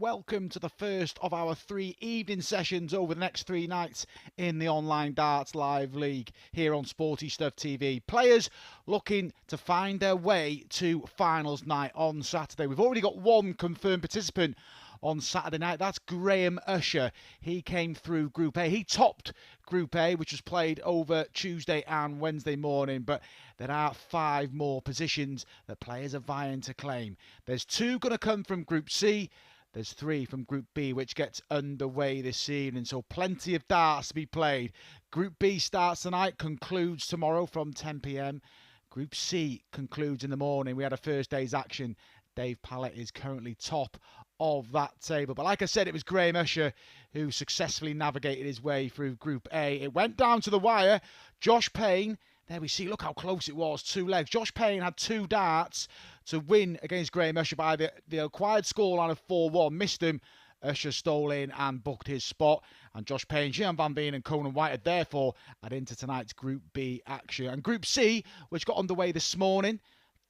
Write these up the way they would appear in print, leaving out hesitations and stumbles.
welcome to the first of our 3 evening sessions over the next 3 nights in the online Darts Live League here on Sporty Stuff TV. Players looking to find their way to finals night on Saturday. We've already got one confirmed participant on Saturday night. That's Graham Usher. He came through Group A. He topped Group A, which was played over Tuesday and Wednesday morning, but there are 5 more positions that players are vying to claim. There's 2 going to come from Group C. There's 3 from Group B, which gets underway this evening, so plenty of darts to be played. Group B starts tonight, concludes tomorrow from 10 p.m. Group C concludes in the morning. We had a first day's action. Dave Pallett is currently top of that table. But like I said, it was Graham Usher who successfully navigated his way through Group A. It went down to the wire. Josh Payne, there we see, look how close it was, 2 legs. Josh Payne had 2 darts to win against Graham Usher by the acquired scoreline of 4-1. Missed him. Usher stole in and booked his spot. And Josh Payne, Gian van Veen and Conan Whitehead therefore add into tonight's Group B action. And Group C, which got underway this morning,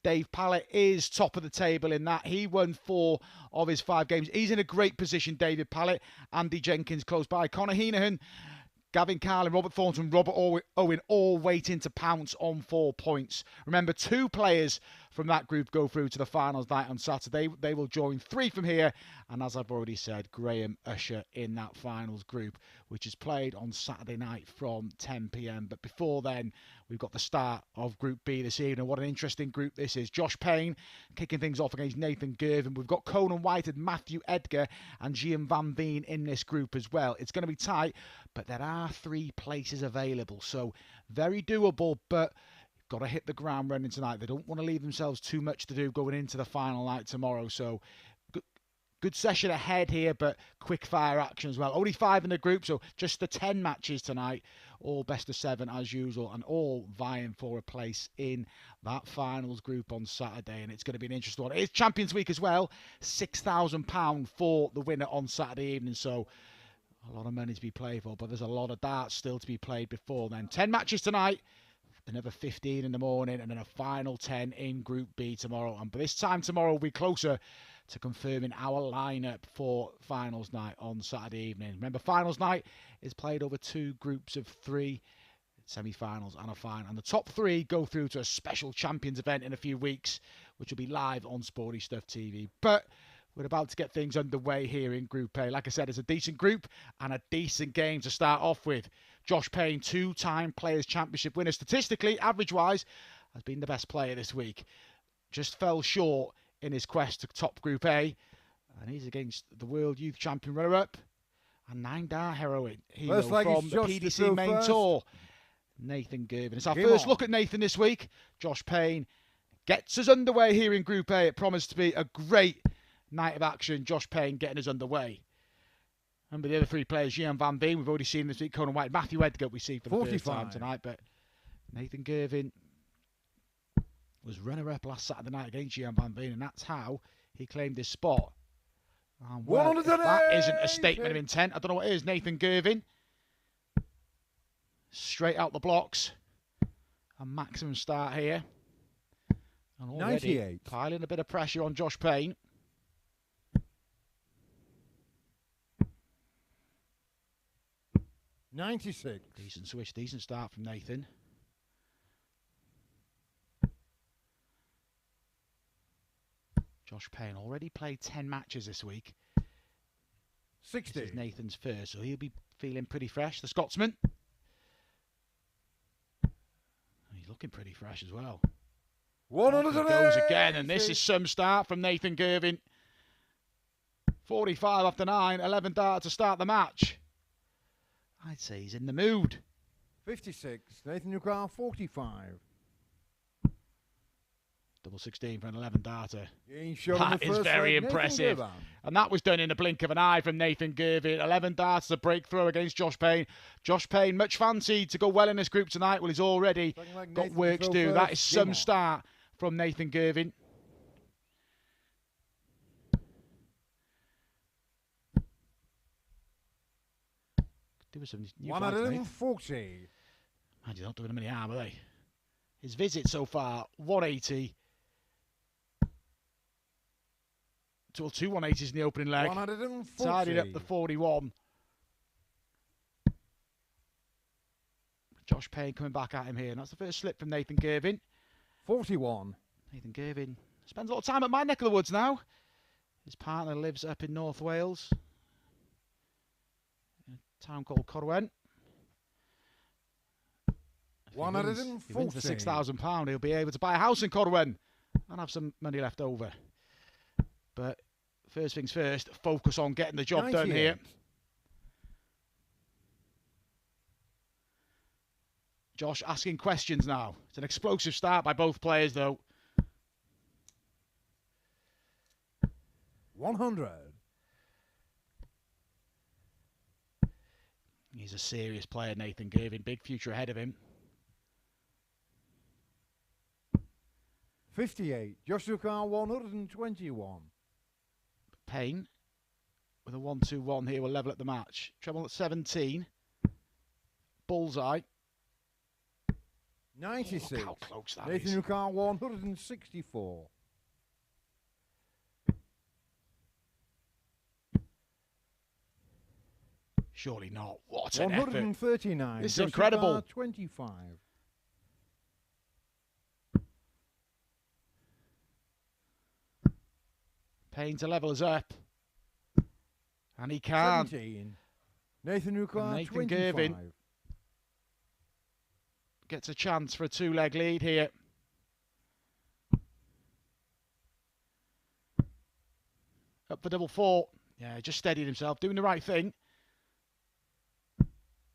Dave Pallett is top of the table in that. He won 4 of his 5 games. He's in a great position, David Pallett. Andy Jenkins close by. Connor Heenahan, Gavin Carlin, Robert Thornton, Robert Owen all waiting to pounce on 4 points. Remember, 2 players from that group go through to the finals night on Saturday. They will join 3 from here. And as I've already said, Graham Usher in that finals group, which is played on Saturday night from 10 p.m. But before then, we've got the start of Group B this evening. What an interesting group this is. Josh Payne kicking things off against Nathan Girvin. We've got Conan Whitehead, Matthew Edgar and Gian van Veen in this group as well. It's going to be tight, but there are 3 places available. So very doable, but got to hit the ground running tonight. They don't want to leave themselves too much to do going into the final night tomorrow. So good session ahead here, but quick fire action as well. Only 5 in the group, so just the 10 matches tonight. All best of 7 as usual, and all vying for a place in that finals group on Saturday. And it's going to be an interesting one. It's Champions Week as well. £6,000 for the winner on Saturday evening. So a lot of money to be played for, but there's a lot of darts still to be played before then. 10 matches tonight. Another 15 in the morning, and then a final 10 in Group B tomorrow. And by this time tomorrow, we'll be closer to confirming our lineup for finals night on Saturday evening. Remember, finals night is played over 2 groups of 3 semi-finals and a final. And the top 3 go through to a special champions event in a few weeks, which will be live on Sporty Stuff TV. But we're about to get things underway here in Group A. Like I said, it's a decent group and a decent game to start off with. Josh Payne, 2-time Players' Championship winner. Statistically, average-wise, has been the best player this week. Just fell short in his quest to top Group A. And he's against the World Youth Champion runner-up and 9-dart heroine hero from the PDC main tour, Nathan Girvin. It's our first look at Nathan this week. Josh Payne gets us underway here in Group A. It promised to be a great night of action. Josh Payne getting us underway. Remember the other 3 players, Gian van Veen, we've already seen this week. Conan White, Matthew Edgar we see for the first time tonight. But Nathan Girvin was runner-up last Saturday night against Gian van Veen, and that's how he claimed his spot. And well, if that isn't a statement of intent, I don't know what is. Nathan Girvin, straight out the blocks. A maximum start here. And already 98. Piling a bit of pressure on Josh Payne. $96. Decent switch, decent start from Nathan. Josh Payne already played 10 matches this week. 60. This is Nathan's first, so he'll be feeling pretty fresh. The Scotsman. He's looking pretty fresh as well. 100 goes again, and this is some start from Nathan Girvin. 45 after 9, 11 dart to start the match. I'd say he's in the mood. 56. Nathan Newcroft, 45. Double 16 for an 11 darter. That is very impressive. And that was done in a blink of an eye from Nathan Girvin. 11 darts to breakthrough against Josh Payne. Josh Payne, much fancied to go well in this group tonight. Well, he's already got work to do. That is some start from Nathan Girvin. Do some new 140. Man, you're not doing him any harm, are they? His visit so far, 180. two 180s in the opening leg. 140. Tidied up the 41. Josh Payne coming back at him here. And that's the first slip from Nathan Girvin. 41. Nathan Girvin spends a lot of time at my neck of the woods now. His partner lives up in North Wales, in a town called Corwen. If 140. he wins the £6,000, he'll be able to buy a house in Corwen and have some money left over. But first things first, focus on getting the job done here. Josh asking questions now. It's an explosive start by both players, though. 100. He's a serious player, Nathan Girvin. Big future ahead of him. 58. Joshua Carr 121. Payne with a 1-2-1 here will level at the match. Treble at 17. Bullseye. 96. Oh, look how close that Nathan is. Carr 164. Surely not. What an effort. 139. This is Joshua incredible. Carr 25. Payne to level us up. And he can. 17. Nathan Carr Nathan 25. Girvin gets a chance for a two-leg lead here. Up for double four. Yeah, just steadied himself, doing the right thing.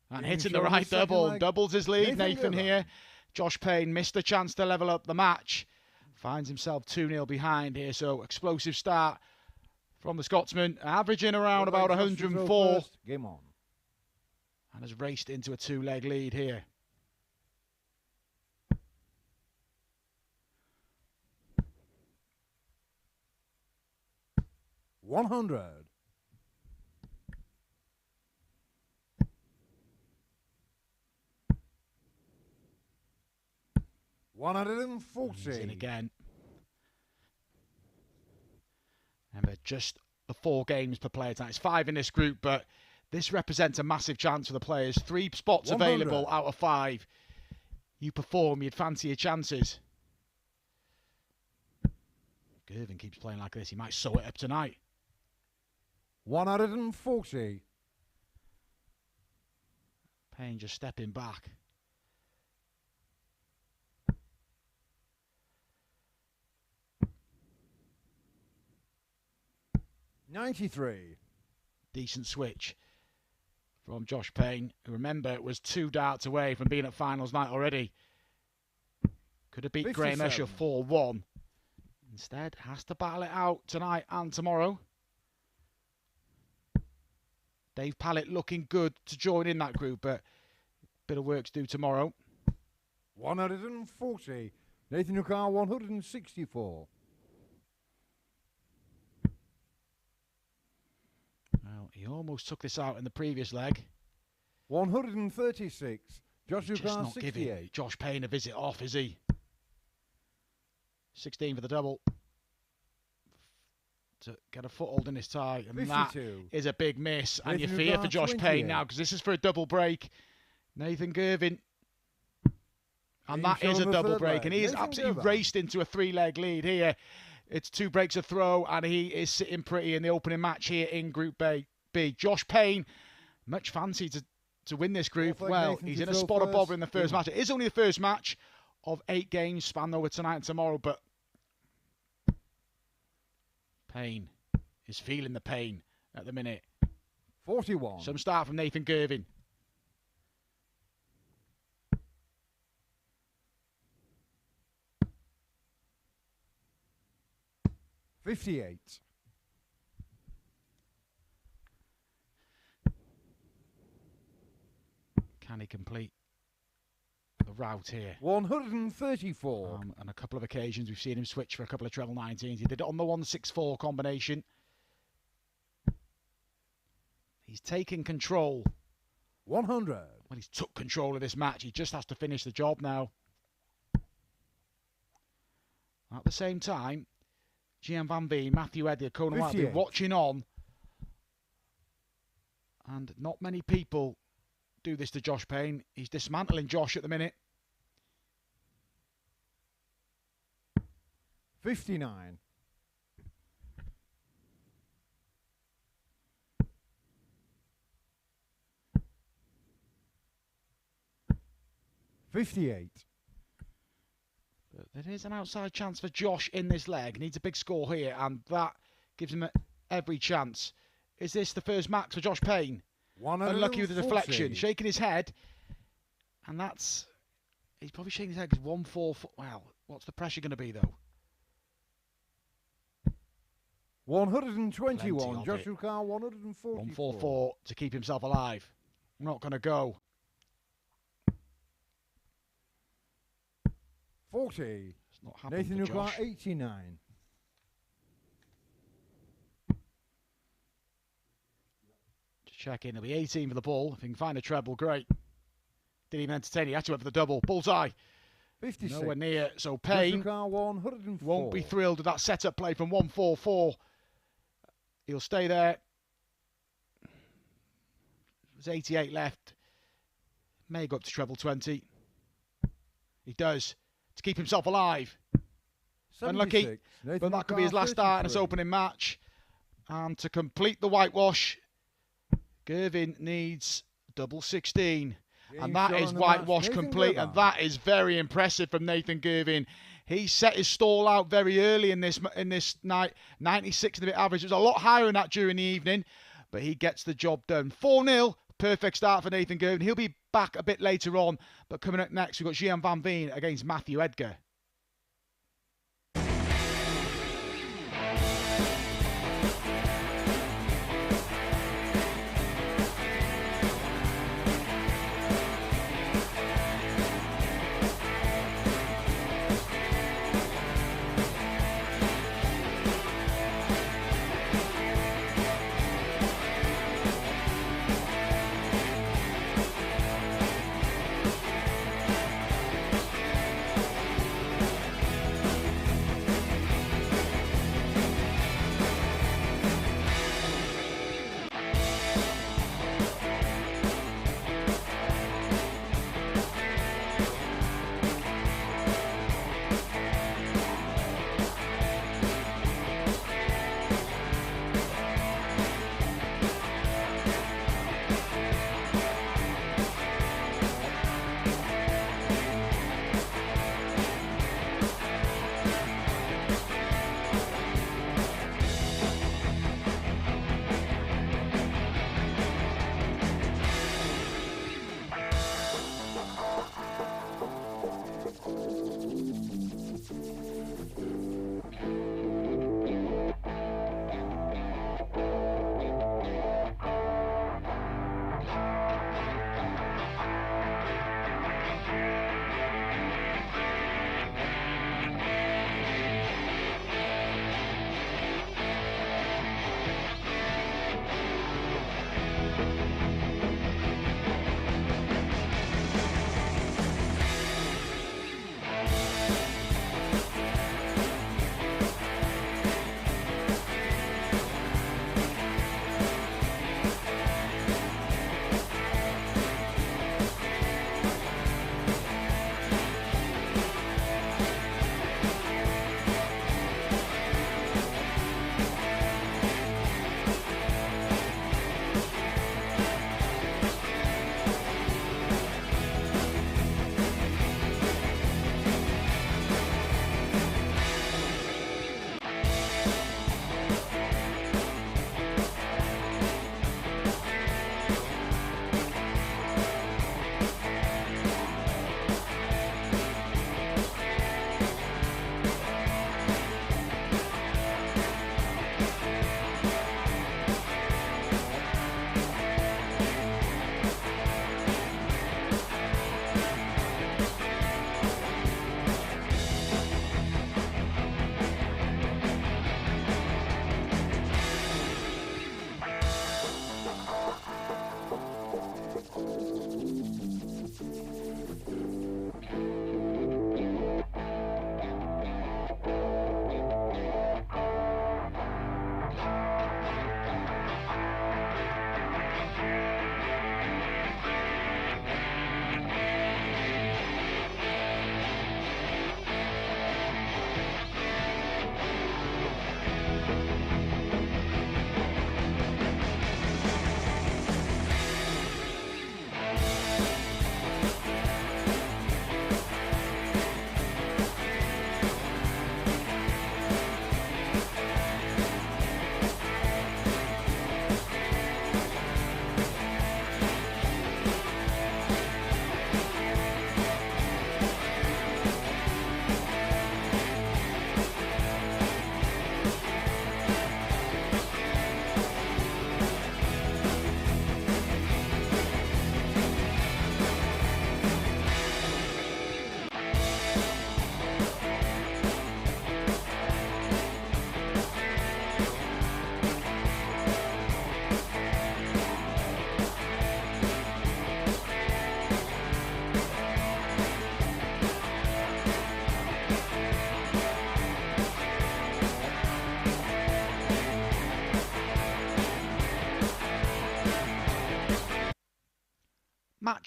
And hitting the right double. Doubles his lead, Nathan here. Josh Payne missed the chance to level up the match. Finds himself 2-0 behind here, so explosive start from the Scotsman. Averaging around about 104. Game on. And has raced into a two-leg lead here. $100. 140. He's in again. Remember, just the 4 games per player tonight. It's 5 in this group, but this represents a massive chance for the players. 3 spots 100. available out of 5. You perform, you'd fancy your chances. Girvin keeps playing like this. He might sew it up tonight. 140. Payne just stepping back. $93. Decent switch from Josh Payne, who, remember, was 2 darts away from being at finals night already. Could have beat Graham 57. Escher 4-1. Instead, has to battle it out tonight and tomorrow. Dave Pallett looking good to join in that group, but a bit of work to do tomorrow. 140. Nathan Carr 164. Well, he almost took this out in the previous leg. 136. Joshua Just Carr not giving 68. Josh Payne a visit off, is he? 16 for the double. To get a foothold in this tie, and 52. that is a big miss. And you Nathan fear Girvan, for Josh 28. Payne now, because this is for a double break. Nathan Girvin. And that is a double break, and he is absolutely raced into a 3-leg lead here. It's 2 breaks a throw, and he is sitting pretty in the opening match here in Group B. Josh Payne, much fancy to win this group. Well, Nathan he's to in a throw spot of bother first. in the first match. It is only the first match of 8 games spanned over tonight and tomorrow, but Payne is feeling the pain at the minute. 41. Some start from Nathan Girvin. $58. Can he complete the route here? 134. On a couple of occasions, we've seen him switch for a couple of treble 19s. He did it on the 1-6-4 combination. He's taken control. 100. Well, he's took control of this match. He just has to finish the job now. At the same time, Gian van Veen, Matthew Edgar, Conan Whitehead 58. watching on. And not many people do this to Josh Payne. He's dismantling Josh at the minute. 59. 58. But there is an outside chance for Josh in this leg. Needs a big score here, and that gives him every chance. Is this the first max for Josh Payne? Unlucky with the deflection, shaking his head, and that's... He's probably shaking his head because 1-4... Wow, what's the pressure going to be, though? 121. Joshua Carr, 144. 1-4-4 to keep himself alive. Not going to go. 40. It's not happening Nathan for Clark, Josh. 89. Check in. It'll be 18 for the ball. If he can find a treble, great. Didn't even entertain. He had to went for the double. Bullseye. 56. Nowhere near. So Payne won't be thrilled with that setup play from 1-4-4. He'll stay there. There's 88 left. May go up to treble 20. He does. To keep himself alive. 76. Unlucky. But that could be his last start in his opening match. And to complete the whitewash, Girvin needs double 16. And that is whitewash complete. And that is very impressive from Nathan Girvin. He set his stall out very early in this night. 96 and a bit average. It was a lot higher than that during the evening. But he gets the job done. 4-0. Perfect start for Nathan Girvin. He'll be back a bit later on. But coming up next, we've got Gian van Veen against Matthew Edgar.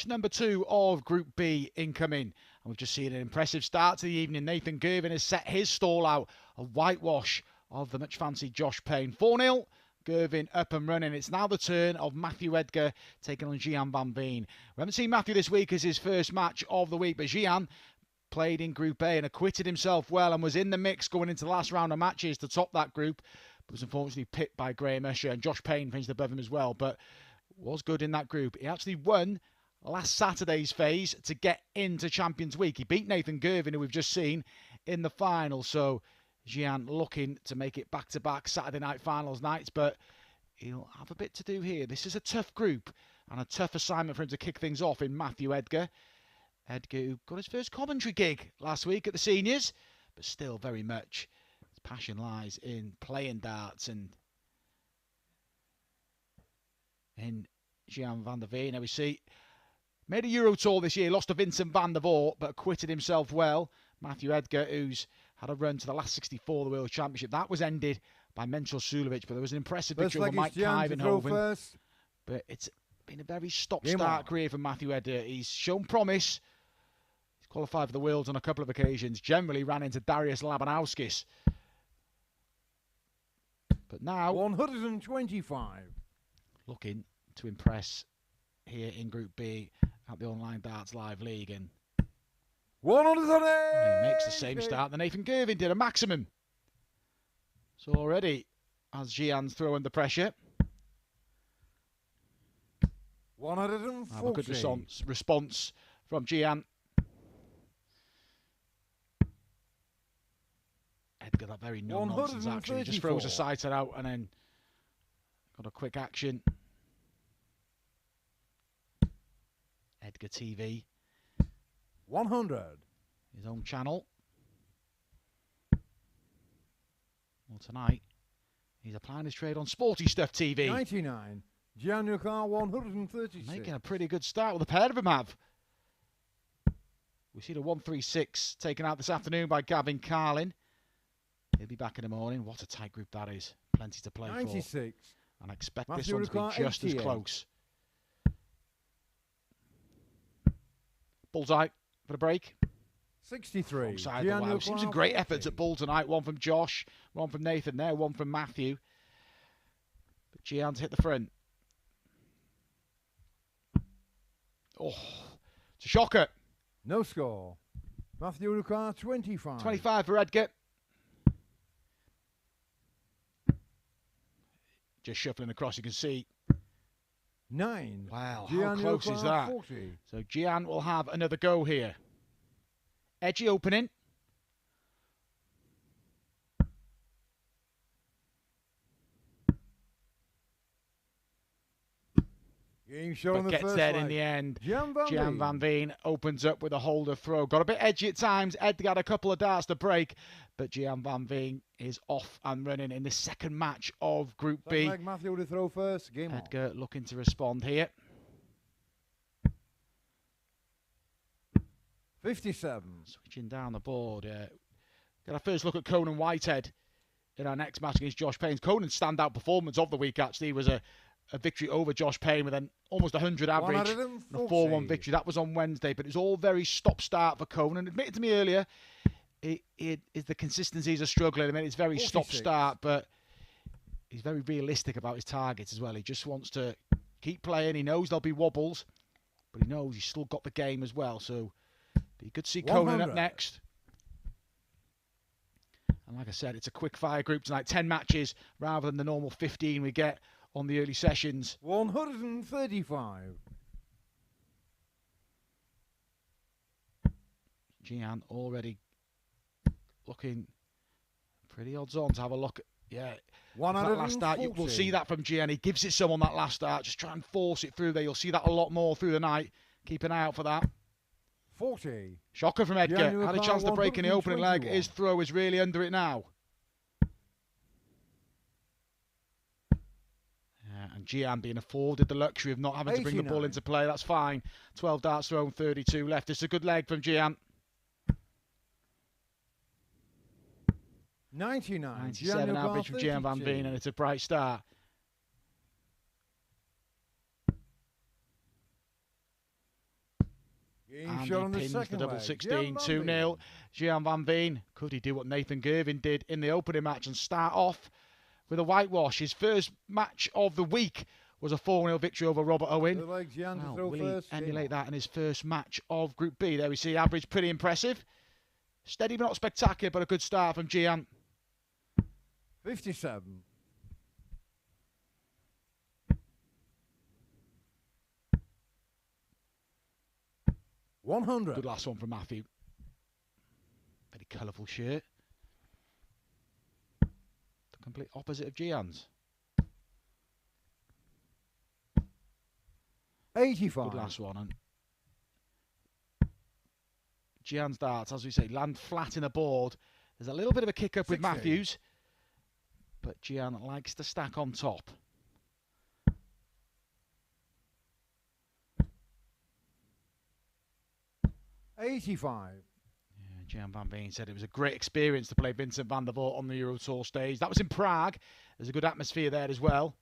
match number 2 of Group B incoming. And we've just seen an impressive start to the evening. Nathan Girvin has set his stall out, a whitewash of the much fancied Josh Payne. 4-0, Girvin up and running. It's now the turn of Matthew Edgar taking on Gian van Veen. We haven't seen Matthew this week as his first match of the week, but Gian played in Group A and acquitted himself well and was in the mix going into the last round of matches to top that group, but was unfortunately pipped by Graham Usher, and Josh Payne finished above him as well, but was good in that group. He actually won last Saturday's phase to get into Champions Week. He beat Nathan Girvin, who we've just seen, in the final, so Gian looking to make it back-to-back Saturday night finals nights, but he'll have a bit to do here. This is a tough group and a tough assignment for him to kick things off in Matthew Edgar. Edgar, who got his first commentary gig last week at the seniors, but still very much his passion lies in playing darts and in Gian van Veen. Now we see, made a Euro tour this year, lost to Vincent van der Voort, but acquitted himself well. Matthew Edgar, who's had a run to the last 64 of the World Championship. That was ended by Mental Sulovic, but there was an impressive victory over Mike Kuyvenhoven. But it's been a very stop-start career for Matthew Edgar. He's shown promise. He's qualified for the Worlds on a couple of occasions. Generally ran into Darius Labanauskis. But now 125. Looking to impress here in Group B at the Online Darts Live League, and 180. he makes the same start that Nathan Girvin did, a maximum. So already, as Gian's throwing the pressure, 140. have a good response from Gian. Edgar, that very no-nonsense action. He just throws a sighter out and then got a quick action. Edgar TV. 100. His own channel. Well, tonight, he's applying his trade on Sporty Stuff TV. 99. Gianluca 136. Making a pretty good start with a pair of them have. We see the 136 taken out this afternoon by Gavin Carlin. He'll be back in the morning. What a tight group that is. Plenty to play 96. for. And I expect Matthew this one to be just 88. as close. Bullseye for the break. 63. Side the wow. Seems some great efforts at Bull tonight. One from Josh, one from Nathan there, one from Matthew. But Gian's hit the front. Oh, it's a shocker. No score. Matthew Lucar 25. 25 for Edgar. Just shuffling across, you can see. 9. Wow, how close is that? 40. So Gian will have another go here. Edgy opening. Game shown But gets there in the end. Gian van Veen opens up with a holder throw. Got a bit edgy at times. Edgar had a couple of darts to break, but Gian van Veen is off and running in the second match of Group B. Like Matthew to throw first. Game Edgar on. looking to respond here. 57. Switching down the board. Get our first look at Conan Whitehead in our next match against Josh Payne. Conan's standout performance of the week actually was a victory over Josh Payne with an almost 100 average and a 4-1 victory. That was on Wednesday, but it was all very stop-start for Conan. Admitted to me earlier, the consistencies are struggling. I mean, it's very stop-start, but he's very realistic about his targets as well. He just wants to keep playing. He knows there'll be wobbles, but he knows he's still got the game as well. So you could see Conan up next. And like I said, it's a quick-fire group tonight. 10 matches rather than the normal 15 we get on the early sessions. 135. Gian already looking pretty odds on to have a look at, yeah. That last start, we'll see that from Gian. He gives it some on that last start. Just try and force it through there. You'll see that a lot more through the night. Keep an eye out for that. 40. Shocker from Edgar. Had a chance to break in the opening leg. His throw is really under it now. And Gian being afforded the luxury of not having to bring the ball into play. That's fine. 12 darts thrown, 32 left. It's a good leg from Gian. 99. 97 average from Gian van Veen, and it's a bright start. Game And shot he on the pins the second double leg. 16, Gian van 2-0. Veen. Gian van Veen. Could he do what Nathan Girvin did in the opening match and start off with a whitewash? His first match of the week was a 4-0 victory over Robert Owen. Third leg, Gian to Well, throw will first. he Game emulate on. that in his first match of Group B? There we see average, pretty impressive. Steady but not spectacular, but a good start from Gian. 57. 100. Good last one from Matthew. Very colourful shirt. The complete opposite of Gian's. 85. Good last one. And Gian's darts, as we say, land flat in the board. There's a little bit of a kick up with 60. Matthews, but Gian likes to stack on top. 85. Yeah, Gian van Veen said it was a great experience to play Vincent van der Voort on the Euro Tour stage. That was in Prague. There's a good atmosphere there as well.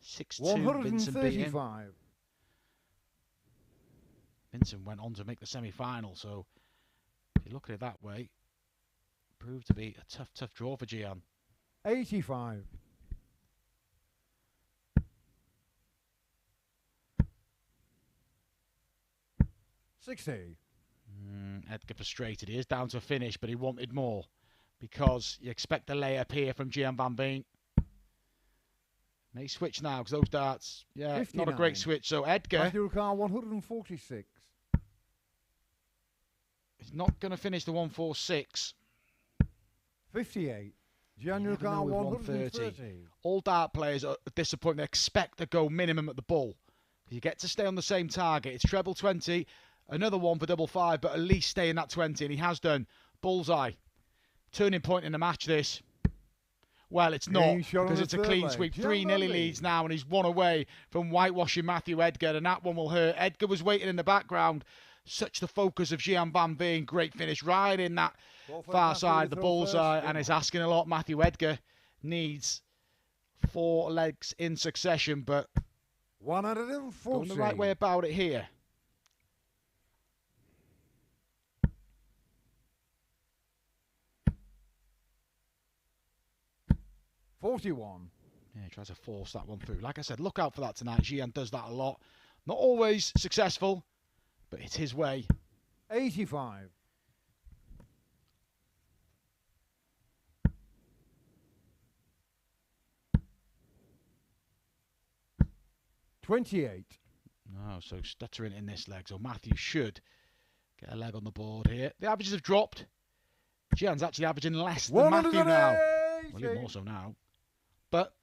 6-2, Vincent beat him. 135. Vincent went on to make the semi-final, so if you look at it that way, proved to be a tough draw for Gian. 85. 60. Edgar frustrated. He is down to a finish, but he wanted more because you expect a layup here from Gian van Veen. May switch now because those darts, yeah, 59. not a great switch. So Edgar Matthew Ricard 146. is not going to finish the 146. 58. Gian You never know Ricard with 130. All dart players are disappointed. They expect to go minimum at the ball. You get to stay on the same target. It's treble 20. Another one for double 5, but at least stay in that 20, and he has done. Bullseye. Turning point in the match, this. Well, it's not, because it's a clean sweep. 3-0 he leads now, and he's one away from whitewashing Matthew Edgar, and that one will hurt. Edgar was waiting in the background. Such the focus of Gian van Veen. Great finish right in that far side of the bullseye, and it's asking a lot. Matthew Edgar needs 4 legs in succession, but 140. going the right way about it here. 41. Yeah, he tries to force that one through. Like I said, look out for that tonight. Gian does that a lot. Not always successful, but it's his way. 85. 28. No, so stuttering in this leg. So Matthew should get a leg on the board here. The averages have dropped. Gian's actually averaging less than Matthew now. Well, even more so now. But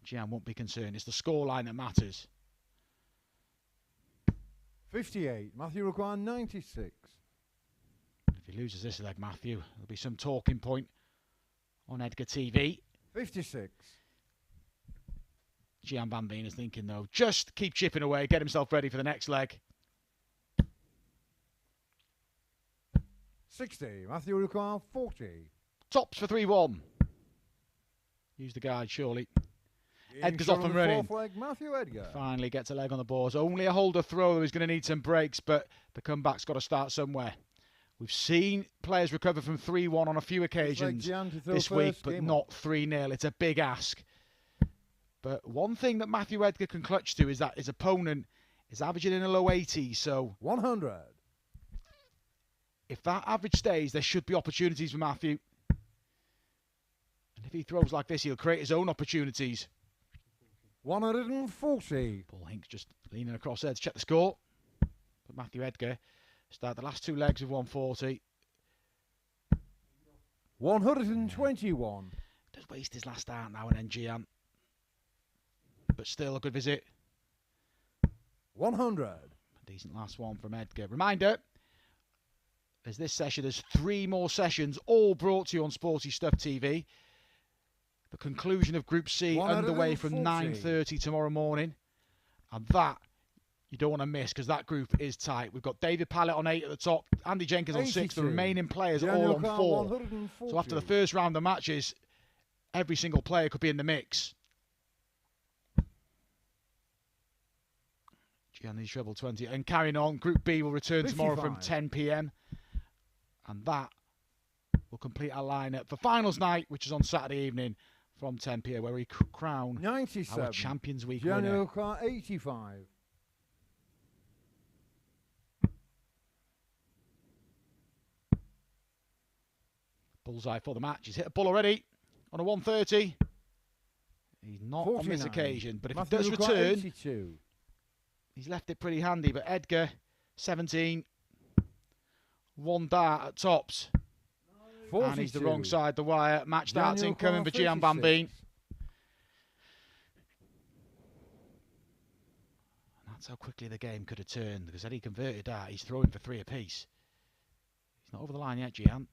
Gian won't be concerned. It's the scoreline that matters. 58. Matthew requires 96. If he loses this leg, Matthew, there'll be some talking point on Edgar TV. 56. Gian van Veen is thinking, though, just keep chipping away, get himself ready for the next leg. 60. Matthew requires 40. Tops for 3-1. Use the guide, surely. Edgar's off and running. Fourth leg, Matthew Edgar. Finally gets a leg on the boards. Only a holder throw. He's going to need some breaks, but the comeback's got to start somewhere. We've seen players recover from 3-1 on a few occasions this week, but not 3-0. It's a big ask. But one thing that Matthew Edgar can clutch to is that his opponent is averaging in the low 80s. So 100. If that average stays, there should be opportunities for Matthew. And if he throws like this, he'll create his own opportunities. 140. Paul Hinks just leaning across there to check the score. But Matthew Edgar start the last 2 legs with 140. 121. Does waste his last dart now and then, Gian. But still a good visit. 100. A decent last one from Edgar. Reminder, as this session, there's 3 more sessions, all brought to you on Sporty Stuff TV. The conclusion of Group C underway from 9:30 tomorrow morning. And that you don't want to miss, because that group is tight. We've got David Pallett on 8 at the top, Andy Jenkins on 6, the remaining players all on 4. So after the first round of matches, every single player could be in the mix. Gian treble 20. And carrying on, Group B will return tomorrow from 55. 10 p.m. And that will complete our lineup for finals night, which is on Saturday evening from 10 p.m, where we crown 97. our Champions Week Gianni winner. Car 85. Bullseye for the match. He's hit a bull already on a 130. He's not 49. on this occasion, but if Matthew he does Lucar, return, 82. he's left it pretty handy. But Edgar, 17. 1 dart at tops. 42. And he's the wrong side the wire. Match darts Daniel incoming for Carr, Gian van 36. Veen. And that's how quickly the game could have turned, because had he converted that, he's throwing for 3 apiece. He's not over the line yet, Gian.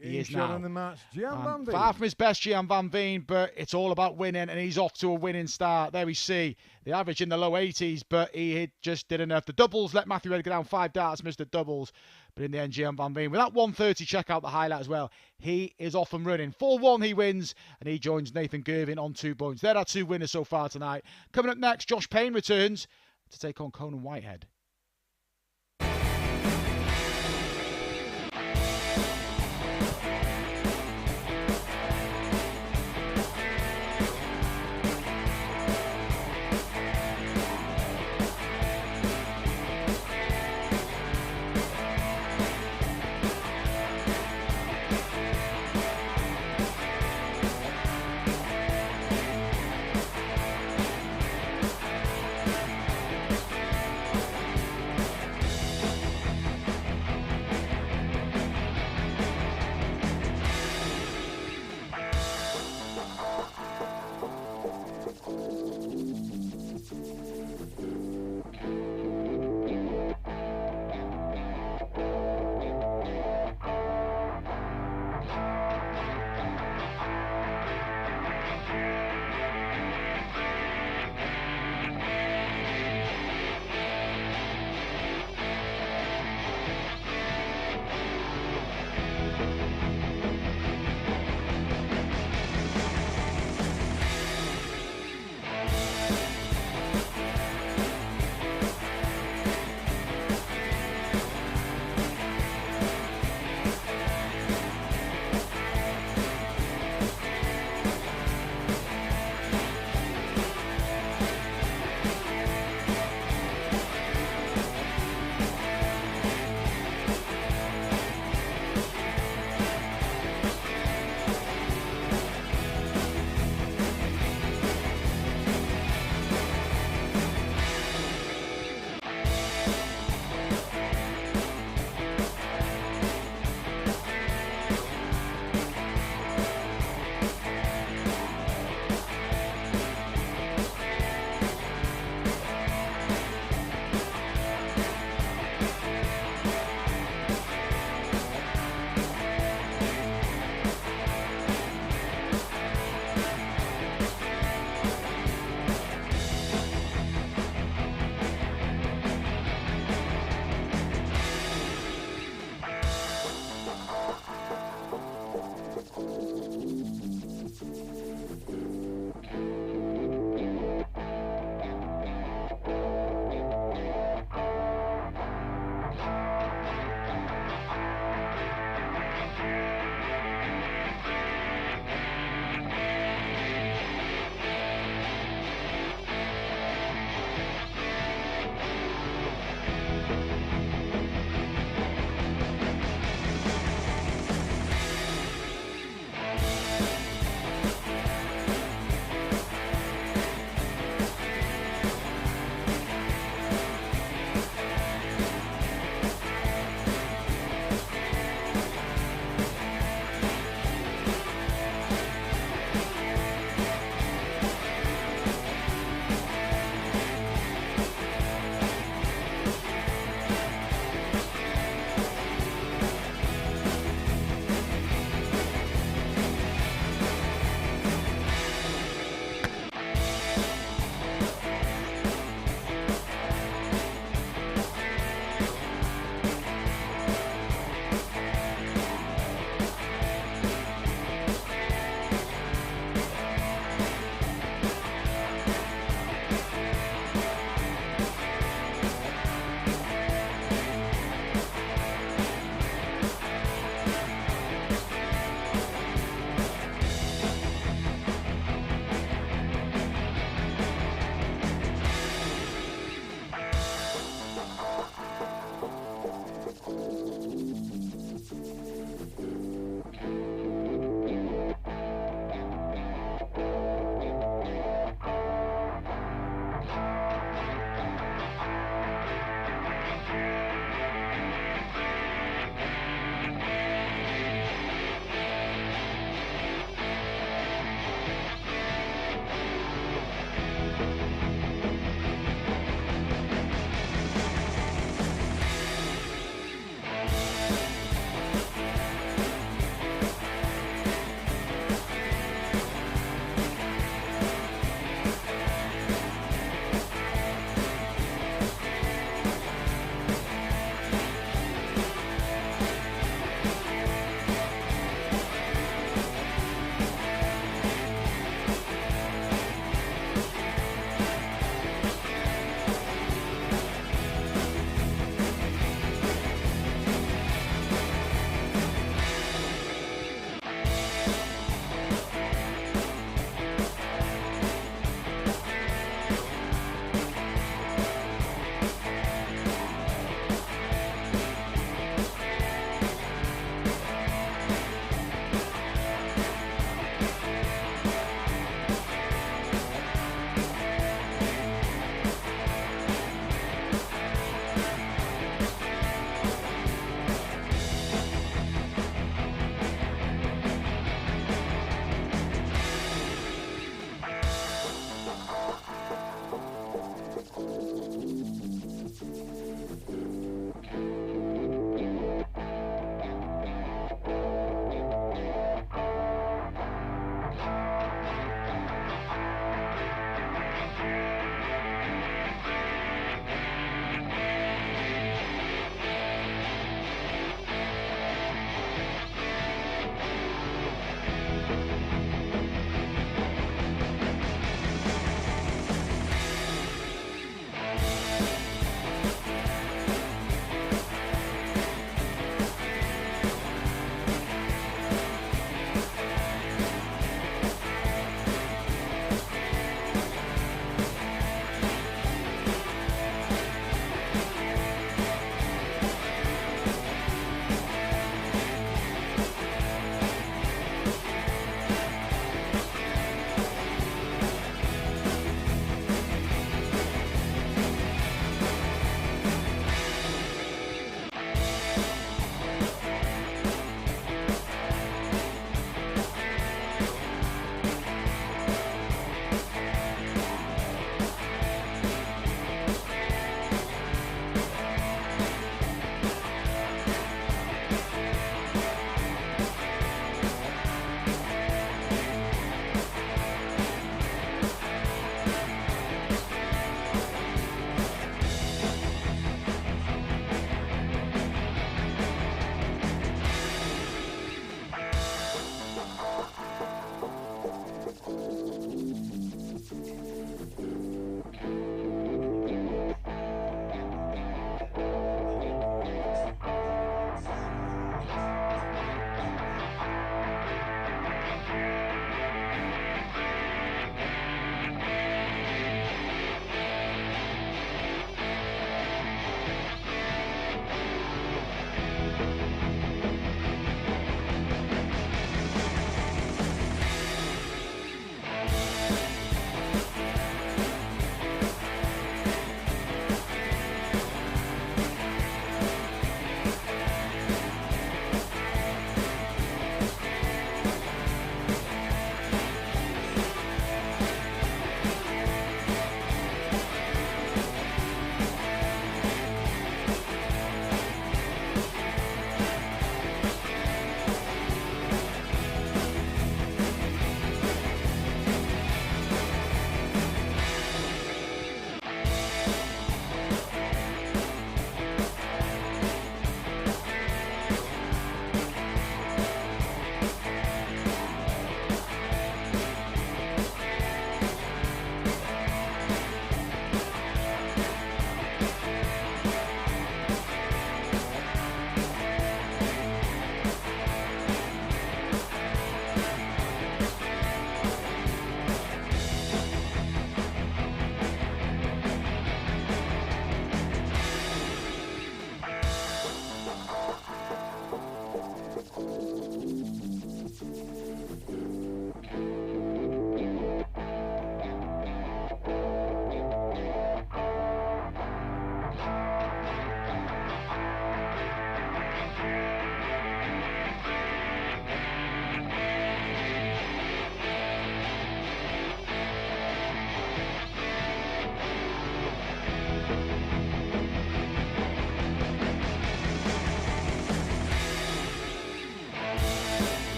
He Game is shot now. in the match. Gian van Veen. Far from his best, Gian van Veen, but it's all about winning, and he's off to a winning start. There we see the average in the low 80s, but he just did enough. The doubles let Matthew Edgar down 5 darts, missed the doubles, but in the end, Gian van Veen, with that 130, check out the highlight as well. He is off and running. 4-1 he wins, and he joins Nathan Girvin on 2 points. They're our 2 winners so far tonight. Coming up next, Josh Payne returns to take on Conan Whitehead.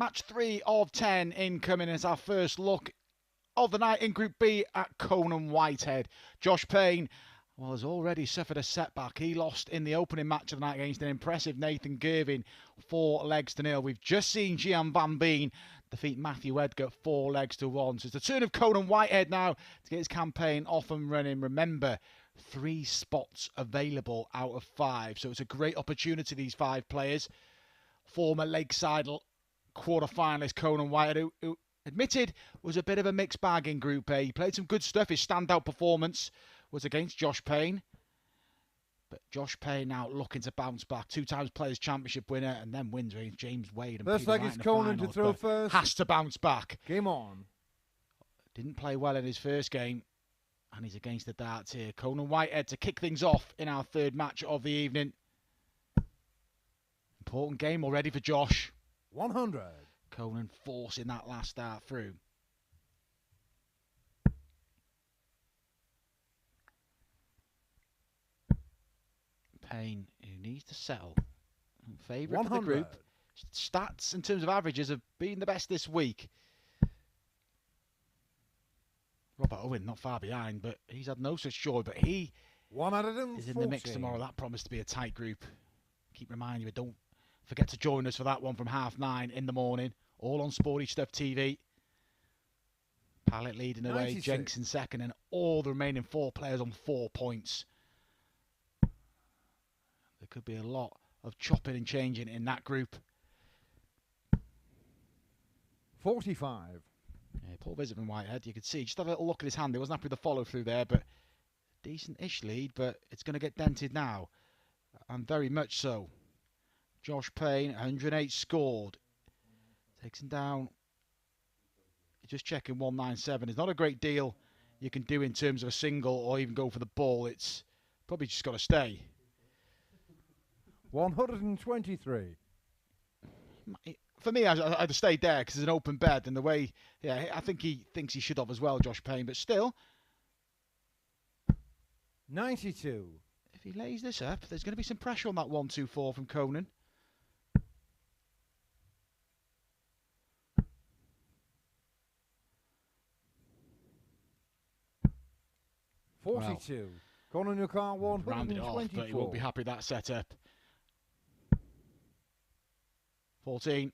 Match 3 of 10 incoming as our first look of the night in Group B at Conan Whitehead. Josh Payne, well, has already suffered a setback. He lost in the opening match of the night against an impressive Nathan Girvin, 4-0. We've just seen Gian van Veen defeat Matthew Edgar 4-1. So it's the turn of Conan Whitehead now to get his campaign off and running. Remember, 3 spots available out of 5. So it's a great opportunity, these 5 players. Former Lakeside quarter-finalist Conan Whitehead, who admitted was a bit of a mixed bag in Group A. He played some good stuff. His standout performance was against Josh Payne. But Josh Payne now looking to bounce back. 2 times Players' Championship winner and then wins against James Wade. And first leg is Conan to throw first. Has to bounce back. Game on. Didn't play well in his first game. And he's against the darts here. Conan Whitehead to kick things off in our 3rd match of the evening. Important game already for Josh. 100. Conan forcing that last start through. Payne, who needs to settle. Favourite for the group. Stats in terms of averages have been the best this week. Robert Owen not far behind, but he's had no such joy. But he is in the mix tomorrow. That promised to be a tight group. Keep reminding you, don't forget to join us for that one from 9:30 in the morning. All on Sporty Stuff TV. Pallet leading the way, Jenks in second, and all the remaining 4 players on 4 points. There could be a lot of chopping and changing in that group. 45. Yeah, poor visit from Whitehead. You could see, just have a little look at his hand. He wasn't happy with the follow through there, but decent-ish lead, but it's going to get dented now. And very much so. Josh Payne, 108 scored. Takes him down. Just checking 197. It's not a great deal you can do in terms of a single or even go for the ball. It's probably just got to stay. 123. For me, I'd have stayed there because it's an open bed, and the way, yeah, I think he thinks he should have as well, Josh Payne, but still. 92. If he lays this up, there's going to be some pressure on that 1-2-4 from Conan. 42. Conan your car 124. Rounded off, but he won't be happy with that setup. 14.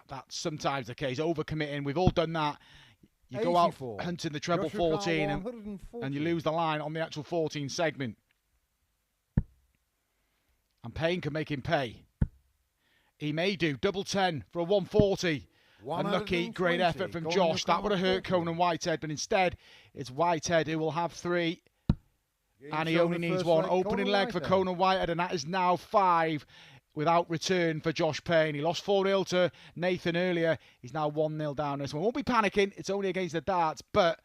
That's sometimes the case. Overcommitting. We've all done that. You 84. Go out hunting the treble 14 and you lose the line on the actual 14 segment. And Payne can make him pay. He may do. Double 10 for a 140. Unlucky, great effort from Josh. That would have hurt Conan Whitehead, but instead it's Whitehead who will have 3. And he only needs 1. Opening leg for Conan Whitehead, and that is now 5 without return for Josh Payne. He lost 4-0 to Nathan earlier. He's now 1-0 down this one. Won't be panicking. It's only against the darts, but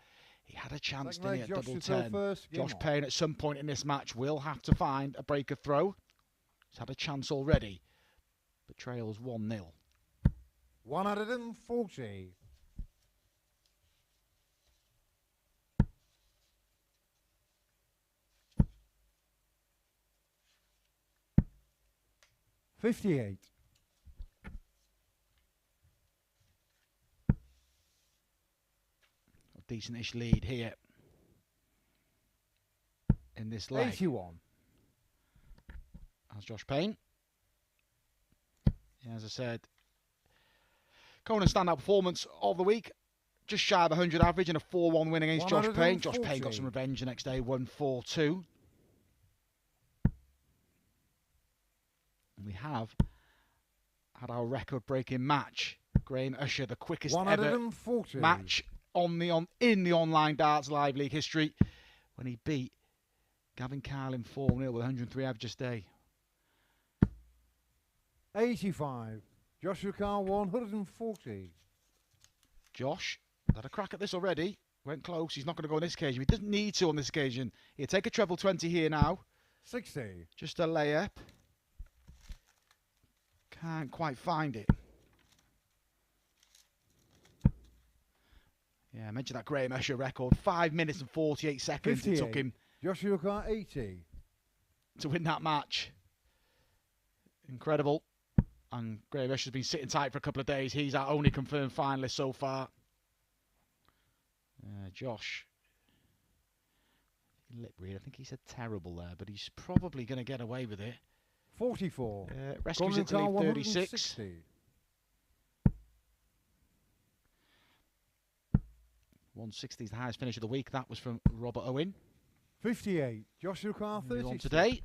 he had a chance to at double 10. Josh Payne at some point in this match will have to find a breaker throw. He's had a chance already, but trails 1-0. 140. 58. A decent-ish lead here in this leg. 81. That's Josh Payne. Yeah, as I said, Conan's standout performance of the week. Just shy of 100 average and a 4-1 win against Josh Payne. Josh Payne got some revenge the next day, 1-4-2. We have had our record-breaking match. Graham Usher, the quickest ever match in the online darts live league history, when he beat Gavin Carlin 4-0 with 103 averages a day. 85. Joshua Carr 140. Josh had a crack at this already. Went close. He's not going to go on this occasion. He doesn't need to on this occasion. He'll take a treble 20 here now. 60. Just a layup. Can't quite find it. Yeah, I mentioned that Graham Usher record. 5 minutes and 48 seconds 58. It took him. Joshua Carr 80. To win that match. Incredible. And Graham Rush has been sitting tight for a couple of days. He's our only confirmed finalist so far. Josh. Lip read. I think he said terrible there, but he's probably going to get away with it. 44. Rescues it to leave 36. 160 is the highest finish of the week. That was from Robert Owen. 58. Joshua Carr, 36. On today.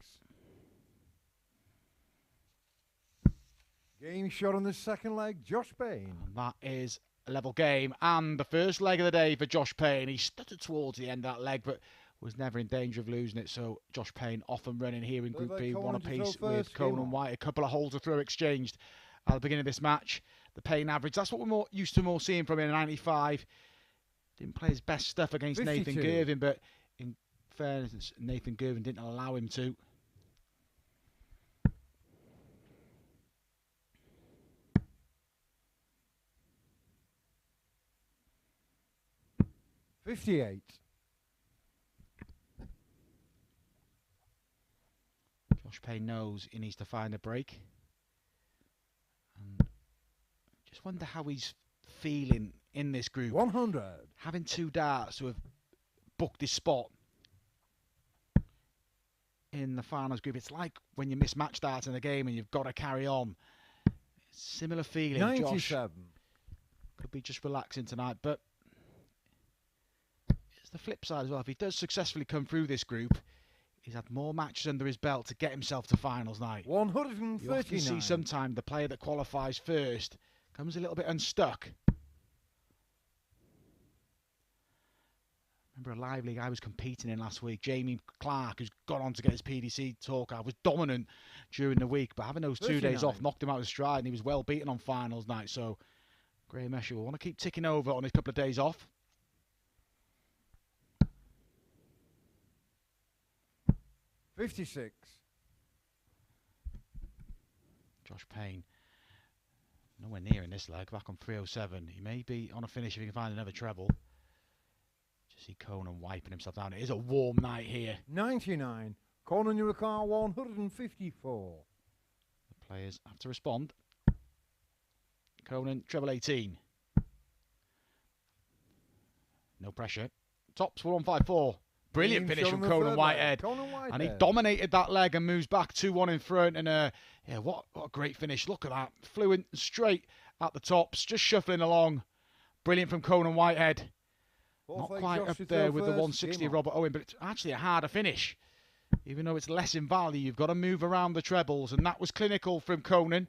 Game shot on the second leg, Josh Payne. And that is a level game. And the first leg of the day for Josh Payne. He stuttered towards the end of that leg, but was never in danger of losing it. So Josh Payne off and running here in Group B. One apiece with Conan White. A couple of holes of throw exchanged at the beginning of this match. The Payne average, that's what we're more used to seeing from him in 95. Didn't play his best stuff against 52. Nathan Girvin, but in fairness, Nathan Girvin didn't allow him to. .58. Josh Payne knows he needs to find a break. And just wonder how he's feeling in this group. 100. Having two darts who have booked his spot in the finals group. It's like when you miss match darts in the game and you've got to carry on. Similar feeling, 97. Josh. Could be just relaxing tonight, but it's the flip side as well. If he does successfully come through this group, he's had more matches under his belt to get himself to finals night. 139. You often see sometimes the player that qualifies first comes a little bit unstuck. Remember a live league I was competing in last week, Jamie Clark, who's gone on to get his PDC talk. I was dominant during the week, but having those 2 days off knocked him out of stride, and he was well beaten on finals night. So Graham Escher will want to keep ticking over on his couple of days off. 56. Josh Payne, nowhere near in this leg, back on 307. He may be on a finish if he can find another treble. Just see Conan wiping himself down. It is a warm night here. 99. Conan Whitehead, 154. The players have to respond. Conan, treble 18. No pressure. Tops for 154. Brilliant finish from Conan Whitehead. And he dominated that leg and moves back 2-1 in front. And yeah, what a great finish. Look at that. Fluent and straight at the tops, just shuffling along. Brilliant from Conan Whitehead. Not quite up there with the 160 of Robert Owen, but it's actually a harder finish. Even though it's less in value, you've got to move around the trebles. And that was clinical from Conan.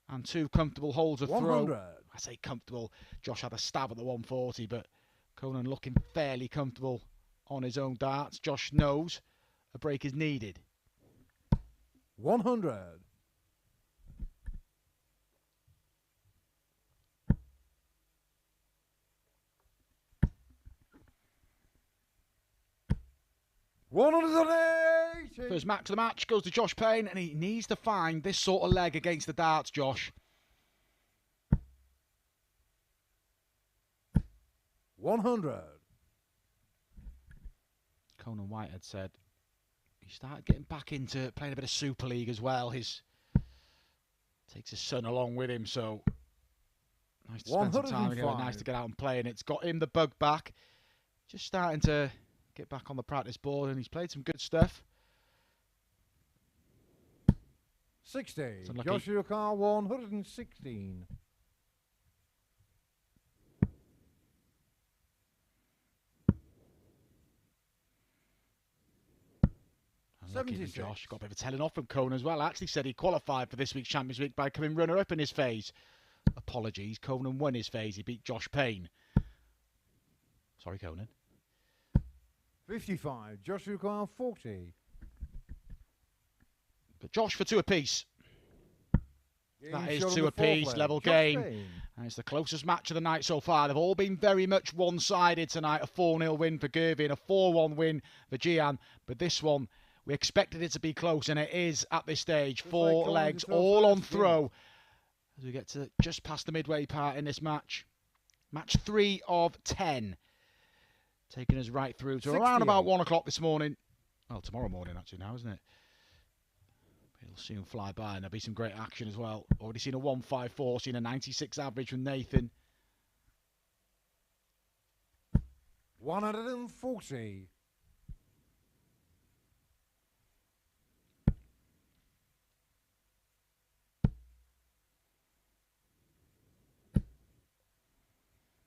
And two comfortable holes of 100. throw. I say comfortable. Josh had a stab at the 140, but Conan looking fairly comfortable on his own darts. Josh knows a break is needed. 100. First match of the match goes to Josh Payne, and he needs to find this sort of leg against the darts, Josh. 100. Conan Whitehead said he started getting back into playing a bit of Super League as well. Takes his son along with him, so nice to spend some time together. Nice to get out and play, and it's got him the bug back. Just starting to get back on the practice board, and he's played some good stuff. 60. Joshua Carr, 116. Josh got a bit of a telling off from Conan as well. I actually said he qualified for this week's Champions Week by coming runner-up in his phase. Apologies, Conan won his phase. He beat Josh Payne. Sorry, Conan. 55. Joshua Carr, 40. But Josh for two apiece. That is two apiece, level game. And it's the closest match of the night so far. They've all been very much one-sided tonight. A 4-0 win for Girvin, a 4-1 win for Gian. But this one, we expected it to be close, and it is at this stage. Four legs, all on throw. As we get to just past the midway part in this match. Match 3 of 10. Taking us right through to around about 1 o'clock this morning. Well, tomorrow morning actually now, isn't it? It'll soon fly by, and there'll be some great action as well. Already seen a 154, seen a 96 average from Nathan. 140.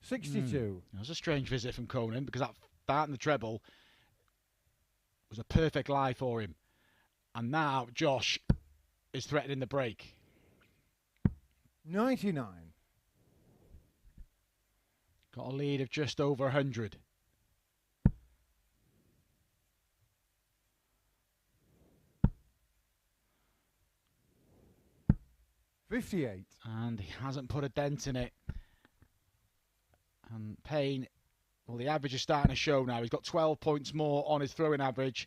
62. It was a strange visit from Conan, because that dart in the treble was a perfect lie for him. And now Josh is threatening the break. 99. Got a lead of just over 100. $58. And he hasn't put a dent in it. And Payne, well, the average is starting to show now. He's got 12 points more on his throwing average.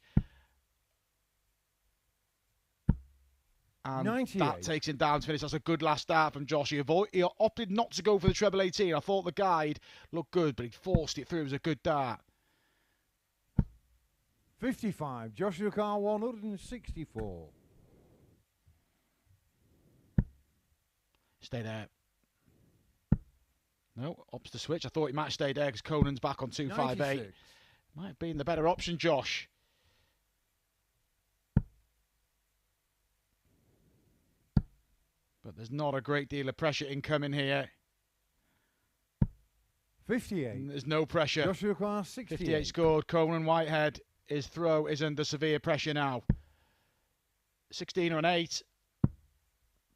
And 98. that takes him down to finish. That's a good last start from Josh. He opted not to go for the treble 18. I thought the guide looked good, but he forced it through. It was a good dart. 55. Joshua Carr 164. Stay there. No, opts the switch. I thought he might stay there because Conan's back on 258. 96. Might have been the better option, Josh. But there's not a great deal of pressure incoming here. 58. There's no pressure. Joshua Carr 68. 58 scored. Conan Whitehead, his throw is under severe pressure now. 16 and 8.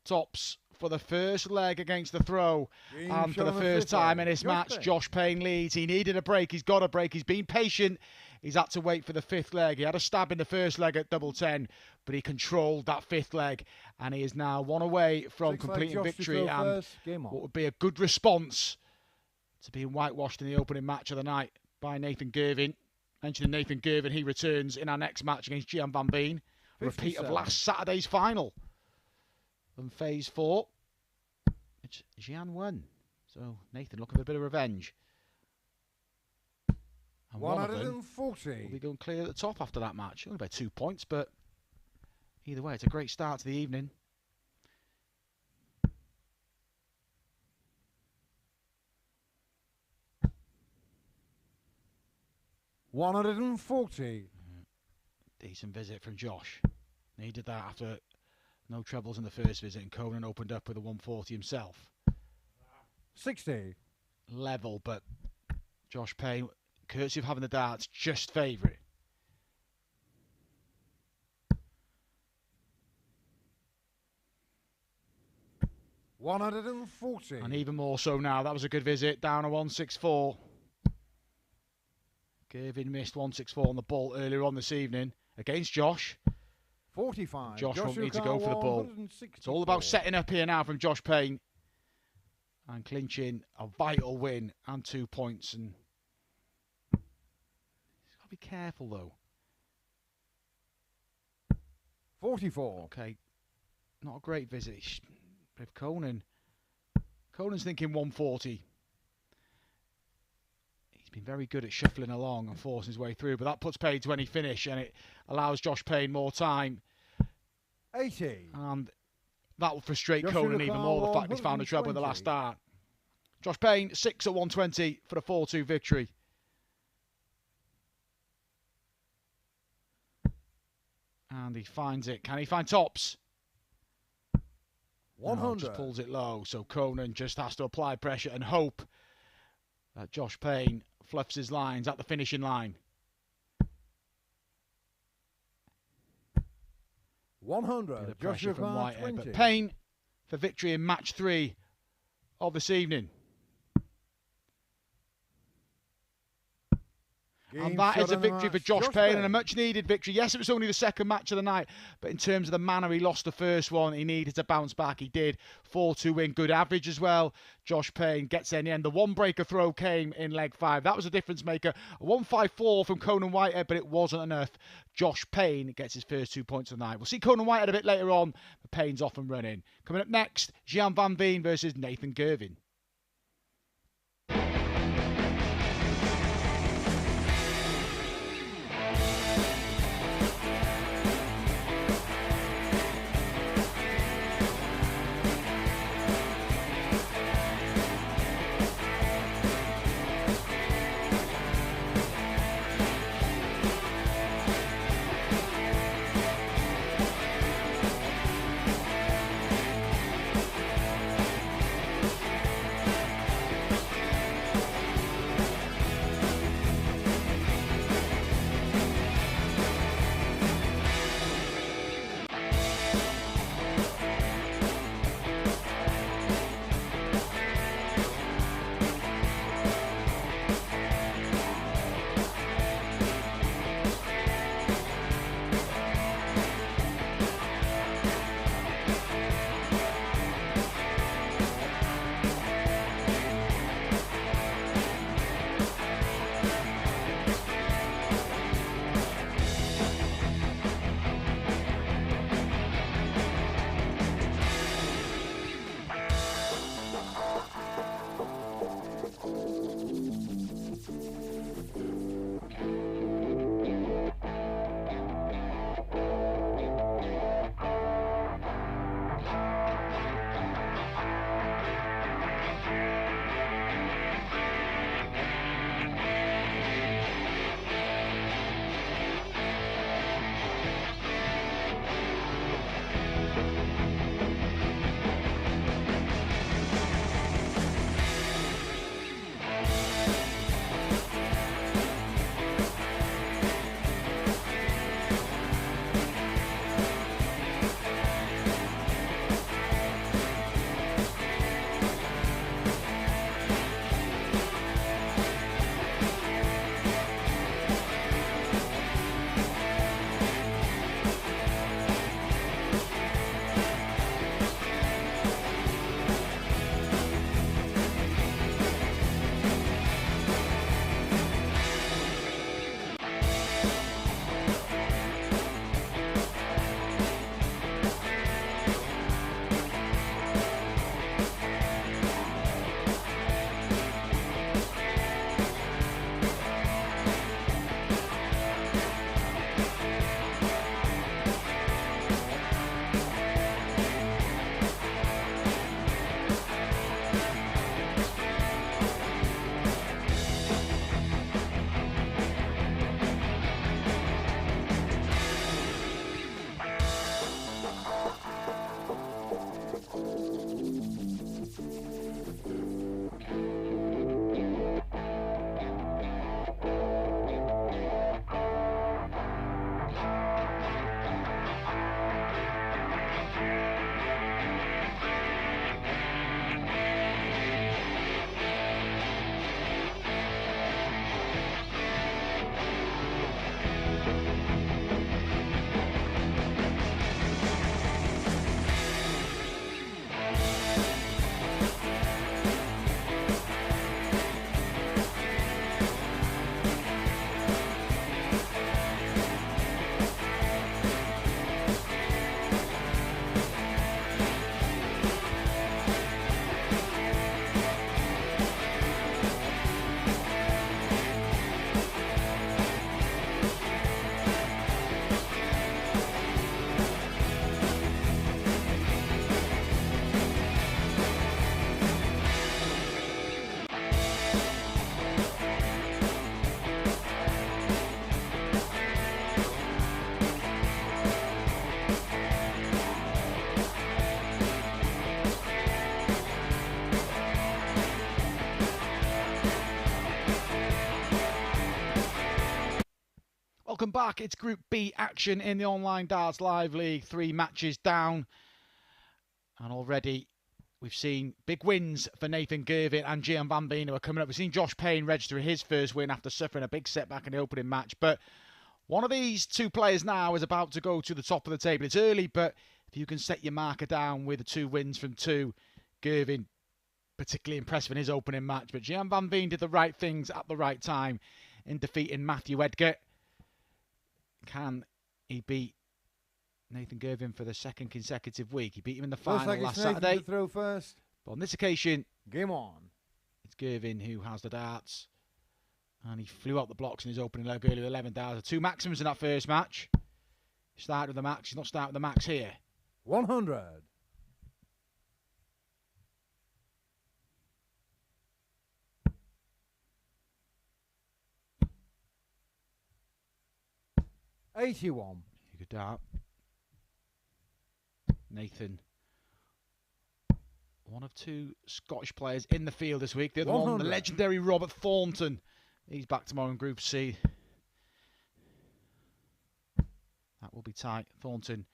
Tops for the first leg against the throw. And for the first time in this match, Josh Payne leads. He needed a break. He's got a break. He's been patient. He's had to wait for the fifth leg. He had a stab in the first leg at double 10, but he controlled that fifth leg. And he is now one away from completing victory. And what would be a good response to being whitewashed in the opening match of the night by Nathan Girvin. Mentioning Nathan Girvin, he returns in our next match against Gian van Veen. A repeat of last Saturday's final. And phase 4, which Gian won. So Nathan looking for a bit of revenge. And 140. will be going clear at the top after that match. Only by 2 points, but either way, it's a great start to the evening. $140. Decent visit from Josh. He did that after no trebles in the first visit, and Conan opened up with a 140 himself. 60. Level, but Josh Payne, courtesy of having the darts, just favourite. $140. And even more so now. That was a good visit. Down a 164. Girvin missed 164 on the ball earlier on this evening against Josh. 45. Josh won't need to go for the ball. It's all about setting up here now from Josh Payne. And clinching a vital win and 2 points. And he's got to be careful though. 44. Okay. Not a great visit. If Conan's thinking 140. He's been very good at shuffling along and forcing his way through, but that puts Payne to any finish, and it allows Josh Payne more time. 80. And that will frustrate Conan even more, the fact he's found a treble in the last dart. Josh Payne, 6 at 120 for the 4-2 victory. And he finds it. Can he find tops? 100. No, just pulls it low, so Conan just has to apply pressure and hope that Josh Payne fluffs his lines at the finishing line. 100. Joshua from Whitehead, 20. but Payne for victory in match 3 of this evening. And that is a victory for Josh Payne, and a much needed victory. Yes, it was only the second match of the night, but in terms of the manner he lost the first one, he needed to bounce back. He did. 4-2 win, good average as well. Josh Payne gets there in the end. The one breaker throw came in leg 5. That was a difference maker. A 154 from Conan Whitehead, but it wasn't enough. Josh Payne gets his first 2 points of the night. We'll see Conan Whitehead a bit later on, but Payne's off and running. Coming up next, Gian van Veen versus Nathan Girvin. welcome back. It's Group B action in the Online Darts Live League. 3 matches down. And already we've seen big wins for Nathan Girvin and Gian van Veen who are coming up. We've seen Josh Payne register his first win after suffering a big setback in the opening match. But one of these two players now is about to go to the top of the table. It's early, but if you can set your marker down with the 2 wins from 2, Girvin particularly impressive in his opening match. But Gian van Veen did the right things at the right time in defeating Matthew Edgar. Can he beat Nathan Girvin for the 2nd consecutive week? He beat him in the final last Saturday. Throw first. But on this occasion, Game on. it's Girvin who has the darts. And he flew out the blocks in his opening leg earlier, 11 darts. 2 maximums in that first match. He started with the max. He's not starting with the max here. 100. 81. Good dart. Nathan, one of 2 Scottish players in the field this week. The other 100. one, the legendary Robert Thornton. He's back tomorrow in Group C. That will be tight. Thornton,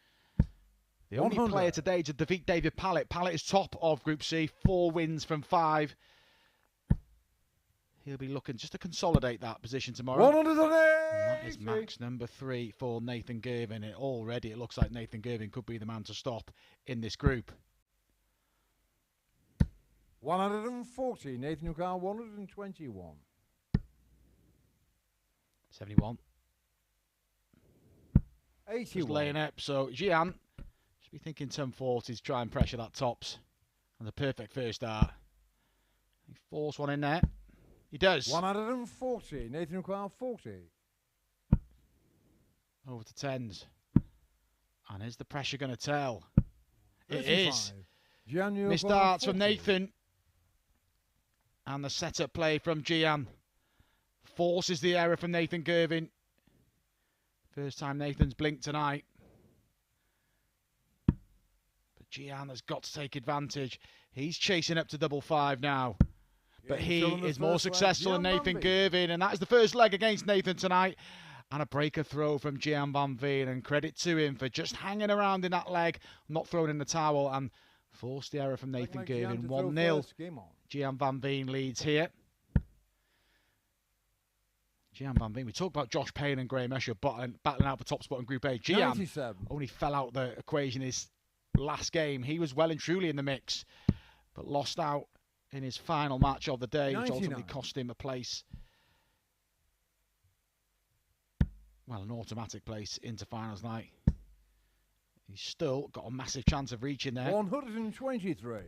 the only 100. player today to defeat David Pallett. Pallett is top of Group C, 4 wins from 5. He'll be looking just to consolidate that position tomorrow. 180. And that is max number 3 for Nathan Girvin. Already it looks like Nathan Girvin could be the man to stop in this group. 140. Nathan Newcar 121. 71. 81. Just laying up. So Gian should be thinking 1040s, try and pressure that tops. And the perfect first dart. He forced one in there. He does. 140. Nathan Newcar 40. Over to 10s. And is the pressure going to tell? 35. It is. Missed darts from Nathan. And the setup play from Gian forces the error from Nathan Girvin. First time Nathan's blinked tonight. But Gian has got to take advantage. He's chasing up to 5-5 now. But he is more successful than Nathan Girvin. And that is the first leg against Nathan tonight. And a breaker throw from Gian van Veen. And credit to him for just hanging around in that leg, not throwing in the towel, and forced the error from Nathan Girvin. 1-0. Gian van Veen leads here. Gian van Veen. We talked about Josh Payne and Graham Escher battling out the top spot in Group A. Gian 97. only fell out the equation his last game. He was well and truly in the mix, but lost out in his final match of the day, which ultimately cost him a place. Well, an automatic place into finals night. He's still got a massive chance of reaching there. 123.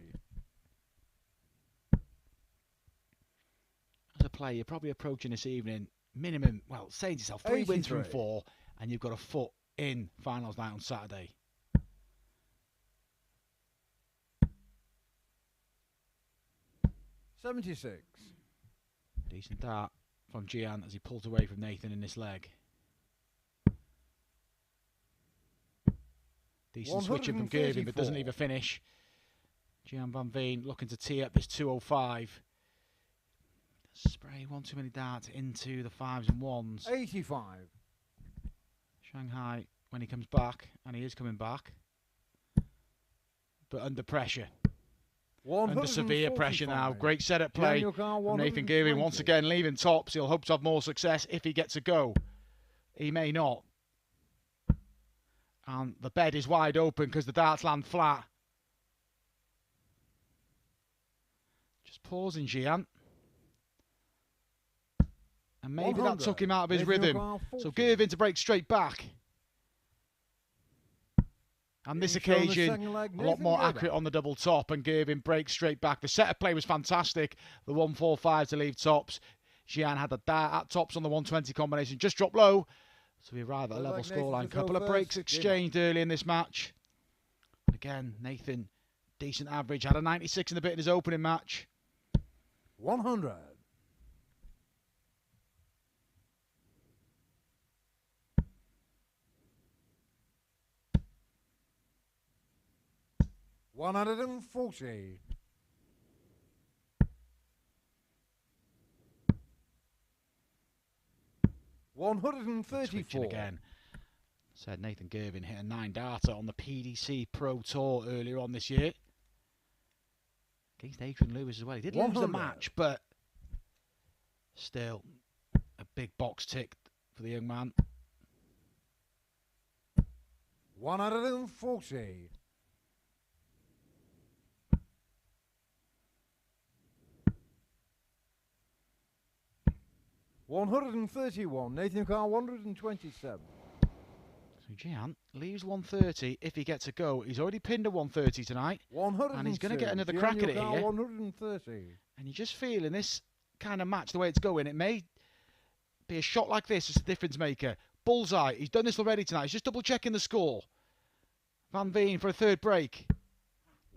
As a player, you're probably approaching this evening minimum, well, saying to yourself, 3 wins from 4, and you've got a foot in finals night on Saturday. $76. Decent dart from Gian as he pulls away from Nathan in this leg. Decent switching from Girvin, but doesn't leave a finish. Gian van Veen looking to tee up this 205. Spray one too many darts into the 5s and 1s. 85. Shanghai when he comes back, and he is coming back, but under pressure. Under severe pressure now. Great setup play from Nathan Girvin. Once again leaving tops. He'll hope to have more success if he gets a go. He may not. And the bed is wide open because the darts land flat. Just pausing Gian. And maybe that took him out of his rhythm. So Girvin to break straight back. On this occasion, a lot more accurate on the double top, and Girvin breaks straight back. The setup play was fantastic. The 1-4-5 to leave tops. Gian had the dart at tops on the 120 combination. Just dropped low. So we arrive at a level scoreline. Couple of breaks exchanged early in this match. Again, Nathan, decent average. Had a 96 in the bit in his opening match. 100. 140. Switching 134. again. Said Nathan Girvin hit a 9-darter on the PDC Pro Tour earlier on this year. Against Adrian Lewis as well. He did lose the 100. match, but still a big box tick for the young man. 140. 131. Nathan Carr 127. So Gian leaves 130 if he gets a go. He's already pinned a 130 tonight. 102. And he's going to get another crack at it here. 130. And you just feel in this kind of match, the way it's going, it may be a shot like this as a difference maker. Bullseye. He's done this already tonight. He's just double checking the score. Van Veen for a third break.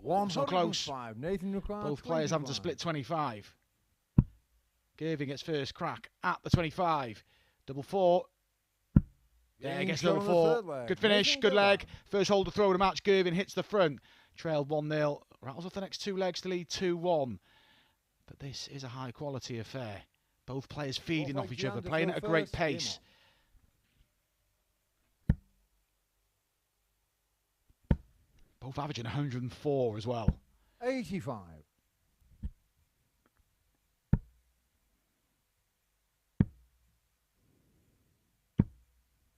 105. So close. Nathan Carr, Both players having to 25. split 25. Girvin gets first crack at the 25. Double four. Yeah, he gets Shot number on the 4. third leg. Good finish, Nathan good leg. Girvan. First hold to throw of the match. Girvin hits the front. Trailed 1-0. Rattles off the next 2 legs to lead 2-1. But this is a high quality affair. Both players feeding Both off like each other, Gian playing to at a go great first, game pace. Both averaging 104 as well. 85.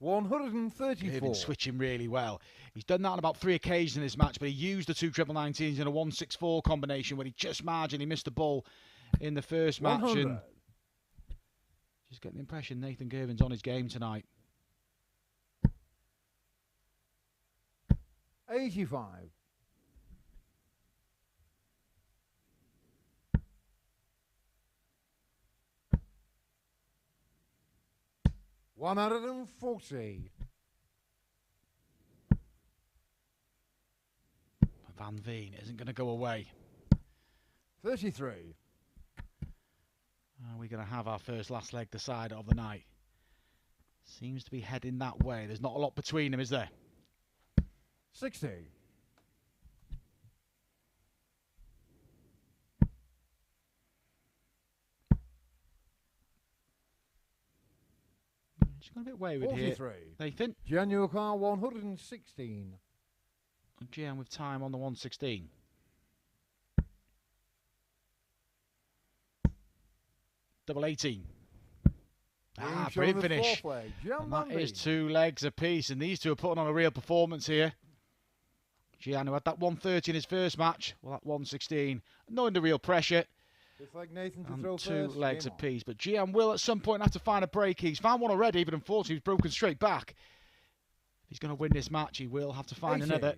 134. Girvin switching really well. He's done that on about 3 occasions in this match, but he used the 2 triple 19s in a 164 combination when he just marginally missed the ball in the first match. 100. And just getting the impression Nathan Girvin's on his game tonight. 85. 140. Van Veen isn't going to go away. 33. Are we going to have our first last leg decider of the night? Seems to be heading that way. There's not a lot between them, is there? 60. Just gone a bit wayward here. 43. Nathan. Gian Carr 116. And Gian with time on the 116. Double 18. Ah, brilliant finish. And that is 2 legs apiece, and these two are putting on a real performance here. Gian, who had that 130 in his first match, well, that 116, not under real pressure, It's like Nathan to and throw 2 first, legs game on. apiece. But Gian will at some point have to find a break. He's found one already, but unfortunately he's broken straight back. If he's going to win this match, he will have to find 80. another.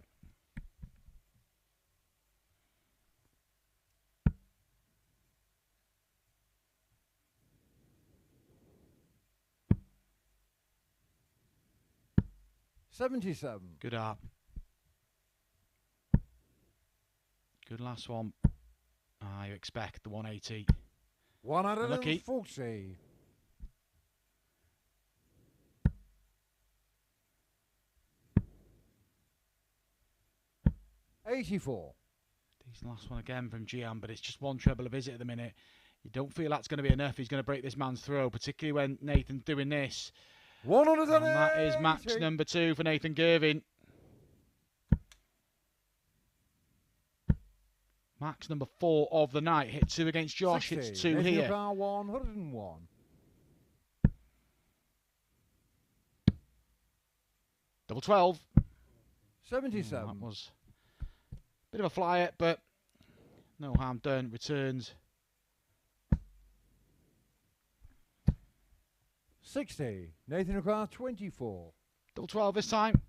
$77. Good art. Good last one. Ah, you expect the 180. 140. 84. Decent last one again from Gian, but it's just 1 treble a visit at the minute. You don't feel that's going to be enough. He's going to break this man's throw, particularly when Nathan's doing this. 180. And that is match number 2 for Nathan Girvin. Max number 4 of the night. Hit 2 against Josh. 60. Hits 2 Nathan here. Carr 101. Double 12. 77. That was a bit of a flyer, but no harm done. Returns. 60. Nathan Carr 24. Double 12 this time.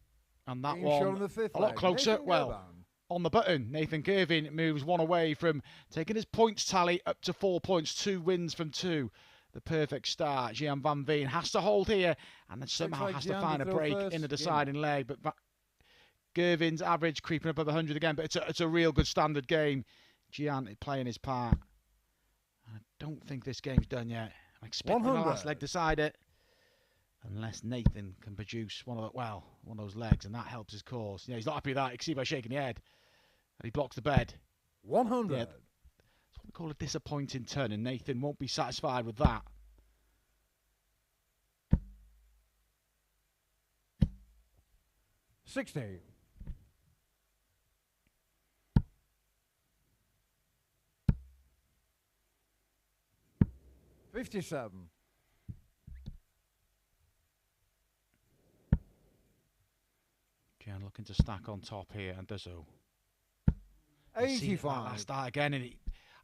And that Being shown one on the fifth a lot leg. closer. Nathan Well, Girvan. on the button, Nathan Girvin moves 1 away from taking his points tally up to 4 points. 2 wins from 2. The perfect start. Gian van Veen has to hold here and then somehow like has Gian to to find a throw break first, in the yeah. deciding leg. But Girvin's average creeping up over 100 again. But it's a real good standard game. Gian playing his part. I don't think this game's done yet. I'm expecting the 100. last leg decider. Unless Nathan can produce one of those legs, and that helps his cause. Yeah, he's not happy with that. You can see by shaking the head. And he blocks the bed. 100. Yeah. That's what we call a disappointing turn, and Nathan won't be satisfied with that. 60. 57. Gian looking to stack on top here, and does so. 85. Last start again, and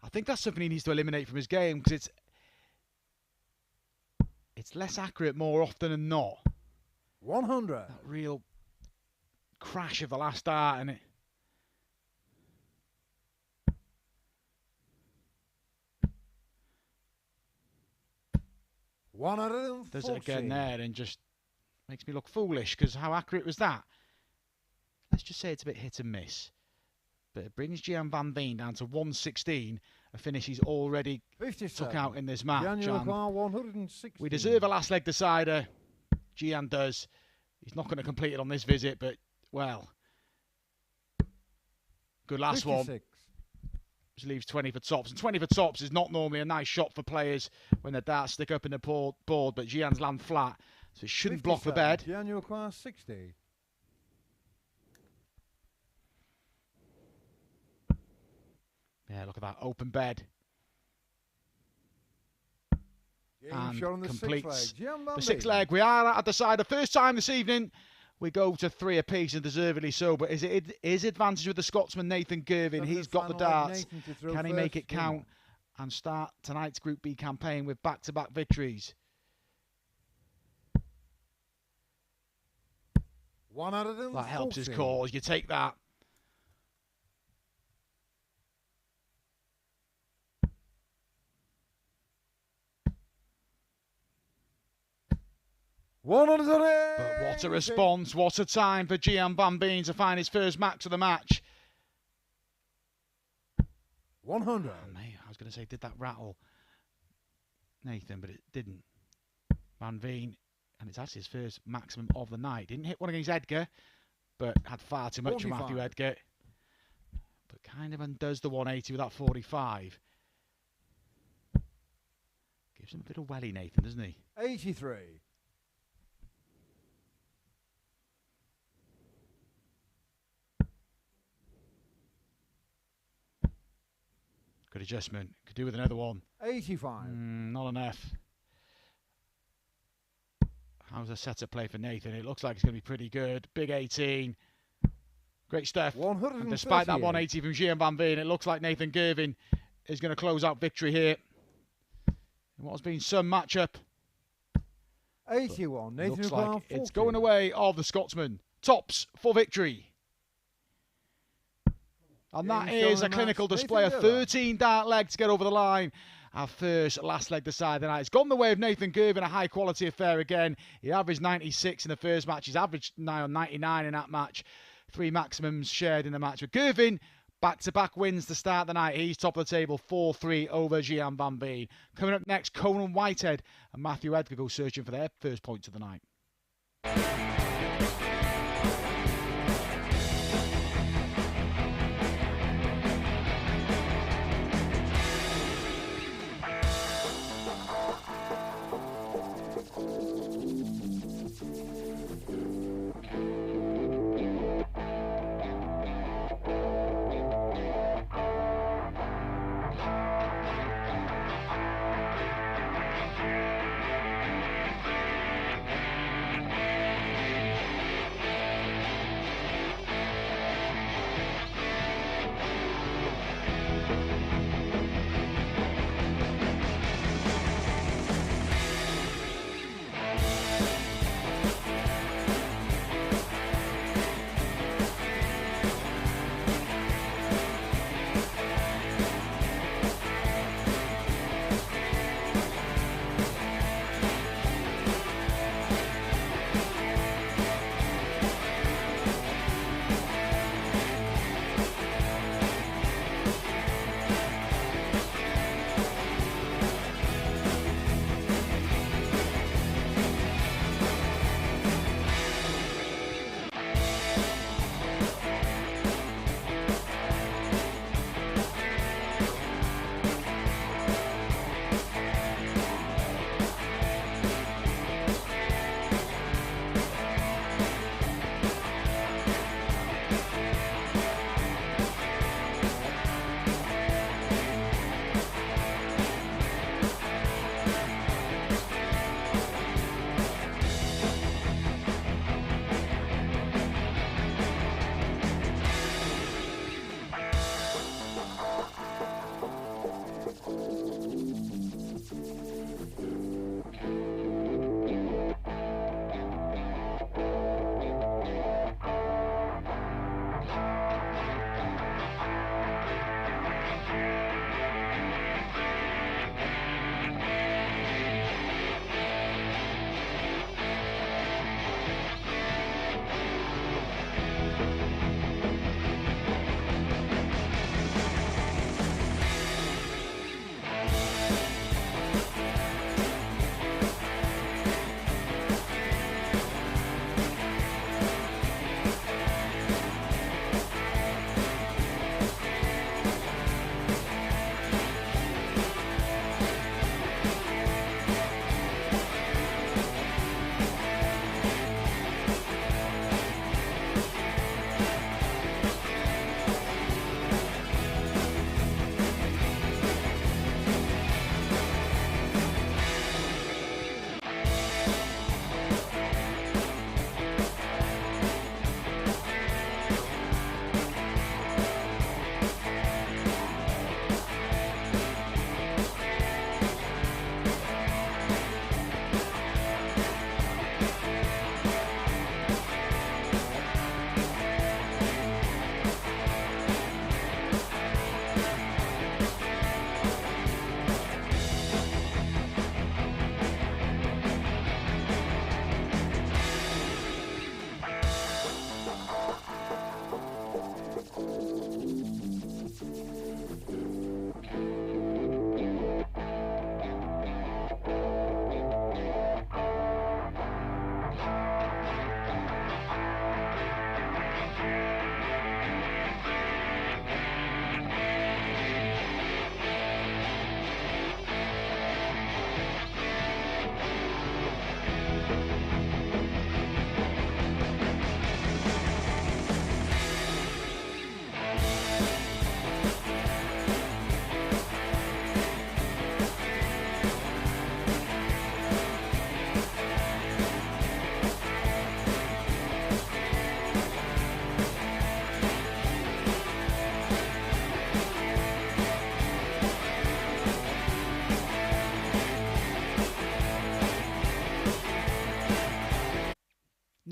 I think that's something he needs to eliminate from his game, because it's less accurate more often than not. 100. That real crash of the last start, and it. Does it again there, and just makes me look foolish, because how accurate was that? Let's just say it's a bit hit and miss. But it brings Gian van Veen down to 116, a finish he's already 57. took out in this match. Gian 160. We deserve a last leg decider. Gian does. He's not going to complete it on this visit, but, well, good last 56. one. Which leaves 20 for tops. And 20 for tops is not normally a nice shot for players when the darts stick up in the board, but Gian's land flat, so it shouldn't block the bed. Gian 60. Yeah, look at that open bed. And on the completes the sixth leg. We are at the side. The first time this evening, we go to 3 apiece, and deservedly so. But is it his advantage with the Scotsman Nathan Girvin? He's got the darts. Can he make it count and start tonight's Group B campaign with back-to-back victories? 140. That helps his cause. You take that. $180. But what a response, what a time for Gian van Veen to find his first max of the match. 100. Oh, mate, I was going to say, did that rattle Nathan, but it didn't. Van Veen, and it's actually his first maximum of the night. Didn't hit one against Edgar, but had far too much 45. of Matthew Edgar. But kind of undoes the 180 with that 45. Gives him a bit of welly, Nathan, doesn't he? 83. Good adjustment. Could do with another one. 85. Not enough. How's the setup play for Nathan? It looks like it's going to be pretty good. Big 18. Great stuff. And despite that 180 from Gian van Veen, it looks like Nathan Girvin is going to close out victory here in what has been some matchup. 81. Nathan looks like it's going away of the Scotsman. Tops for victory. And that is a clinical display of 13 dart legs to get over the line. Our first last leg decide tonight. It's gone the way of Nathan Girvin, a high quality affair again. He averaged 96 in the first match. He's averaged now 99 in that match. 3 maximums shared in the match. But Girvin, back-to-back wins to start the night. He's top of the table, 4-3 over Gian van Veen. Coming up next, Conan Whitehead and Matthew Edgar go searching for their first points of the night.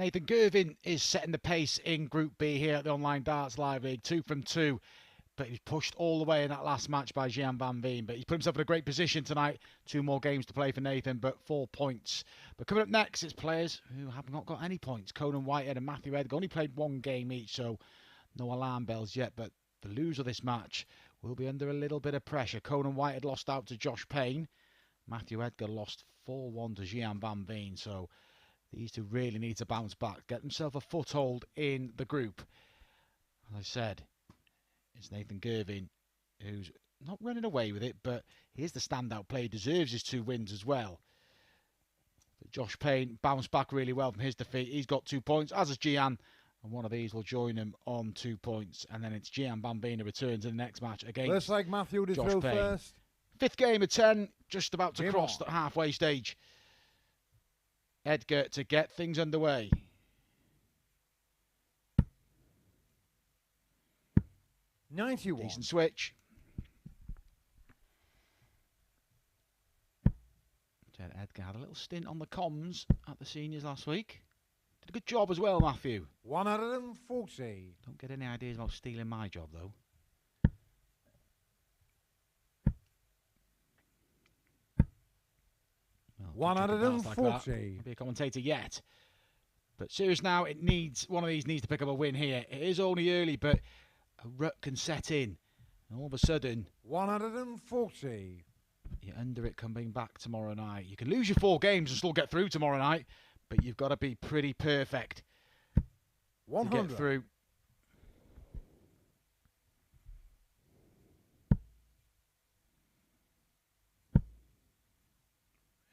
Nathan Girvin is setting the pace in Group B here at the Online Darts Live League. 2 from 2. But he was pushed all the way in that last match by Gian van Veen. But he's put himself in a great position tonight. 2 more games to play for Nathan, but 4 points. But coming up next, it's players who have not got any points. Conan Whitehead and Matthew Edgar only played 1 game each, so no alarm bells yet. But the loser of this match will be under a little bit of pressure. Conan Whitehead lost out to Josh Payne. Matthew Edgar lost 4-1 to Gian van Veen. So these two really need to bounce back, get themselves a foothold in the group. As I said, it's Nathan Girvin who's not running away with it, but he is the standout player. He deserves his 2 wins as well. But Josh Payne bounced back really well from his defeat. He's got 2 points, as has Gian, and one of these will join him on 2 points. And then it's Gian van Veen who returns in the next match against Looks like Matthew to Josh throw Payne. first. 5th game of 10, just about to Game cross on. the halfway stage. Edgar to get things underway. 91. Decent switch. Edgar had a little stint on the comms at the seniors last week. Did a good job as well, Matthew. 140. Don't get any ideas about stealing my job, though. Well, don't take it darts like that. 140. Won't be a commentator yet. But serious now, it needs one of these needs to pick up a win here. It is only early, but a rut can set in. And all of a sudden, 140. you're under it coming back tomorrow night. You can lose your 4 games and still get through tomorrow night, but you've got to be pretty perfect to 100. get through.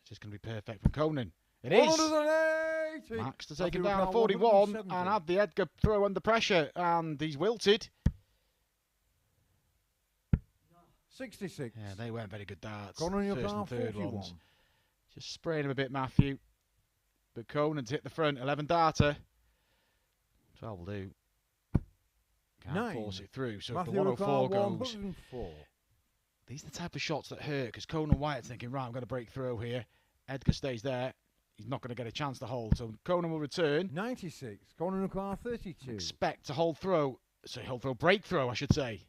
It's just going to be perfect from Conan. It is. 180. Max to take him Matthew down to O'Connell, 41 170. and have the Edgar throw under pressure, and he's wilted. 66. Yeah, they weren't very good darts. Conan, your First car, and third 41. ones. Just spraying him a bit, Matthew. But Conan's hit the front. 11 darter. 12 will do. Can't 9. force it through. So Matthew if the 104 O'Connell, goes, 104. these are the type of shots that hurt, because Conan Whitehead's thinking, right, I'm going to break through here. Edgar stays there. He's not going to get a chance to hold. So Conan will return. 96. Conan O'Connell, 32. Expect to hold throw. So hold throw, break throw, I should say.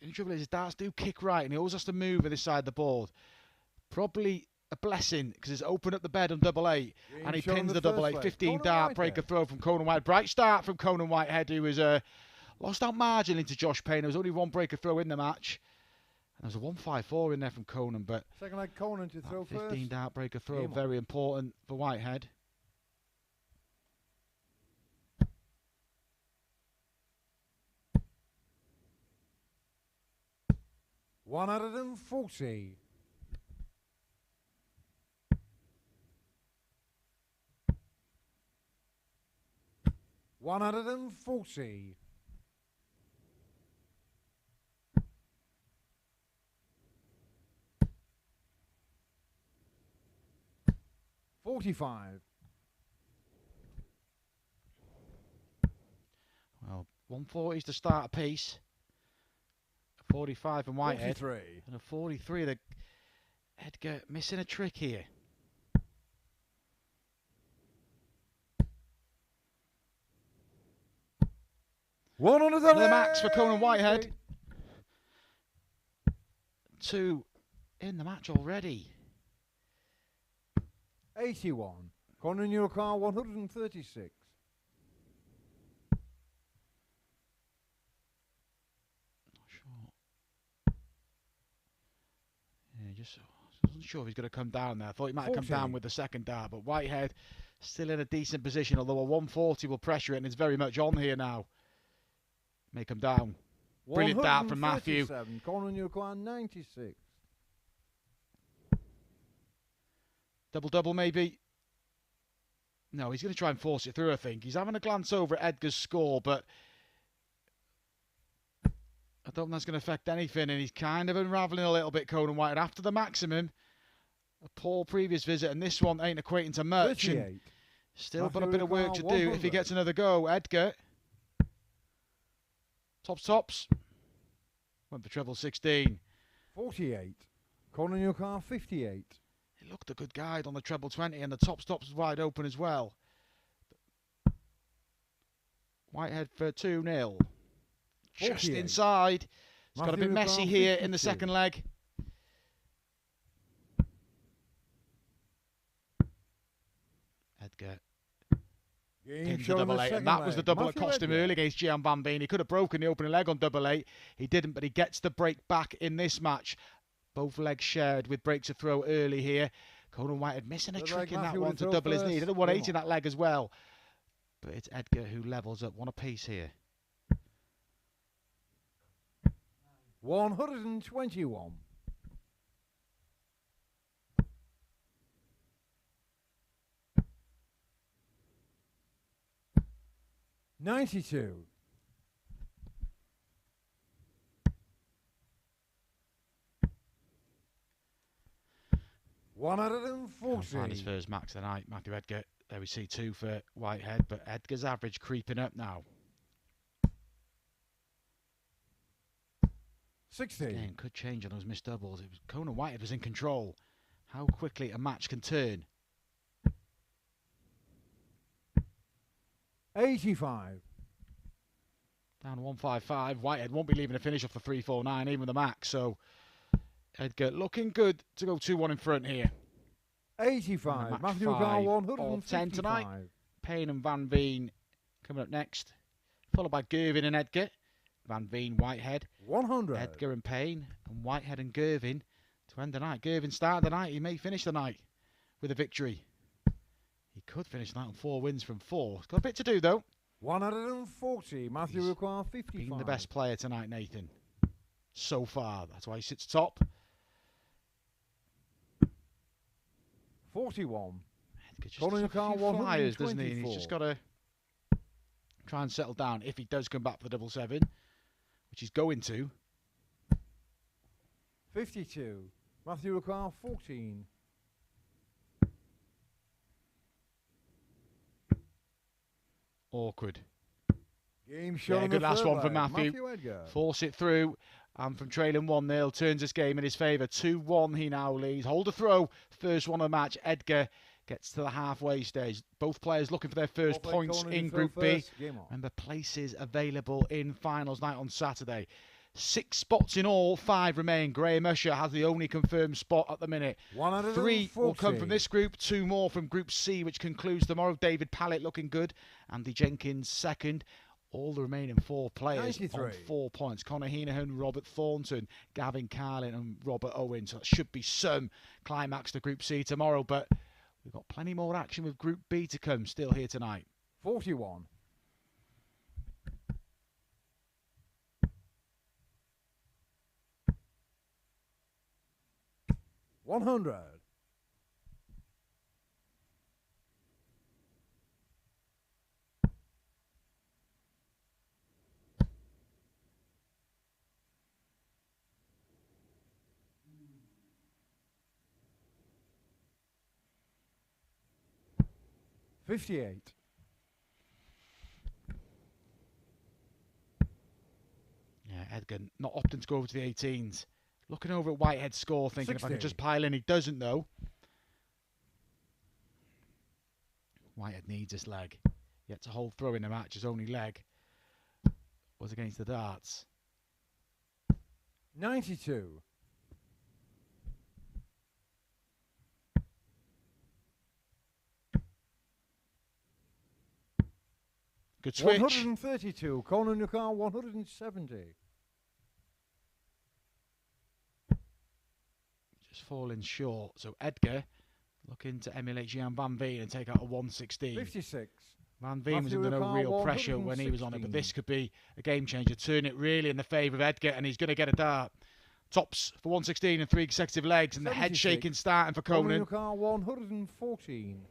The trouble is, his darts do kick right, and he always has to move on this side of the board. Probably a blessing, because it's opened up the bed on double 8, and he Shown pins the the double first 8. leg. 15 Conan dart Whitehead. breaker throw from Conan Whitehead. Bright start from Conan Whitehead, who was lost out margin into Josh Payne. There was only 1 breaker throw in the match. And there was a 154 in there from Conan, but Second leg Conan to throw 15 first. dart breaker throw, Game on. very important for Whitehead. One out of them, 40. One out of them, 40. $45. Well, 140s to start a piece. A 45 from Whitehead. 43. And a 43. The Edgar missing a trick here. Another max for Conan Whitehead. 2 in the match already. 81. Conan your car, 136. Not sure. Yeah, just wasn't sure if he's going to come down there. I thought he might have come 40. down with the second dart, but Whitehead still in a decent position, although a 140 will pressure it, and it's very much on here now. May come down. Brilliant dart from Matthew. 137. Conan your car, 96. Double-double maybe. No, he's going to try and force it through, I think. He's having a glance over at Edgar's score, but I don't think that's going to affect anything, and he's kind of unravelling a little bit, Conan Whitehead, after the maximum. A poor previous visit, and this one ain't equating to much. And 38. still got a Matthew bit of work to do 100. if he gets another go. Edgar. Tops. Went for treble 16. 48. Conan your car, 58. He looked a good guide on the treble 20, and the tops was wide open as well. Whitehead for 2-0. Just 48. inside. It's got a bit messy here in the 52. second leg. Edgar pins the double 8, and that was the double that cost him early against Gian van Veen. He could have broken the opening leg on double 8. He didn't, but he gets the break back in this match. Both legs shared with breaks of throw early here. Conan Whitehead missing a trick in that one to double his knee. He did a 180 in that leg as well. But it's Edgar who levels up. One apiece here. 121. 92. 140. Find his first max tonight, Matthew Edgar. There we see 2 for Whitehead, but Edgar's average creeping up now. 60. Game could change on those missed doubles. It was Conan Whitehead was in control. How quickly a match can turn. 85. Down 155. Whitehead won't be leaving a finish off the 349, even with the max. So Edgar looking good to go 2-1 in front here. 85. Matthew 10 tonight. Payne and Van Veen coming up next, followed by Girvin and Edgar. Van Veen, Whitehead. 100. Edgar and Payne, and Whitehead and Girvin to end the night. Girvin started the night. He may finish the night with a victory. He could finish the night on 4 wins from 4. He's got a bit to do though. 140. Matthew require 55. Been the best player tonight, Nathan. So far. That's why he sits top. 41. Edgar just has a few flyers, doesn't he? And he's just got to try and settle down if he does come back for the 7-7, which he's going to. 52. Matthew require 14. Awkward. Game shot. Yeah, good last one from Matthew. Edgar. Force it through. And from trailing 1-0, turns this game in his favour. 2-1 he now leads. Hold a throw. First one of the match. Edgar gets to the halfway stage. Both players looking for their first points in Group B. And the places available in finals night on Saturday. 6 spots in all, 5 remain. Graham Usher has the only confirmed spot at the minute. 3 will come from this group, 2 more from Group C, which concludes tomorrow. David Pallett looking good. Andy Jenkins second. All the remaining 4 players 93. on 4 points. Connor Heenahan, Robert Thornton, Gavin Carlin and Robert Owen. So it should be some climax to Group C tomorrow. But we've got plenty more action with Group B to come still here tonight. 41. 100. 58. Yeah, Edgar not opting to go over to the 18s. Looking over at Whitehead's score, thinking 60. if I can just pile in. He doesn't, though. Whitehead needs this leg. Yet to hold throw in the match. His only leg was against the darts. 92. Good switch. 132. Conan Whitehead 170. Just falling short. So Edgar looking to emulate Gian van Veen and take out a 116. 56. Van Veen was under no real pressure when he was on it, but this could be a game changer. Turn it really in the favour of Edgar, and he's going to get a dart. Tops for 116 and 3 consecutive legs, and 76. The head shaking starting for Conan. 114.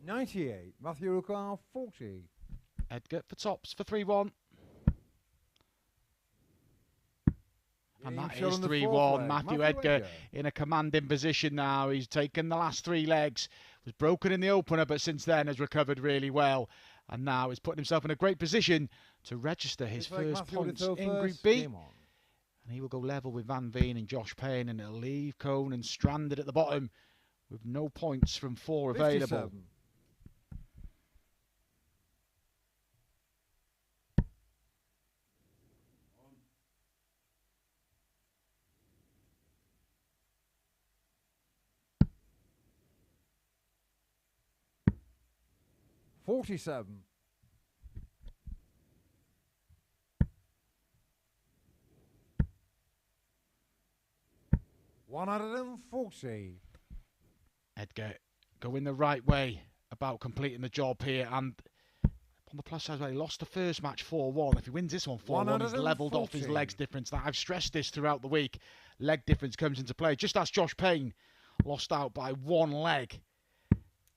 98. Matthew require 40. Edgar for tops for 3-1. And that is 3-1. Matthew Edgar in a commanding position now. He's taken the last 3 legs. Was broken in the opener, but since then has recovered really well. And now is putting himself in a great position to register his first points in Group B. And he will go level with Van Veen and Josh Payne, and it'll leave Conan stranded at the bottom with no points from 4 available. 57. $47. 140. Edgar going the right way about completing the job here, and on the plus side, he lost the first match 4-1. If he wins this one 4-1, he's levelled off his legs difference. Now, I've stressed this throughout the week. Leg difference comes into play. Just as Josh Payne lost out by 1 leg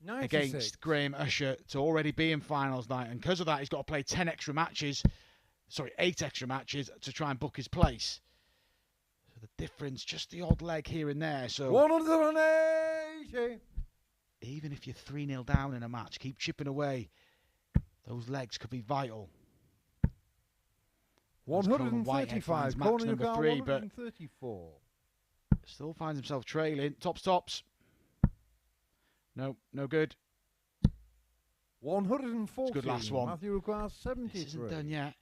96. against Graham Usher to already be in finals night, and because of that, he's got to play 8 extra matches to try and book his place. So the difference, just the odd leg here and there. So 180. even if you're 3-0 down in a match, keep chipping away. Those legs could be vital. 135. Max number 3, but 134. still finds himself trailing. Tops. No good. 140. Good last one. Matthew requires 73. This isn't done yet,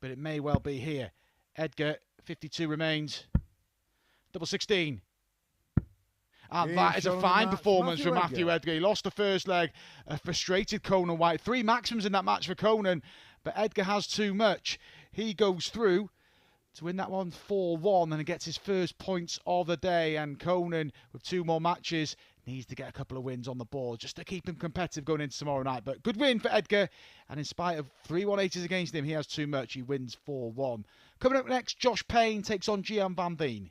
but it may well be here. Edgar, 52 remains. Double 16. And that is a fine performance from Matthew Edgar. He lost the first leg. A frustrated Conan White. 3 maximums in that match for Conan, but Edgar has too much. He goes through to win that one 4-1 and gets his first points of the day. And Conan, with 2 more matches, needs to get a couple of wins on the board just to keep him competitive going into tomorrow night. But good win for Edgar. And in spite of 3 180s against him, he has too much. He wins 4-1. Coming up next, Josh Payne takes on Gian van Veen.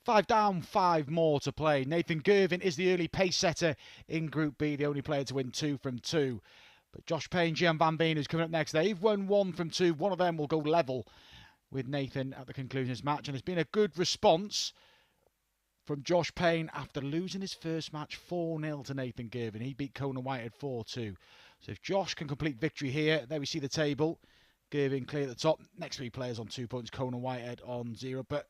5 down, 5 more to play. Nathan Girvin is the early pace setter in Group B, the only player to win 2 from 2. But Josh Payne, Gian van Veen, who's coming up next, they've won 1 from 2. One of them will go level with Nathan at the conclusion of this match. And it's been a good response from Josh Payne after losing his first match 4-0 to Nathan Girvin. He beat Conan Whitehead 4-2. So if Josh can complete victory here, there we see the table. Girvin clear at the top. Next 3 players on 2 points. Conan Whitehead on 0. But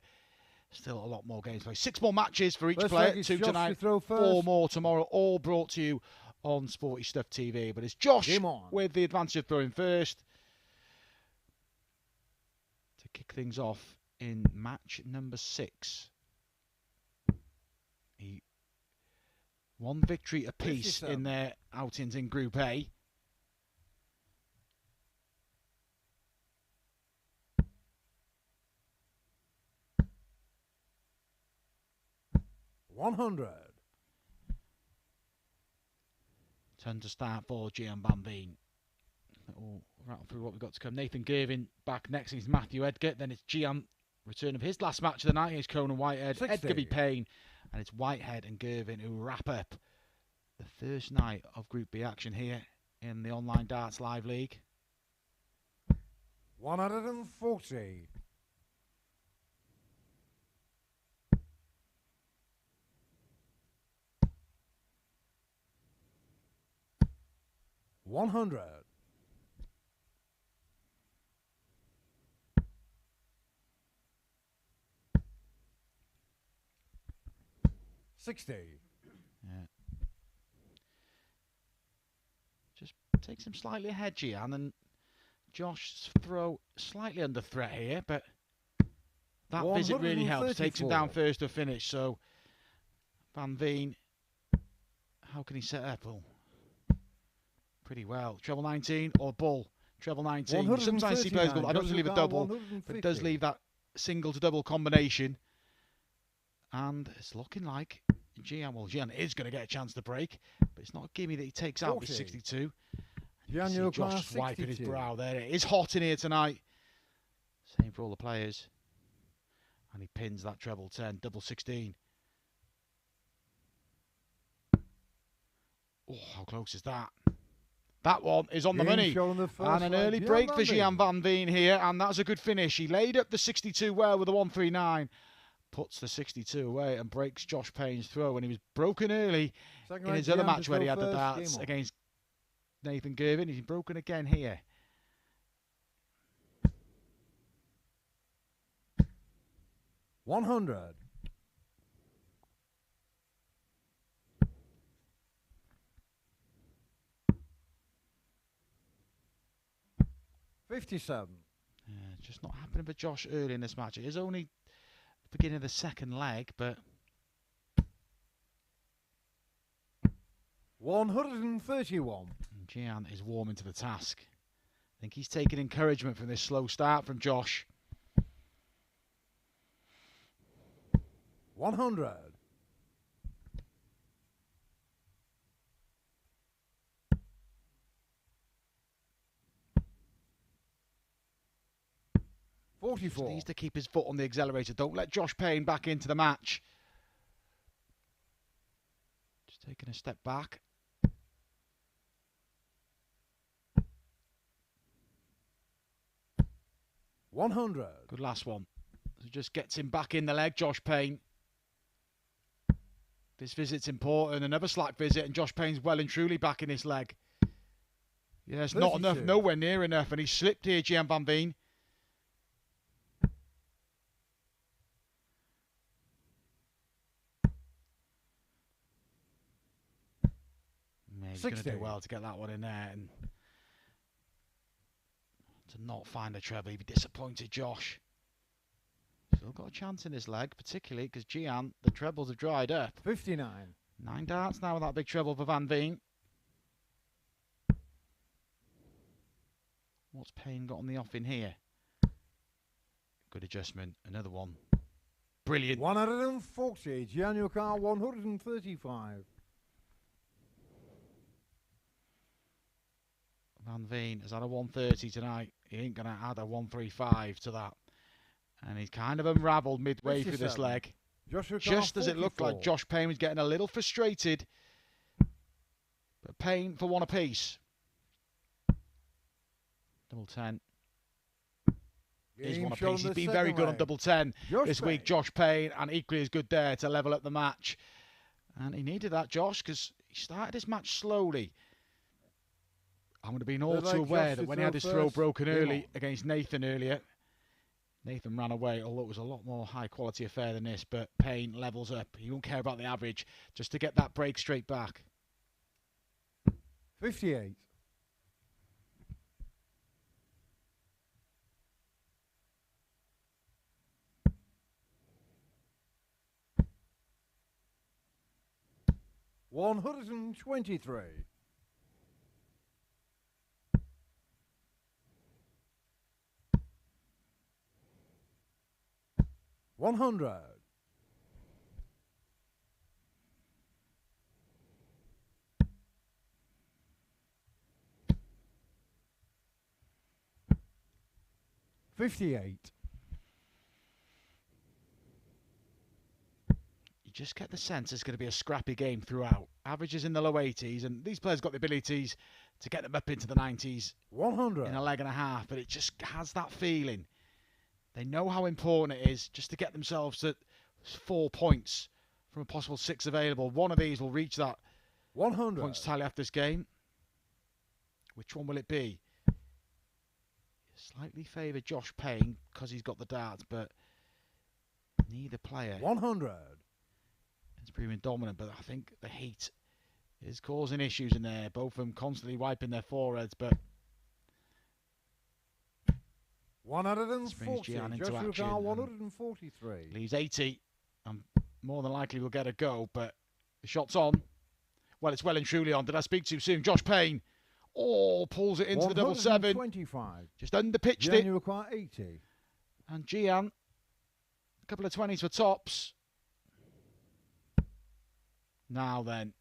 still a lot more games to play. 6 more matches for each player. 2 tonight, 4 more tomorrow. All brought to you on Sporty Stuff TV. But it's Josh with the advantage of throwing first to kick things off in match number 6. He one victory apiece in their outings in Group A. $100. Turn to start for Gian van Veen. We'll rattle through what we've got to come. Nathan Girvin back next is Matthew Edgar. Then it's Gian, return of his last match of the night. It's Conan Whitehead. 60. Edgar v Payne. And it's Whitehead and Girvin who wrap up the first night of Group B action here in the Online Darts Live League. 140. $100. $60. Yeah. Just takes him slightly ahead, Gian, and Josh's throw slightly under threat here, but that visit really helps. Takes him down first to finish. So Van Veen, how can he set up? Well, pretty well. Treble 19 or bull. Treble 19. Sometimes he plays goal. I don't leave a double, but it does leave that single to double combination. And it's looking like Gian is going to get a chance to break, but it's not a gimme that he takes out with 62. See Josh wiping his brow there. It is hot in here tonight. Same for all the players. And he pins that treble 10, double 16. Oh, how close is that? That one is on the money. And an early break for Gian van Veen here, and that's a good finish. He laid up the 62 well with the 139. Puts the 62 away and breaks Josh Payne's throw. And he was broken early in his other match where he had the darts against Nathan Girvin. He's broken again here. $100. $57. Yeah, just not happening for Josh early in this match. It is only beginning of the second leg, but 131. Gian is warming to the task. I think he's taking encouragement from this slow start from Josh. 100. $44. Needs to keep his foot on the accelerator. Don't let Josh Payne back into the match. Just taking a step back. $100. Good last one. So just gets him back in the leg, Josh Payne. This visit's important. Another slack visit, and Josh Payne's well and truly back in his leg. Yes, not enough, nowhere near enough, and he slipped here, Gian van Veen. He's going to do well to get that one in there and to not find a treble. He'd be disappointed, Josh. Still got a chance in his leg, particularly because Gian, the trebles have dried up. 59. 9 darts now with that big treble for Van Veen. What's Payne got on the off in here? Good adjustment. Another one. Brilliant. 140. Gian 135. Van Veen has had a 130 tonight. He ain't going to add a 135 to that. And he's kind of unravelled midway through this leg. Just as it looked like Josh Payne was getting a little frustrated. But Payne for one apiece. Double 10. Is one apiece. He's been very good on double 10 this week, Josh Payne, and equally as good there to level up the match. And he needed that, Josh, because he started his match slowly. I would have been all too aware that when he had his throw broken early against Nathan earlier, Nathan ran away, although it was a lot more high-quality affair than this, but Payne levels up. He won't care about the average, just to get that break straight back. 58. $123. 100. 58. You just get the sense it's going to be a scrappy game throughout. Averages in the low 80s, and these players got the abilities to get them up into the 90s 100 in a leg and a half, but it just has that feeling. They know how important it is just to get themselves to 4 points from a possible 6 available. One of these will reach that 100 points tally after this game. Which one will it be? Slightly favour Josh Payne because he's got the darts, but neither player 100 is proving dominant. But I think the heat is causing issues in there. Both of them constantly wiping their foreheads, but 140. Gian into action. 143. Leaves 80. More than likely we'll get a go, but the shot's on. Well, it's well and truly on. Did I speak too soon? Josh Payne. Oh, pulls it into the double 7. 25. Just underpitched Gian, it. you require 80. And Gian, a couple of 20s for tops. Now then,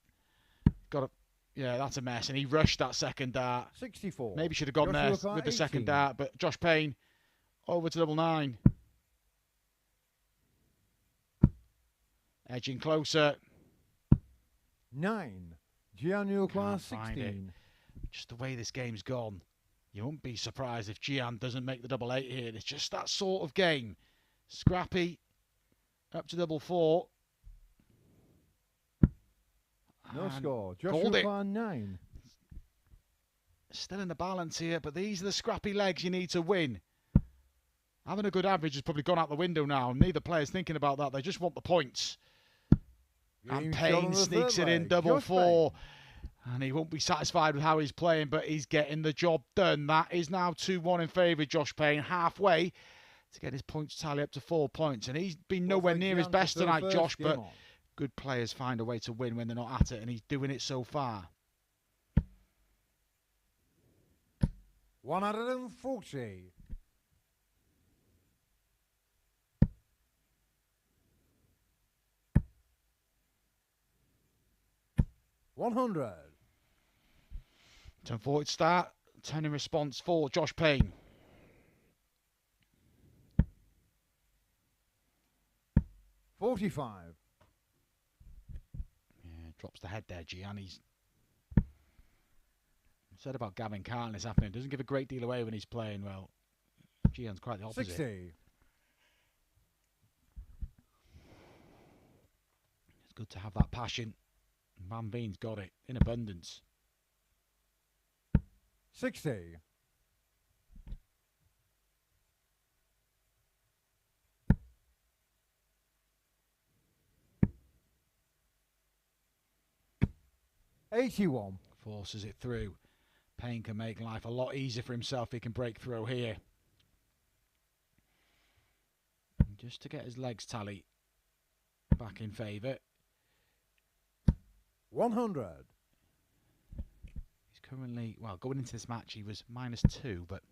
yeah, that's a mess. And he rushed that second dart. 64. Maybe should have gone there with the second dart, but Josh Payne over to double 9. Edging closer. 9. Gian, you require 16. Just the way this game's gone, you won't be surprised if Gian doesn't make the double 8 here. It's just that sort of game. Scrappy, up to double 4. No score. Just called require 9. Still in the balance here, but these are the scrappy legs you need to win. Having a good average has probably gone out the window now. Neither player's thinking about that. They just want the points. And Payne sneaks it in double 4. And he won't be satisfied with how he's playing, but he's getting the job done. That is now 2-1 in favour of Josh Payne. Halfway to get his points tally up to 4 points. And he's been nowhere near his best tonight, Josh, but good players find a way to win when they're not at it, and he's doing it so far. 140. 100. 10 forward start, 10 in response for Josh Payne. 45. Yeah, drops the head there, Gian. He's said about Gavin Carlin is happening. Doesn't give a great deal away when he's playing well. Gian's quite the opposite. 60. It's good to have that passion. Van Veen's got it in abundance. 60. 81. Forces it through. Payne can make life a lot easier for himself. He can break through here. And just to get his legs tally back in favour. 100. He's currently, well, going into this match he was -2, but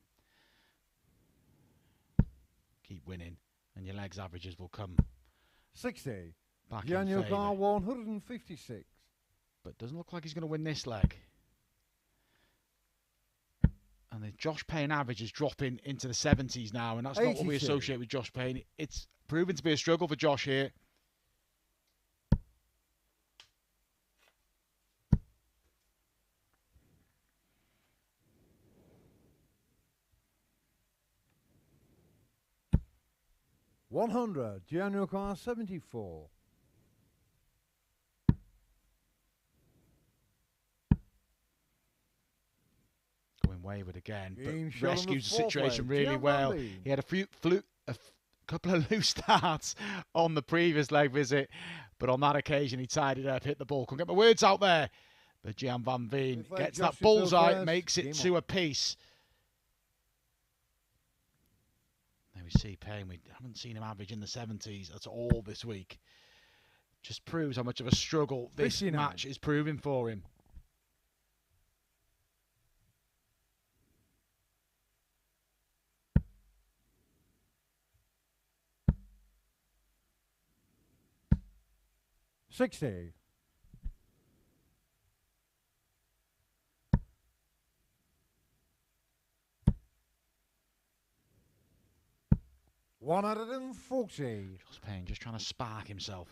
keep winning and your legs averages will come 60. back Gian in favour. 156. But doesn't look like he's going to win this leg. And the Josh Payne average is dropping into the 70s now, and that's not what we 82. associate with Josh Payne. It's proven to be a struggle for Josh here. 100. Gian van 74. Going wayward again, Game but shot on the rescues the fourth situation leg. really Gian van well. Veen. He had a couple of loose starts on the previous leg visit, but on that occasion he tied it up, hit the ball. Couldn't get my words out there. But Gian van Veen gets that bullseye, makes it two apiece. There we see Payne. We haven't seen him average in the 70s at all this week. Just proves how much of a struggle this 59. match is proving for him. $60. 140. Josh Payne just trying to spark himself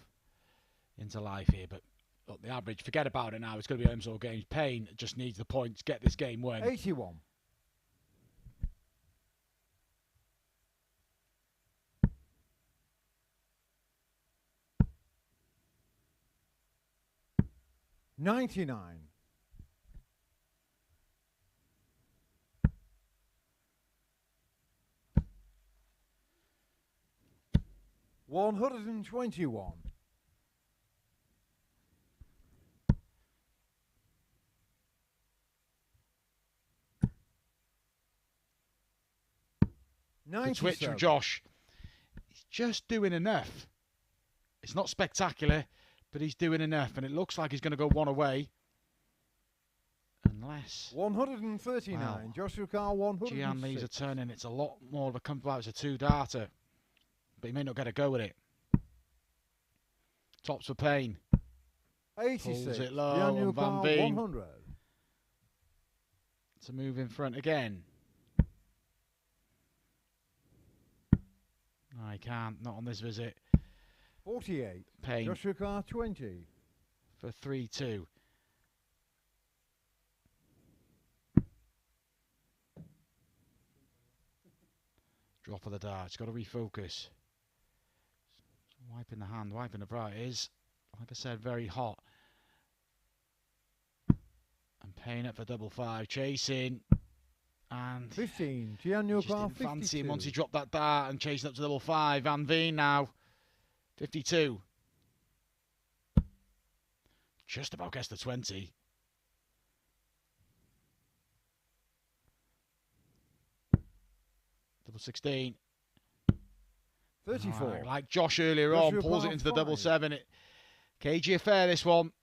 into life here, but look, the average, forget about it now. It's going to be home sort of games. Payne just needs the points, get this game won. 81. $99. 121. 97. Good switch from Josh. He's just doing enough. It's not spectacular, but he's doing enough, and it looks like he's going to go one away. Unless 139. Wow. Joshua Carr 106. Gian leaves a turn in. It's a lot more of a comfortable. It's a two-darter, but he may not get a go at it. Tops for Payne. 86. Pulls it low, Gian and Van Carr Veen 100. to move in front again. No, he can't. Not on this visit. 48. Payne Joshua Carr 20. for 3-2. Drop of the darts. Got to refocus. Wiping the hand, wiping the brow. It is, like I said, very hot. And Payne up for double five. Chasing. And 15. Gian just Carr didn't fancy 52. him once he dropped that dart and chasing up to double five. Van Veen now. 52. Just about gets the 20. Double 16. 34. Like Josh earlier Joshua on, pulls it Carr into the double 5. 7. Cagey affair, this one.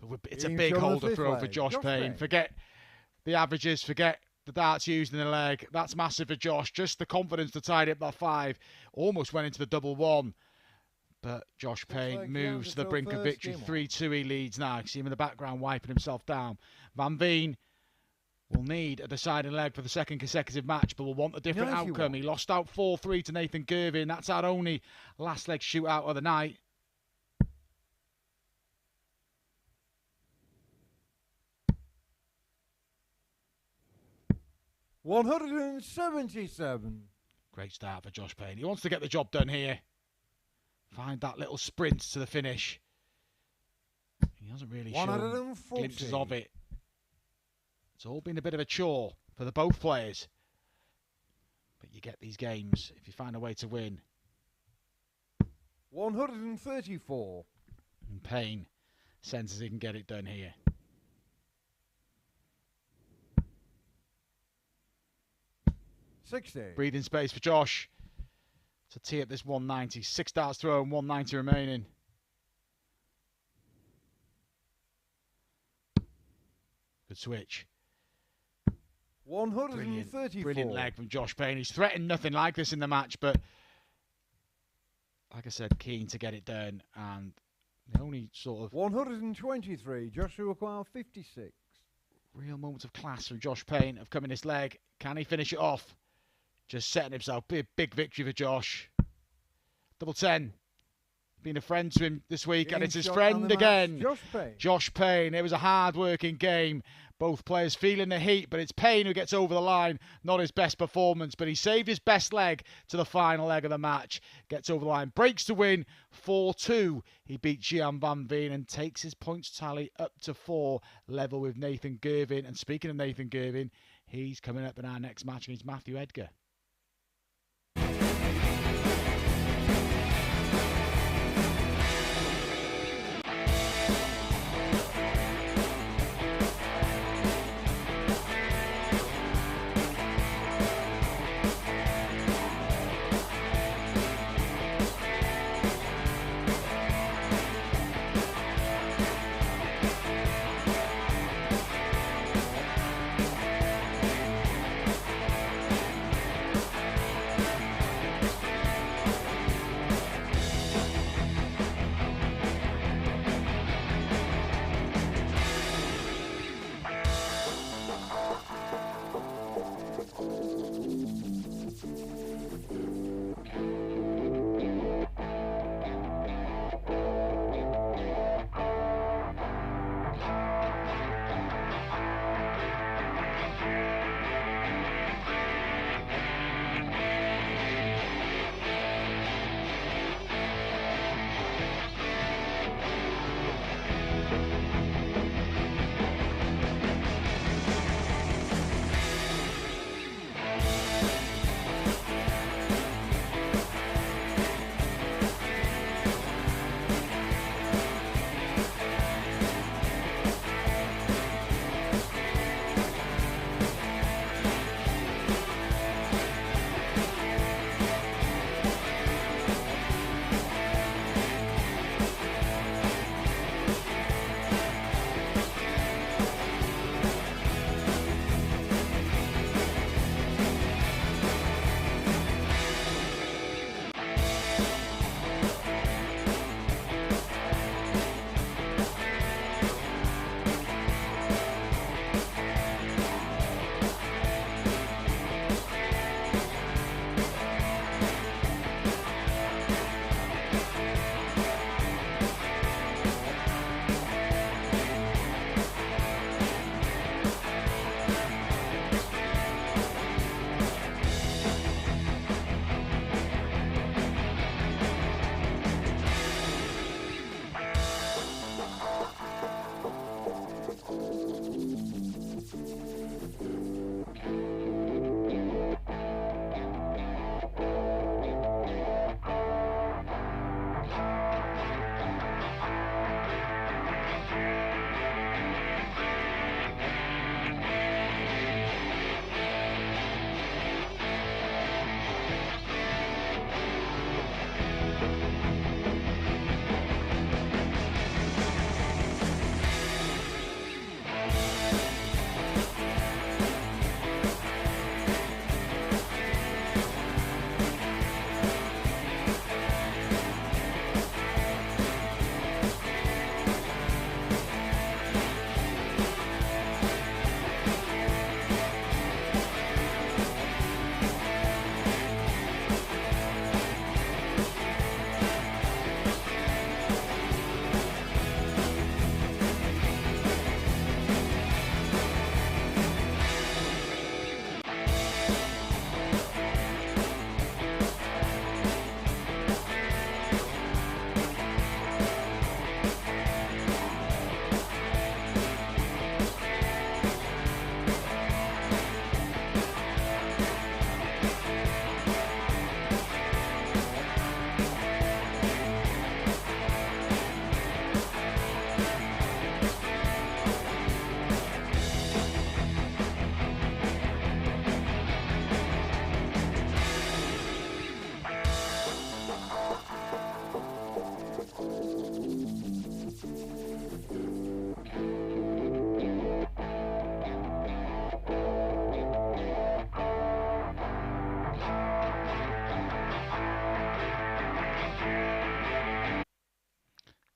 But it's a Game big shot on the holder fifth throw for leg. Josh Josh Payne. Payne. Forget the averages, forget the darts used in the leg. That's massive for Josh. Just the confidence to tie it up that 5. Almost went into the double 1. But Josh Payne like moves to the Gian brink of first, victory. game on. 3-2 he leads now. You see him in the background wiping himself down. Van Veen will need a deciding leg for the second consecutive match, but will want a different 91. outcome. He lost out 4-3 to Nathan Girvin. That's our only last leg shootout of the night. $177. Great start for Josh Payne. He wants to get the job done here. Find that little sprint to the finish. He hasn't really shown 140. glimpses of it. It's all been a bit of a chore for the both players. But you get these games if you find a way to win. 134. And Payne senses he can get it done here. $60. Breathing space for Josh to tee up this 190. 6 darts thrown, 190 remaining. Good switch. 134. Brilliant leg from Josh Payne. He's threatened nothing like this in the match, but like I said, keen to get it done. And the only sort of 123. Joshua Carr 56. real moments of class from Josh Payne have come in this leg. Can he finish it off? Just setting himself. Big victory for Josh. Double 10. been a friend to him this week, and Game it's his shot on friend the match, again, Josh Payne. Josh Payne. It was a hard-working game. Both players feeling the heat, but it's Payne who gets over the line. Not his best performance, but he saved his best leg to the final leg of the match. Gets over the line, breaks to win 4-2. He beat Gian van Veen and takes his points tally up to 4, level with Nathan Girvin. And speaking of Nathan Girvin, he's coming up in our next match against Matthew Edgar.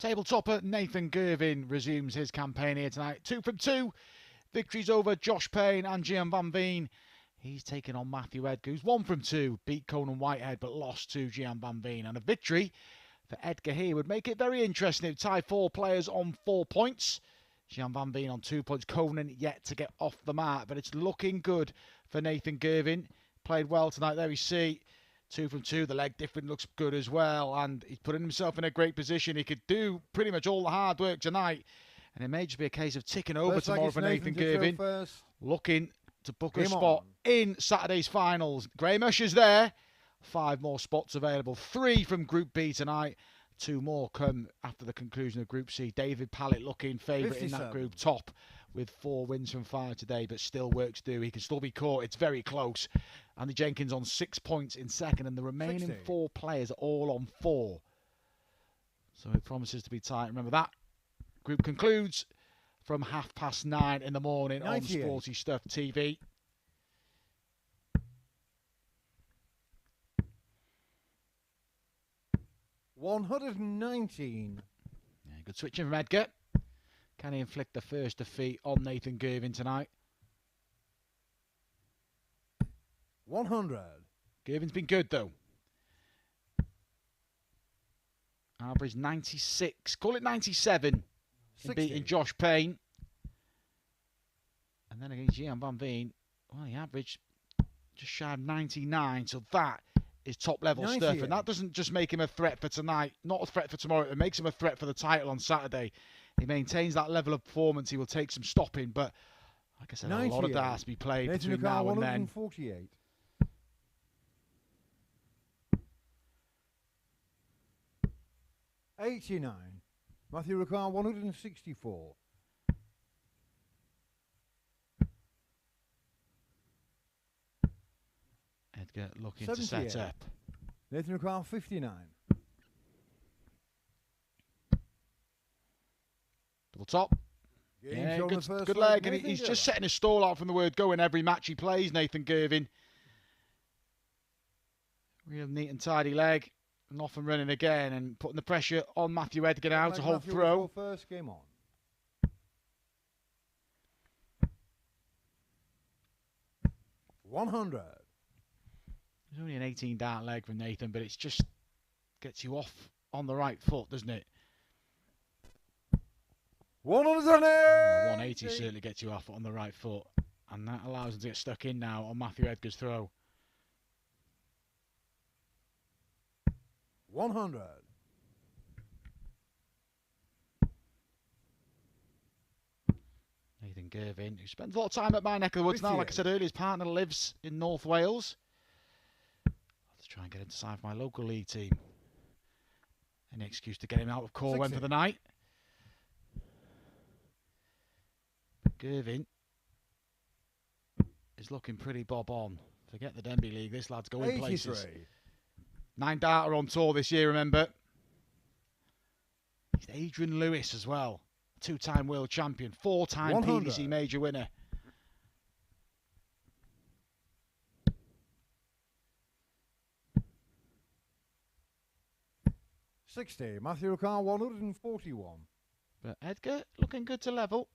Tabletopper Nathan Girvin resumes his campaign here tonight. 2 from 2. Victories over Josh Payne and Gian van Veen. He's taken on Matthew Edgar, who's 1 from 2. Beat Conan Whitehead but lost to Gian van Veen. And a victory for Edgar here would make it very interesting. It would tie 4 players on 4 points. Gian van Veen on 2 points. Conan yet to get off the mark, but it's looking good for Nathan Girvin. Played well tonight. There we see 2 from 2. The leg different looks good as well, and he's putting himself in a great position. He could do pretty much all the hard work tonight, and it may just be a case of ticking over tomorrow for Nathan Girvin, looking to book a spot in Saturday's finals. Graham Usher's there. 5 more spots available. 3 from Group B tonight. 2 more come after the conclusion of Group C. David Pallett looking favourite in that group, top with 4 wins from 5 today, but still work to do. He can still be caught. It's very close. Andy Jenkins on 6 points in second, and the remaining 4 players are all on 4. So it promises to be tight. Remember, that group concludes from 9:30 in the morning on Sporty Stuff TV. $119. Yeah, good switching from Edgar. Can he inflict the first defeat on Nathan Girvin tonight? 100. Girvin's been good though. Average 96. Call it 97. In beating Josh Payne. And then against Gian van Veen, well, he averaged just shy of 99. So that is top level stuff, and that doesn't just make him a threat for tonight, not a threat for tomorrow, it makes him a threat for the title on Saturday. He maintains that level of performance. He will take some stopping, but like I said, a lot of darts to be played between now and then. 148. $89. Matthew Ricard, 164. Edgar looking to set up. Nathan Ricard, 59. Double top. Yeah, good leg, and he's just setting his stall out from the word go in every match he plays, Nathan Girvin. Real neat and tidy leg, and off and running again, and putting the pressure on Matthew Edgar now to hold throw. First game on. $100. It's only an 18 dart leg from Nathan, but it's just gets you off on the right foot, doesn't it? 180 certainly gets you off on the right foot, and that allows him to get stuck in now on Matthew Edgar's throw. 100. Nathan Girvin, who spends a lot of time at my neck of the woods now. Like I said earlier, his partner lives in North Wales. Let's try and get him to sign for my local league team. Any excuse to get him out of Corwen for the night. Girvin is looking pretty bob on. Forget the Denby League, this lad's going places. 9 darter on tour this year, remember. He's Adrian Lewis as well. 2-time world champion, 4-time PDC major winner. $60. Matthew Ricard, 141. But Edgar looking good to level.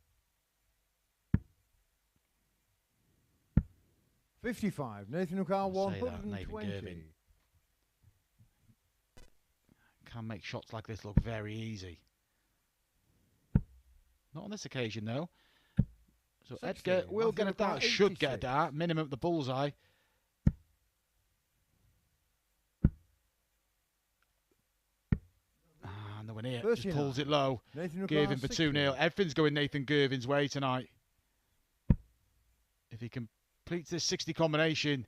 55. Nathan Ricard, 120. Can make shots like this look very easy. Not on this occasion though. So 60. Edgar will get a dart, should get a dart, minimum at the bullseye. Nowhere near, just pulls it low. Girvin for 2-0. Everything's going Nathan Girvin's way tonight. If he completes this 60 combination,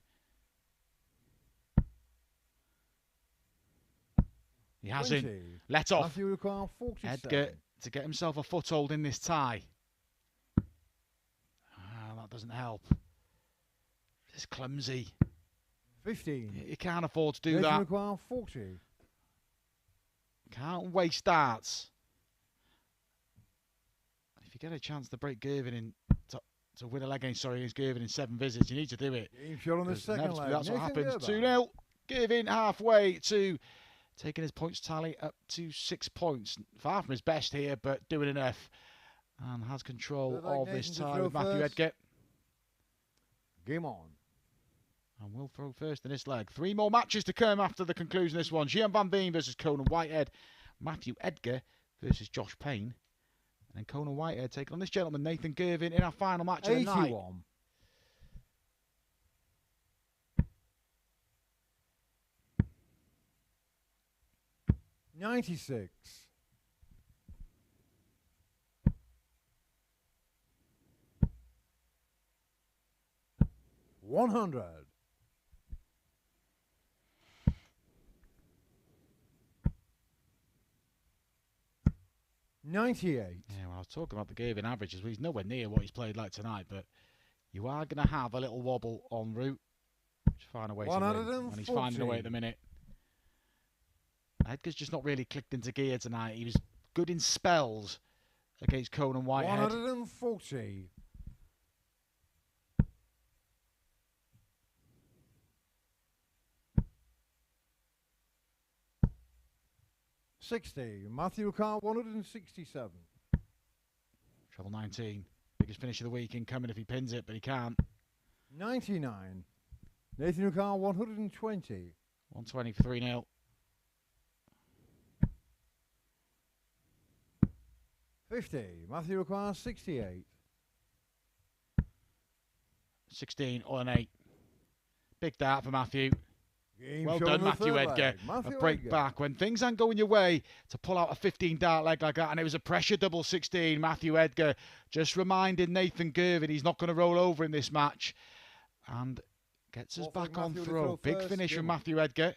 he hasn't. Let off. Edgar to get himself a foothold in this tie. That doesn't help. It's clumsy. 15. You can't afford to do that. 40. Can't waste darts. If you get a chance to break Girvin in, to win a leg against Girvin in 7 visits, you need to do it. Shot on the second leg. That's what happens. 2-0. Girvin halfway to taking his points tally up to 6 points. Far from his best here, but doing enough. And has control of this tie with Matthew Edgar. Game on. And we'll throw first in this leg. 3 more matches to come after the conclusion of this one. Gian van Veen versus Conan Whitehead. Matthew Edgar versus Josh Payne. And then Conan Whitehead taking on this gentleman, Nathan Girvin, in our final match of the night. 81. 96. 100. 98. Yeah, well, I was talking about the Girvin averages. Well, he's nowhere near what he's played like tonight, but you are going to have a little wobble en route. Just find a way to win, and he's finding a way at the minute. Edgar's just not really clicked into gear tonight. He was good in spells against Conan Whitehead. 140. 60. Matthew Carr, 167. Treble 19. Biggest finish of the week incoming if he pins it, but he can't. 99. Nathan Carr, 120. 120 for 3-0. 50. Matthew Carr, 68. 16 on an 8. Big dart for Matthew. Game well showing done, the Matthew third Edgar. leg. Matthew A break Edgar. back when things aren't going your way to pull out a 15 dart leg like that, and it was a pressure double 16. Matthew Edgar just reminded Nathan Girvin he's not going to roll over in this match, and gets us back on throw. Big finish from Matthew Edgar.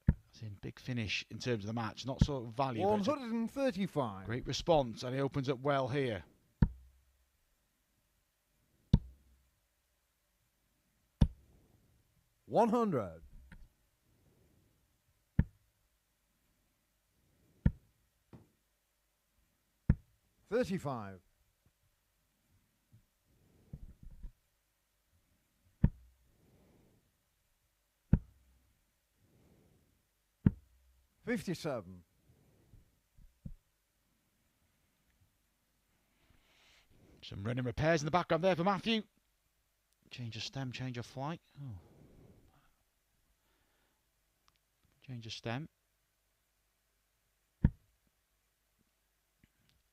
As in big finish in terms of the match, not sort of value. 135. Great response, and he opens up well here. 100. 35. 57. Some running repairs in the background there for Matthew. Change of stem, change of flight. Oh. Change of stem.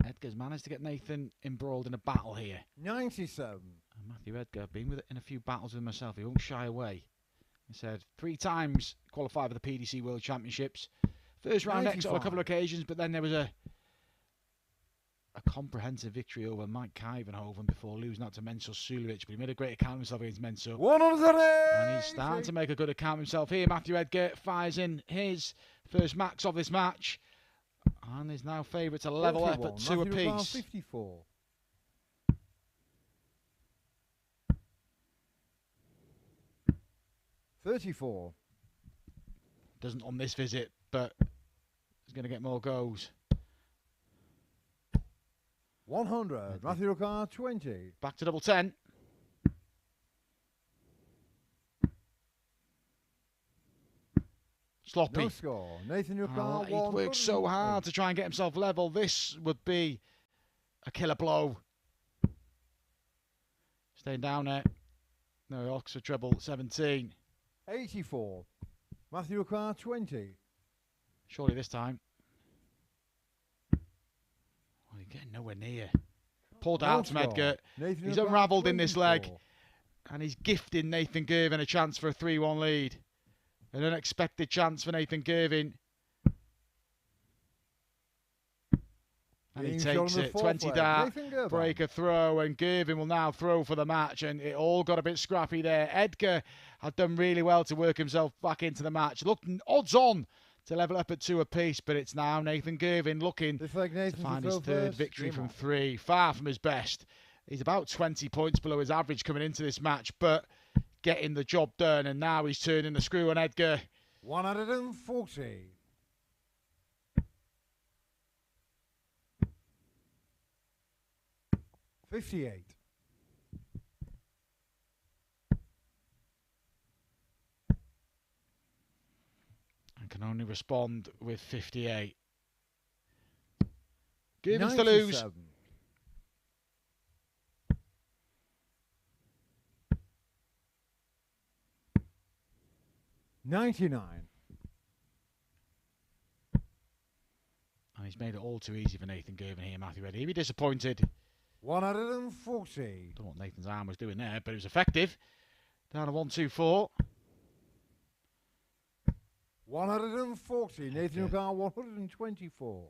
Edgar's managed to get Nathan embroiled in a battle here. 97. And Matthew Edgar, been with it in a few battles with himself, he won't shy away. He said 3 times qualified for the PDC World Championships. First round exit on a couple of occasions, but then there was a comprehensive victory over Mike Kyvenhoven before losing out to Mensur Sulovic, but he made a great account of himself against Mensur. 100. And he's starting to make a good account of himself here. Matthew Edgar fires in his first max of this match, and is now favourite to level up at 2 apiece. 54. 34. Doesn't on this visit, but he's going to get more goes. 100. Matthew Carr, 20. Back to double 10. Sloppy. No score. Nathan Carr, He worked so hard to try and get himself level. This would be a killer blow. Staying down there. No, Oxford treble 17. 84. Matthew Carr, 20. Surely this time. Oh, you're getting nowhere near. Pulled out from Edgar. He's unravelled in this leg. And he's gifting Nathan Girvin a chance for a 3-1 lead. An unexpected chance for Nathan Girvin. And he takes it. 20 dart, break a throw, and Girvin will now throw for the match. And it all got a bit scrappy there. Edgar had done really well to work himself back into the match. Looked odds on to level up at 2 apiece, but it's now Nathan Girvin looking to find his third victory from 3. Far from his best. He's about 20 points below his average coming into this match, but getting the job done, and now he's turning the screw on Edgar. 140. 58. And can only respond with 58. Girvin's to lose. 97. 99. And he's made it all too easy for Nathan Girvin here, Matthew Eddy. He'd be disappointed. 140. Don't know what Nathan's arm was doing there, but it was effective. Down to 1-2-4. 140. Nathan Ugar 124.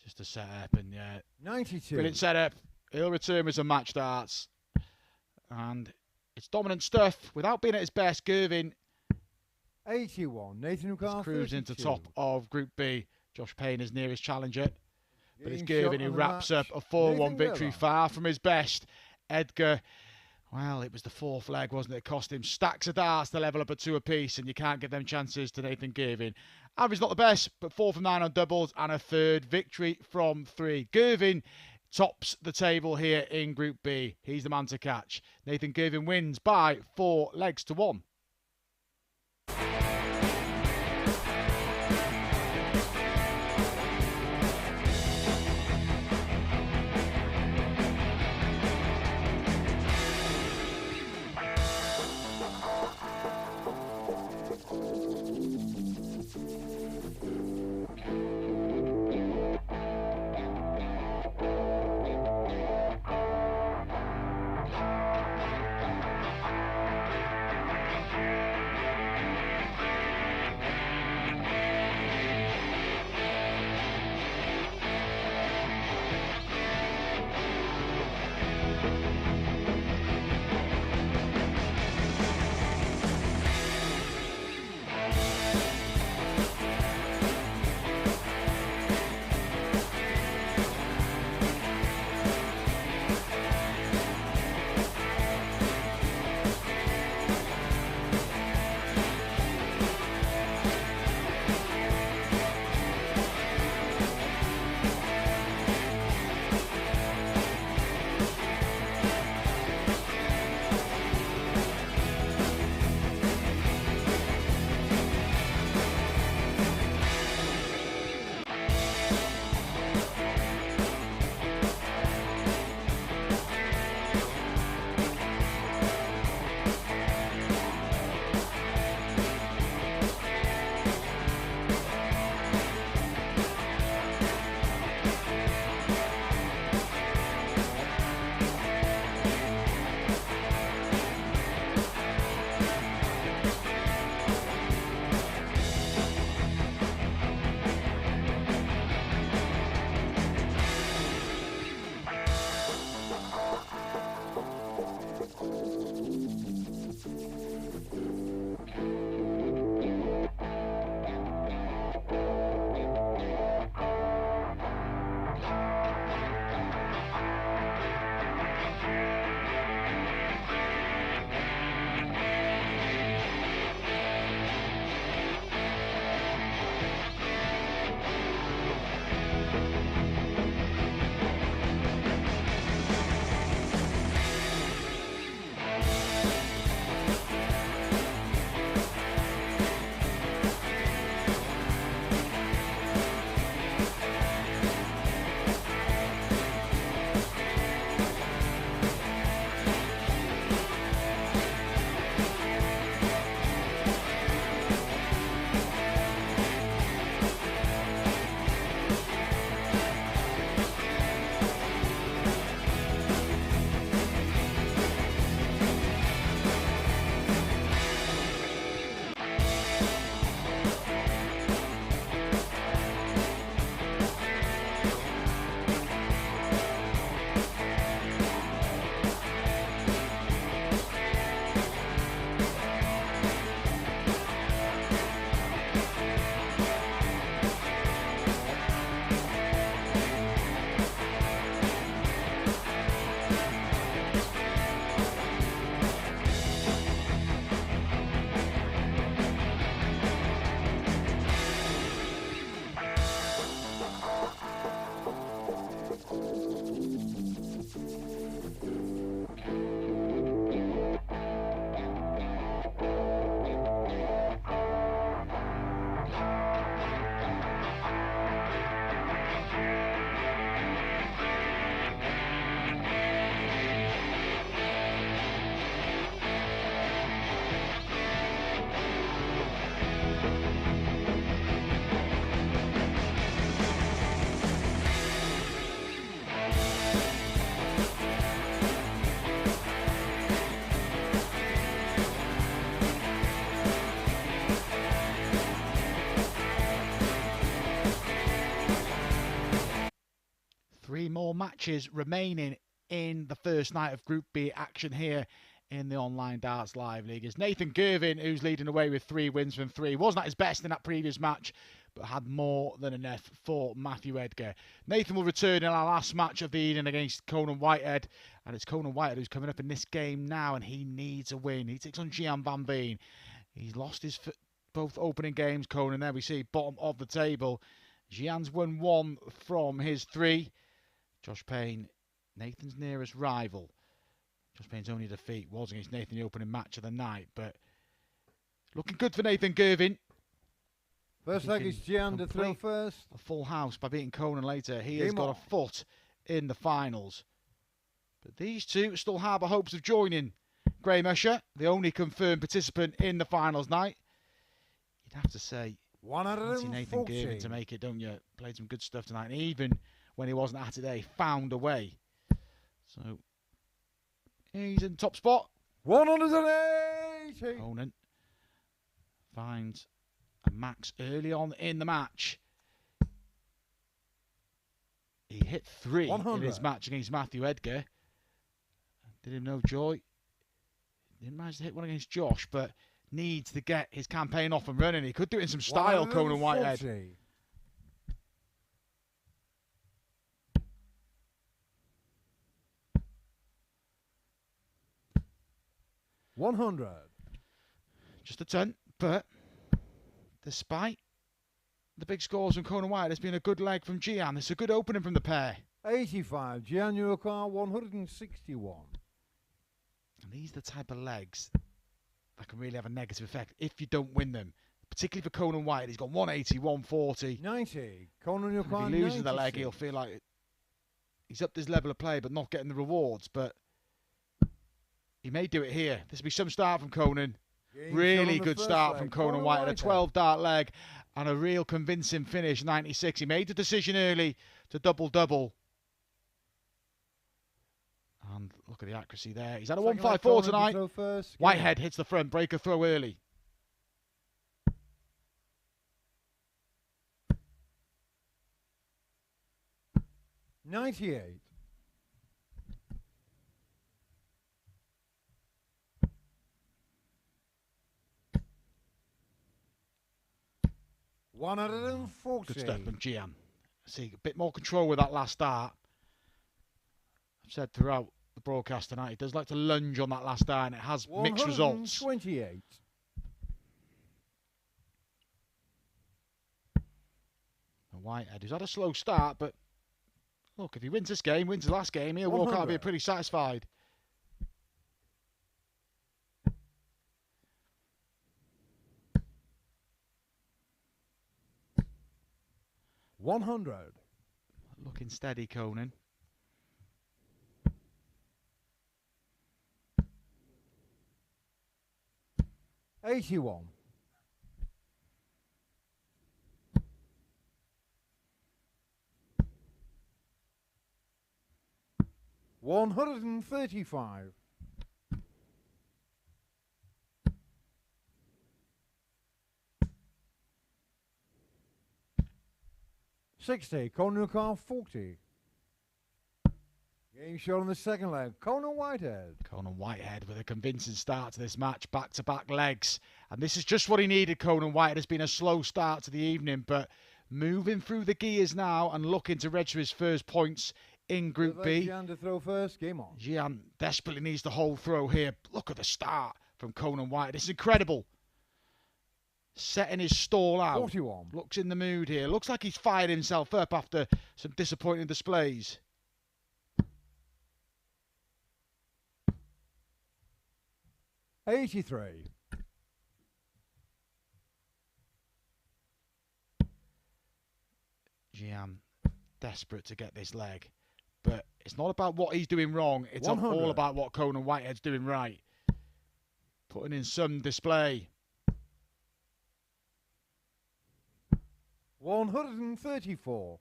Just a setup and 92. brilliant setup. He'll return with some match darts. And it's dominant stuff. Without being at his best, Girvin 81. Nathan Ugar cruised into 32. top of Group B. Josh Payne is nearest challenger. But it's Getting Girvin shot who on the wraps match. up a 4-1 Nathan victory, Girvan. far from his best. Edgar, well, it was the fourth leg, wasn't it? It cost him stacks of darts to level up at 2 apiece, and you can't give them chances to Nathan Girvin. Average not the best, but 4 from 9 on doubles, and a third victory from 3. Girvin tops the table here in Group B. He's the man to catch. Nathan Girvin wins by 4 legs to 1. matches remaining in the first night of Group B action here in the Online Darts Live League. It's Nathan Girvin who's leading away with 3 wins from 3. Wasn't at his best in that previous match, but had more than enough for Matthew Edgar. Nathan will return in our last match of the evening against Conan Whitehead, and it's Conan Whitehead who's coming up in this game now, and he needs a win. He takes on Gian van Veen. He's lost his both opening games, Conan. There we see bottom of the table. Gian's won 1 from his 3. Josh Payne, Nathan's nearest rival. Josh Payne's only defeat was against Nathan in the opening match of the night, but looking good for Nathan Girvin. First leg is Gian to throw first. A full house by beating Conan later. He has got a foot in the finals. But these two still harbour hopes of joining Graham Usher, the only confirmed participant in the finals night. You'd have to say, fancy Nathan Girvin to make it, don't you? Played some good stuff tonight, and even when he wasn't at today, found a way. So he's in top spot. 180. Conan finds a max early on in the match. He hit 3 in his match against Matthew Edgar. Did him no joy. Didn't manage to hit one against Josh, but needs to get his campaign off and running. He could do it in some style, Conan Whitehead. 100. Just a 10, but despite the big scores from Conan Whitehead, it's been a good leg from Gian. It's a good opening from the pair. 85. Gian Car 161. And these are the type of legs that can really have a negative effect if you don't win them. Particularly for Conan Whitehead, he's got 180, 140. 90. Conan If he loses the leg, he'll feel like he's upped his level of play, but not getting the rewards. But he may do it here. This will be some start from Conan. Really good start from Conan Whitehead. A 12-dart leg and a real convincing finish, 96. He made the decision early to double-double. And look at the accuracy there. He's had a 154 tonight. Whitehead hits the front, break a throw early. $98. $140. Good stuff from Gian. See, a bit more control with that last start. I've said throughout the broadcast tonight, he does like to lunge on that last start, and it has mixed results. 128. Whitehead, who's had a slow start, but look, if he wins this game, wins the last game, he'll walk out and be pretty satisfied. $100. Looking steady, Conan. $81. $135. $60. Conan Car 40. Game shot on the second leg. Conan Whitehead. Conan Whitehead with a convincing start to this match. Back-to-back legs. And this is just what he needed, Conan Whitehead. Has been a slow start to the evening, but moving through the gears now and looking to register his first points in Group B. Gian to throw first. Game on. Gian desperately needs the whole throw here. Look at the start from Conan Whitehead. It's incredible. Setting his stall out. 41. Looks in the mood here. Looks like he's fired himself up after some disappointing displays. $83. Gian desperate to get this leg. But it's not about what he's doing wrong. It's 100. all about what Conan Whitehead's doing right. Putting in some display. 134.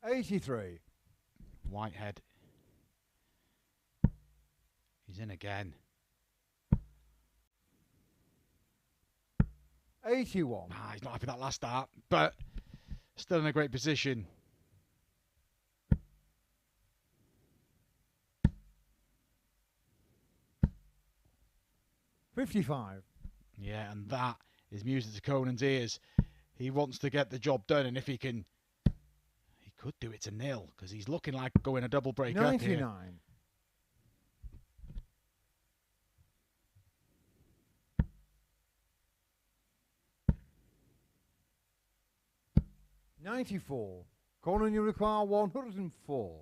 $83. Whitehead. He's in again. 81. Nah, he's not happy with that last start, but still in a great position. $55. Yeah, and that is music to Conan's ears. He wants to get the job done, and if he can, he could do it to nil, because he's looking like going a double break up here. 99. $94. Conan, you require 104.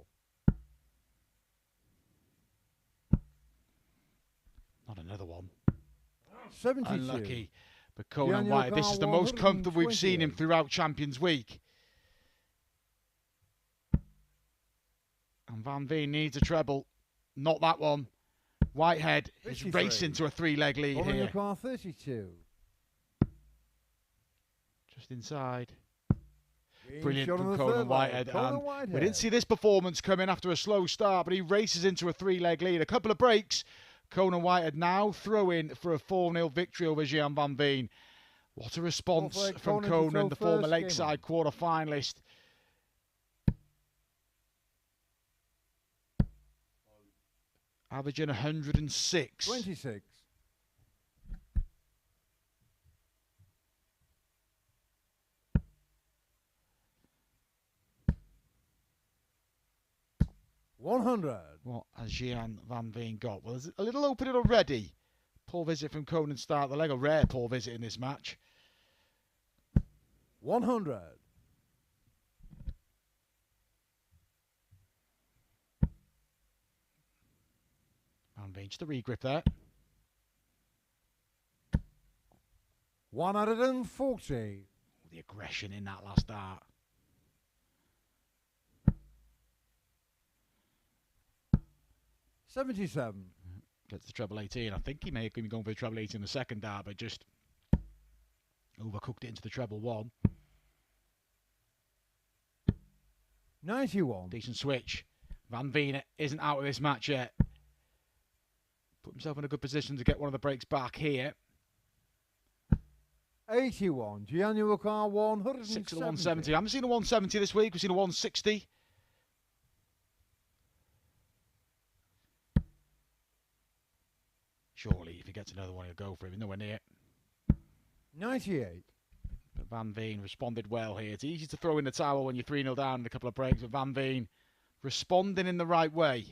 Not another one. 72. Unlucky. But Conan Daniel Whitehead, this is the most comfortable we've seen him 128. throughout Champions Week. And Van Veen needs a treble. Not that one. Whitehead is 53. racing to a three-leg lead Conan, you here. require 32. Just inside. Being Brilliant shot on from the Conan third Whitehead. leg. Conan And Whitehead. we didn't see this performance coming after a slow start, but he races into a three-leg lead. A couple of breaks. Conan Whitehead now throwing for a 4-0 victory over Gian van Veen. What a response Fourth leg, from Conan to Conan, throw the former first, Lakeside quarter-finalist. Averaging 106. 26. $100. What has Gian van Veen got? Well, there's a little opening already. Poor visit from Conan start the leg. A rare poor visit in this match. 100. Van Veen, just a regrip there. 140. The aggression in that last start. $77. Gets the treble 18. I think he may have been going for the treble 18 in the second dart, but just overcooked it into the treble 1. 91. Decent switch. Van Veen isn't out of this match yet. Put himself in a good position to get one of the breaks back here. 81. Gianni Car 170. 6 to the 170. I haven't seen a 170 this week. We've seen a 160. Surely, if he gets another one, he'll go for him. He's nowhere near. 98. But Van Veen responded well here. It's easy to throw in the towel when you're 3-0 down in a couple of breaks, but Van Veen responding in the right way.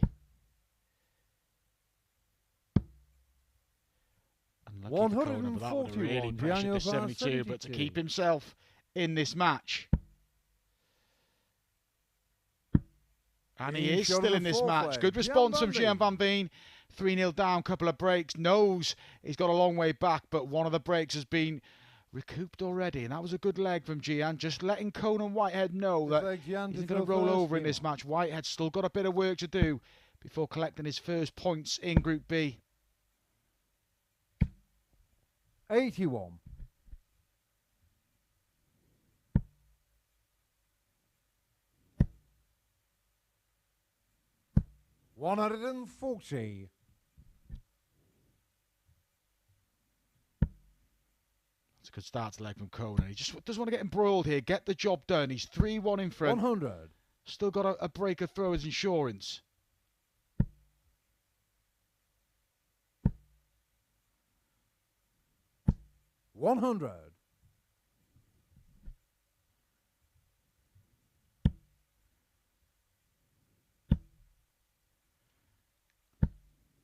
Unlucky for Conan, but that would have really pressured this 72, but to keep himself in this match. And he is still in this match. Good response from Gian van Veen. 3-0 down, couple of breaks. Knows he's got a long way back, but one of the breaks has been recouped already. And that was a good leg from Gian, just letting Conan Whitehead know that he's going to roll over in this match. Whitehead's still got a bit of work to do before collecting his first points in Group B. 81. $140. That's a good start to the leg from Conan. He just doesn't want to get embroiled here. Get the job done. He's 3-1 in front. 100. Still got a break of throw as insurance. 100.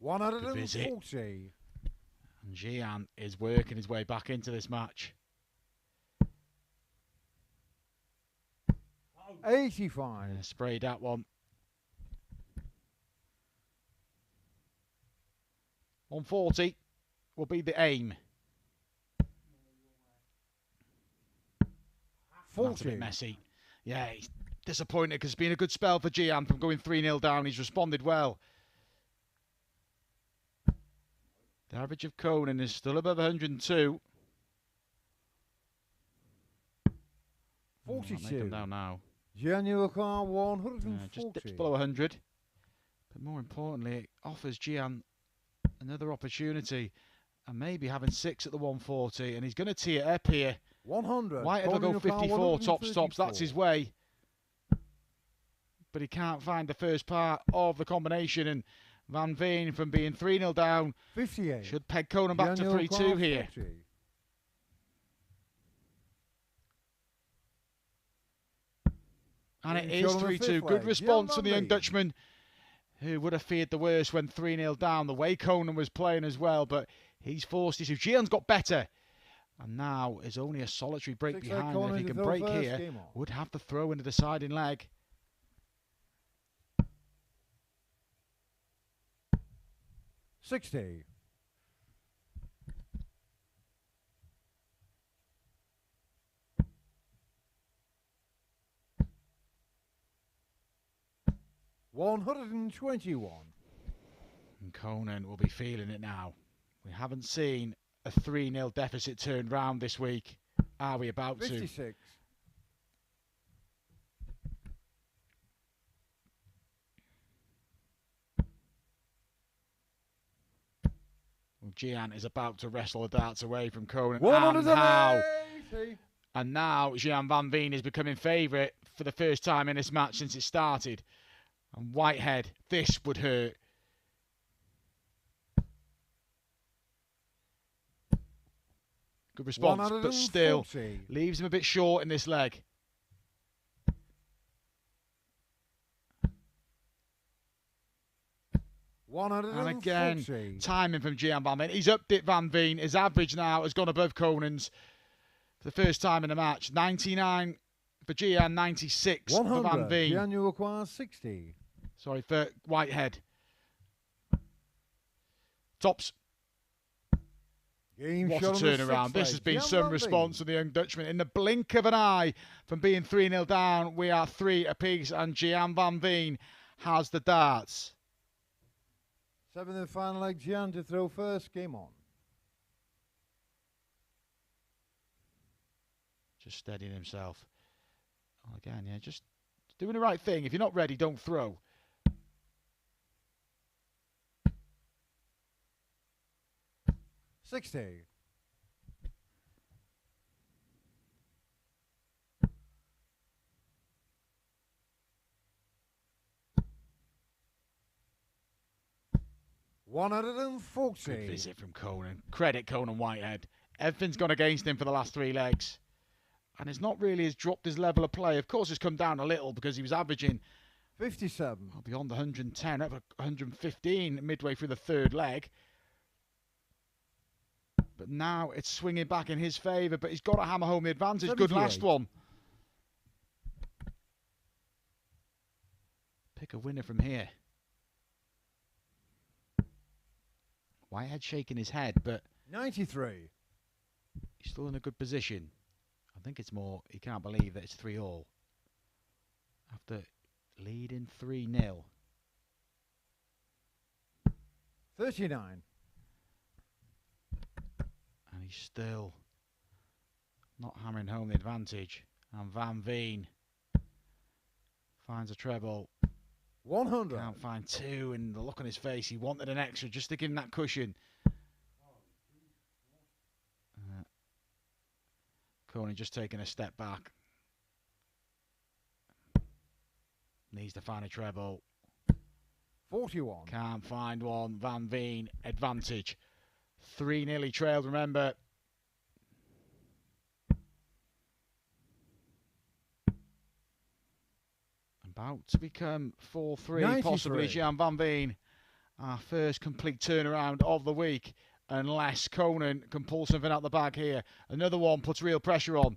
$140. And Gian is working his way back into this match. 85. Sprayed that one. 140 will be the aim. 40. That's a bit messy. Yeah, he's disappointed because it's been a good spell for Gian from going 3-0 down. He's responded well. The average of Conan is still above 102. 42. Make them down now. Gianni Car 140. Just dips below 100. But more importantly, it offers Gian another opportunity. And maybe having 6 at the 140. And he's going to tee it up here. 100. Whitehead will go 54 tops. That's his way. But he can't find the first part of the combination. And Van Veen, from being 3-0 down, 58. should peg Conan back to 3-2 here. 50. And it is 3-2. Good response from the young Dutchman, who would have feared the worst when 3-0 down. The way Conan was playing as well, but he's forced it. Gian's got better. And now is only a solitary break behind. And if he can break here, would have to throw in the deciding leg. 60. $121. And Conan will be feeling it now. We haven't seen a 3-0 deficit turned round this week. Are we about 56. to? Well, Gian is about to wrestle the darts away from Conan. And now Gian van Veen is becoming favourite for the first time in this match since it started. And Whitehead, this would hurt. Good response, but still leaves him a bit short in this leg. And again, timing from Gian van Veen. He's upped it, Van Veen. His average now has gone above Conan's for the first time in the match. 99 for Gian, 96 for Van Veen. Gian, you require 60. Sorry, for Whitehead. Tops. What a turnaround. This has been some response from the young Dutchman. In the blink of an eye, from being 3-0 down, we are 3 apiece, and Gian van Veen has the darts. 7th and final leg, Gian to throw first. Game on. Just steadying himself. Again, yeah, just doing the right thing. If you're not ready, don't throw. $60. $140. Good visit from Conan. Credit Conan Whitehead. Everything's gone against him for the last 3 legs. And it's not really has dropped his level of play. Of course, it's come down a little because he was averaging 57. Beyond 110, over 115 midway through the 3rd leg. But now it's swinging back in his favour, but he's got to hammer home the advantage. 78. Good last one. Pick a winner from here. Whitehead shaking his head, but 93. He's still in a good position. I think it's more he can't believe that it's 3-all. After leading 3-0. 39. And he's still not hammering home the advantage. And Van Veen finds a treble. 100. Can't find 2, and the look on his face, he wanted an extra just to give him that cushion. Conan just taking a step back. Needs to find a treble. 41. Can't find one. Van Veen, advantage. 3-0 he trailed, remember. About to become 4-3, possibly. Gian van Veen, our first complete turnaround of the week. Unless Conan can pull something out the bag here. Another one puts real pressure on.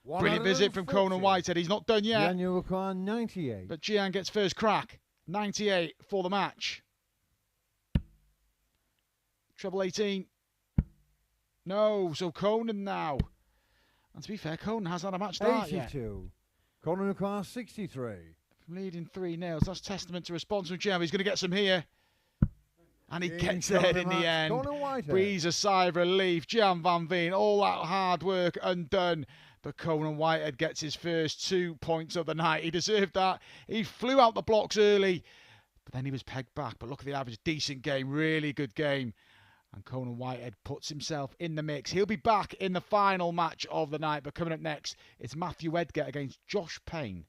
Brilliant visit from Conan Whitehead. He's not done yet. Gian, you require 98. But Gian gets first crack. 98 for the match. Treble 18. No, so Conan now. And to be fair, Conan has had a match start 82. Yet. Conan requires 63. From leading 3-0. That's testament to response from Gian. He's going to get some here. And he gets it in the end. Breathes a sigh of relief. Gian van Veen, all that hard work undone. But Conan Whitehead gets his first 2 points of the night. He deserved that. He flew out the blocks early. But then he was pegged back. But look at the average. Decent game. Really good game. And Conan Whitehead puts himself in the mix. He'll be back in the final match of the night. But coming up next, it's Matthew Edgar against Josh Payne.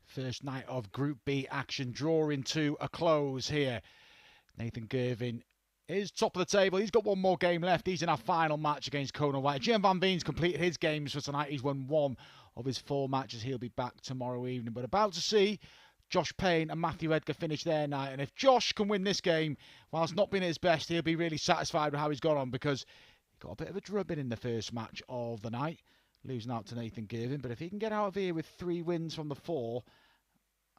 First night of Group B action drawing to a close here. Nathan Girvin is top of the table. He's got one more game left. He's in our final match against Conan Whitehead. Gian van Veen's completed his games for tonight. He's won one of his 4 matches. He'll be back tomorrow evening. But about to see Josh Payne and Matthew Edgar finish their night. And if Josh can win this game, whilst not being at his best, he'll be really satisfied with how he's got on, because he got a bit of a drubbing in the first match of the night, losing out to Nathan Girvin. But if he can get out of here with 3 wins from the 4,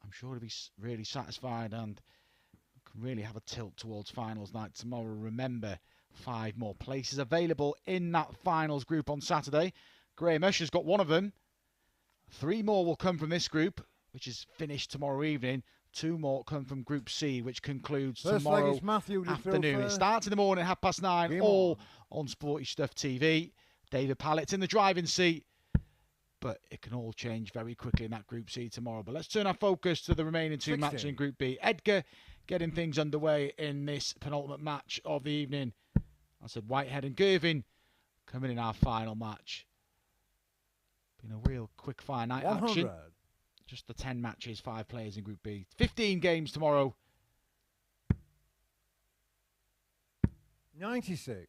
I'm sure he'll be really satisfied and can really have a tilt towards finals night tomorrow. Remember, 5 more places available in that finals group on Saturday. Graham Usher's got one of them. 3 more will come from this group, which is finished tomorrow evening. 2 more come from Group C, which concludes tomorrow afternoon. It starts in the morning at 9:30, all on Sporty Stuff TV. David Pallett's in the driving seat, but it can all change very quickly in that Group C tomorrow. But let's turn our focus to the remaining 2 matches in Group B. Edgar getting things underway in this penultimate match of the evening. I said Whitehead and Girvin coming in our final match. Been a real quick fire night action. Just the 10 matches, 5 players in Group B. 15 games tomorrow. 96.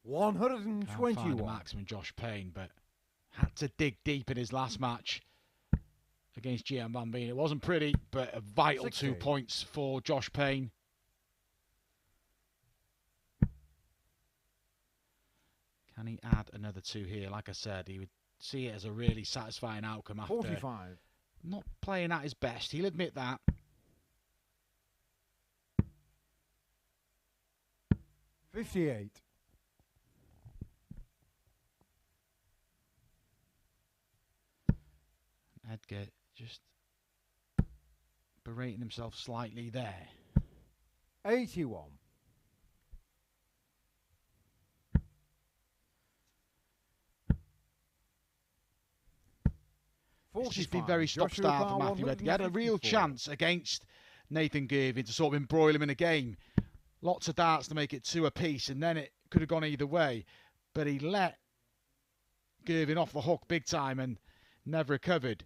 Can't find a maximum Josh Payne, but had to dig deep in his last match against Gian van Veen. It wasn't pretty, but a vital 2 points for Josh Payne. Can he add another 2 here? Like I said, he would see it as a really satisfying outcome after 45. Not playing at his best. He'll admit that. 58. Edgar just berating himself slightly there. 81. It's just been very stop-start for Matthew Edgar. He had a real chance against Nathan Girvin to sort of embroil him in a game. Lots of darts to make it 2 apiece, and then it could have gone either way. But he let Girvin off the hook big time and never recovered.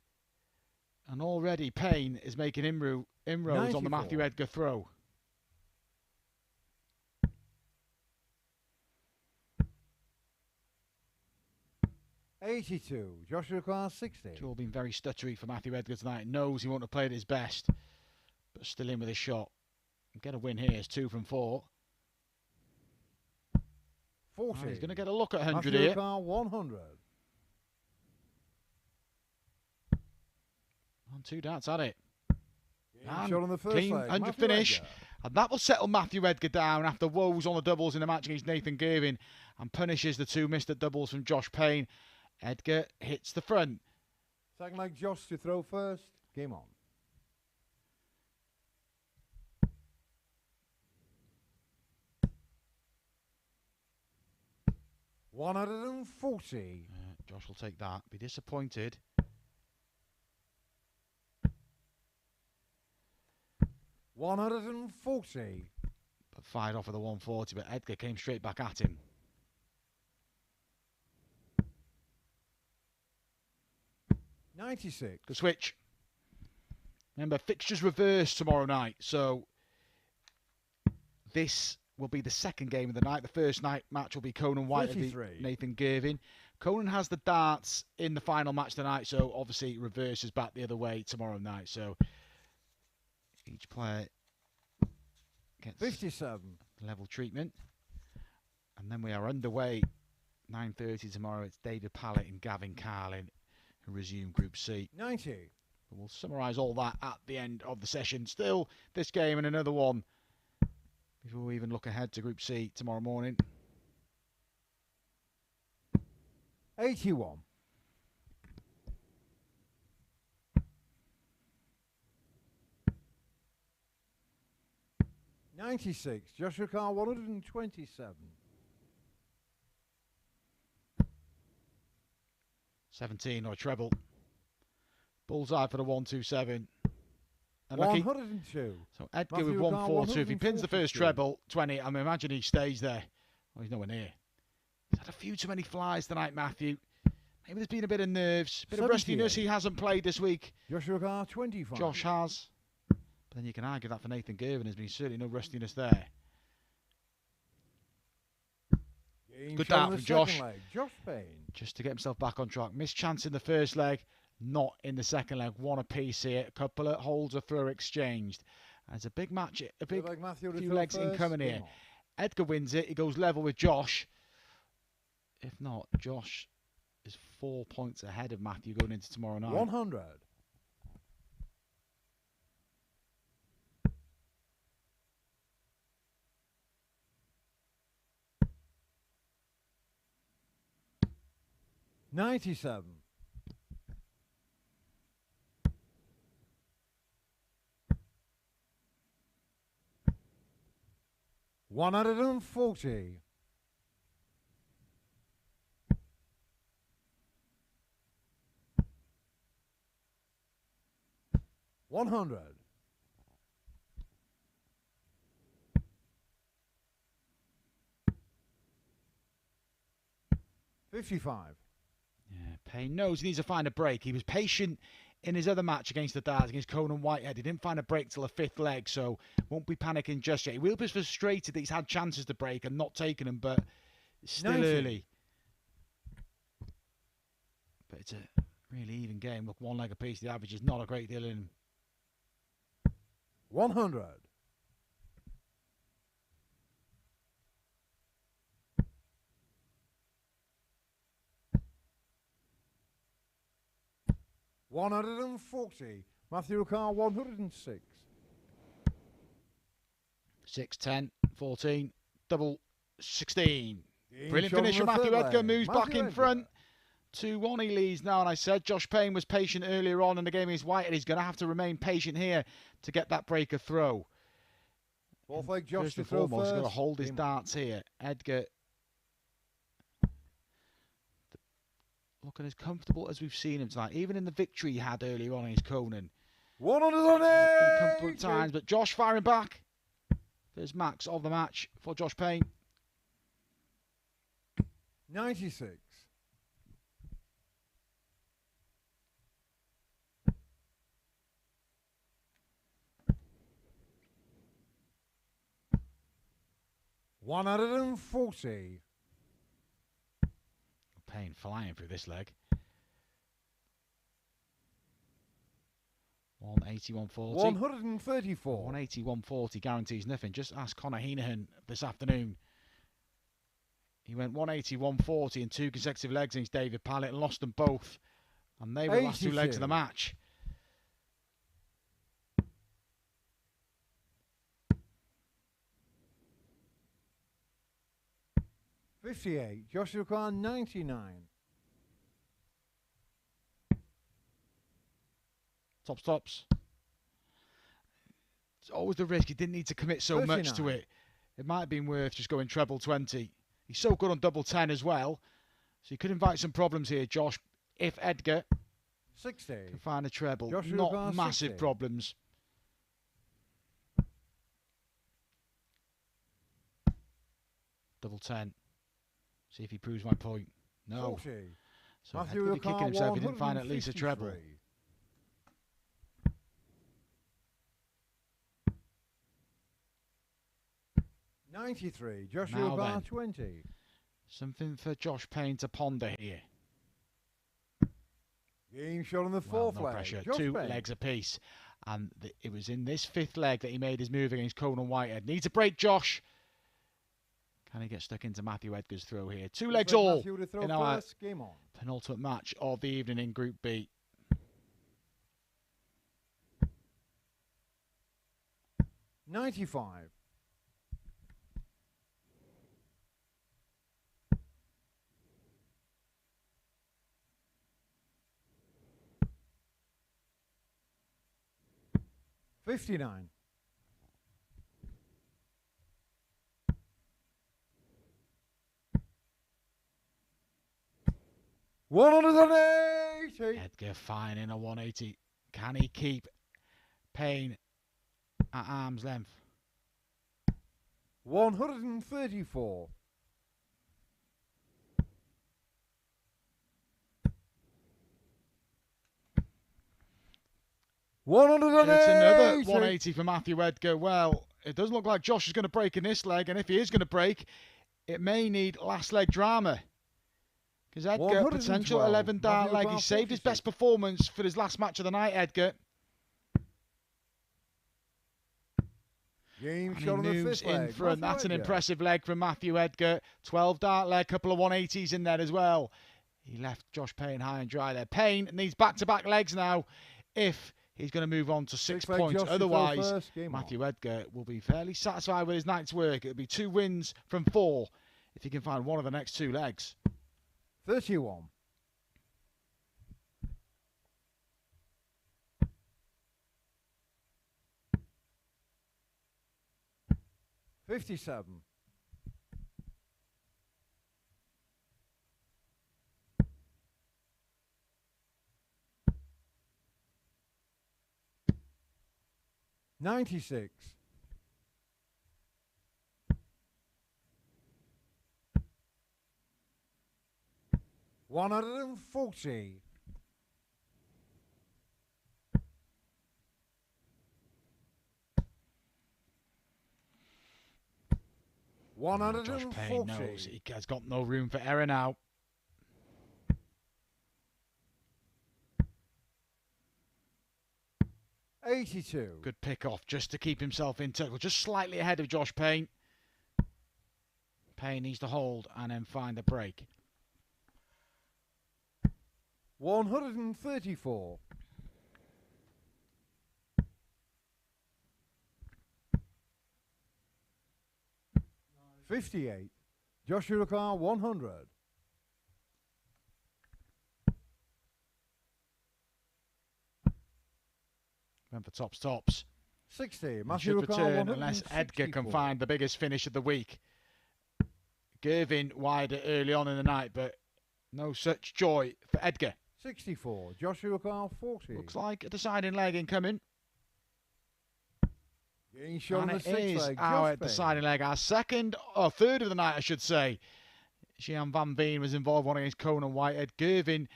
And already Payne is making inroads 94. On the Matthew Edgar throw. $82. Joshua Clark 60. It's all been very stuttery for Matthew Edgar tonight. Knows he won't have played his best, but still in with his shot. Get a win here. It's 2 from 4. 40. Oh, he's going to get a look at 100 Matthew here. Clark 100. On 2 darts at it. And shot on the first clean leg. 100 Matthew finish. Edgar. And that will settle Matthew Edgar down after woes on the doubles in the match against Nathan Girvin and punishes the 2 missed at doubles from Josh Payne. Edgar hits the front. Second leg, Josh to throw first. Game on. $140. Josh will take that. Be disappointed. $140. But fired off with a 140, but Edgar came straight back at him. $96. The switch. Remember, fixtures reversed tomorrow night, so this will be the second game of the night. The first night match will be Conan Whitehead v Nathan Girvin. Conan has the darts in the final match tonight, so obviously it reverses back the other way tomorrow night. So each player gets 57 level treatment. And then we are underway. 9:30 tomorrow. It's David Pallett and Gavin Carlin who resume Group C. 90. But we'll summarise all that at the end of the session. Still, this game and another one before we even look ahead to Group C tomorrow morning. 81. $96. Joshua Carr 127. 17 or treble. Bullseye for the 127. Unlucky. 102. So Edgar Matthew with 142. If he pins the first 142. treble, 20, I imagine he stays there. Well, he's nowhere near. He's had a few too many flies tonight, Matthew. Maybe there's been a bit of nerves, a bit of rustiness. He hasn't played this week. Joshua Carr 25. Josh has. But then you can argue that for Nathan Girvin. There's been certainly no rustiness there. Good dart from Josh. Josh Payne. Just to get himself back on track. Missed chance in the first leg, not in the second leg. One apiece here. A couple of holds are through exchanged. It's a big match, a big Like Matthew to few throw legs first, incoming game here. on. Edgar wins it. He goes level with Josh. If not, Josh is 4 points ahead of Matthew going into tomorrow night. 100. $97. 140. 100. 55. Yeah, Payne knows he needs to find a break. He was patient in his other match against the Darts, against Conan Whitehead. He didn't find a break till the 5th leg, so won't be panicking just yet. He will be frustrated that he's had chances to break and not taken them, but it's still 90. early. But it's a really even game. Look, 1 leg apiece. The average is not a great deal in. 100. 140. Matthew Carr, 106. 6, 10, 14, double 16. Game Brilliant shot on finish the from Matthew third Edgar. leg. Moves Matthew back in Edgar. front. 2-1 he leads now, and I said Josh Payne was patient earlier on in the game against Whitehead. He's going to have to remain patient here to get that breaker throw. Fourth leg, Josh First to and throw foremost, he's first. got to hold his Game on. darts here. Edgar looking as comfortable as we've seen him tonight, even in the victory he had earlier on against Conan. 180. Comfortable at times, but Josh firing back. There's max of the match for Josh Payne. 96. 140. Payne flying through this leg. 180, 140. 134. 180, 140 guarantees nothing. Just ask Conor Heenahan this afternoon. He went 180, 140 in 2 consecutive legs against David Pallett and lost them both. And they were the last 2 legs of the 82. match. 58. Joshua Khan, 99. Tops. It's always the risk. He didn't need to commit so much to 39. it. It might have been worth just going treble 20. He's so good on double 10 as well. So he could invite some problems here, Josh, if Edgar 60. can find a treble. Joshua Not Carr, massive 60. problems. Double 10. See if he proves my point. No. 40. So Matthew Edgar be kicking Carr, himself. He didn't find at least a treble. 153. 93. Joshua Now Carr, then. 20. Something for Josh Payne to ponder here. Game shot on the Well, fourth no leg. pressure. Josh 2 Payne. legs apiece. And it was in this 5th leg that he made his move against Conan Whitehead. Needs a break, Josh. Can he get stuck into Matthew Edgar's throw here? 2 legs Looks like all Matthew to throw in our first. Game on. penultimate match of the evening in Group B. $95. 59. 180. Edgar fine in a 180. Can he keep Payne at arm's length? 134. 180. It's another 180 for Matthew Edgar. Well, it doesn't look like Josh is going to break in this leg, and if he is going to break, it may need last leg drama. Because Edgar, 112. potential 11 dart Matthew leg. He Carr, saved his 46. best performance for his last match of the night, Edgar. Game And he shot on the moves fifth in leg. front. Matthew That's an Edgar. impressive leg from Matthew Edgar. 12 dart leg, couple of 180s in there as well. He left Josh Payne high and dry there. Payne needs back-to-back legs now if he's going to move on to 6 leg points. Josh to throw Otherwise, first. Game Matthew on. Edgar will be fairly satisfied with his night's work. It'll be 2 wins from 4 if he can find one of the next 2 legs. 31. 57. 96. 140. 140. Josh Payne knows he has got no room for error now. $82. Good pick off just to keep himself in tackle, just slightly ahead of Josh Payne. Payne needs to hold and then find the break. 134. 58. Joshua Carr 100. Went for tops. 60. And Matthew should Carr return unless Edgar can 164. find the biggest finish of the week. Girvin wider early on in the night, but no such joy for Edgar. 64. Joshua Carr 40. Looks like a deciding leg incoming. Getting shot on And the it sixth is leg. our Josh Payne. deciding leg, our second or third of the night, I should say. Gian van Veen was involved one against Conan Whitehead. Girvin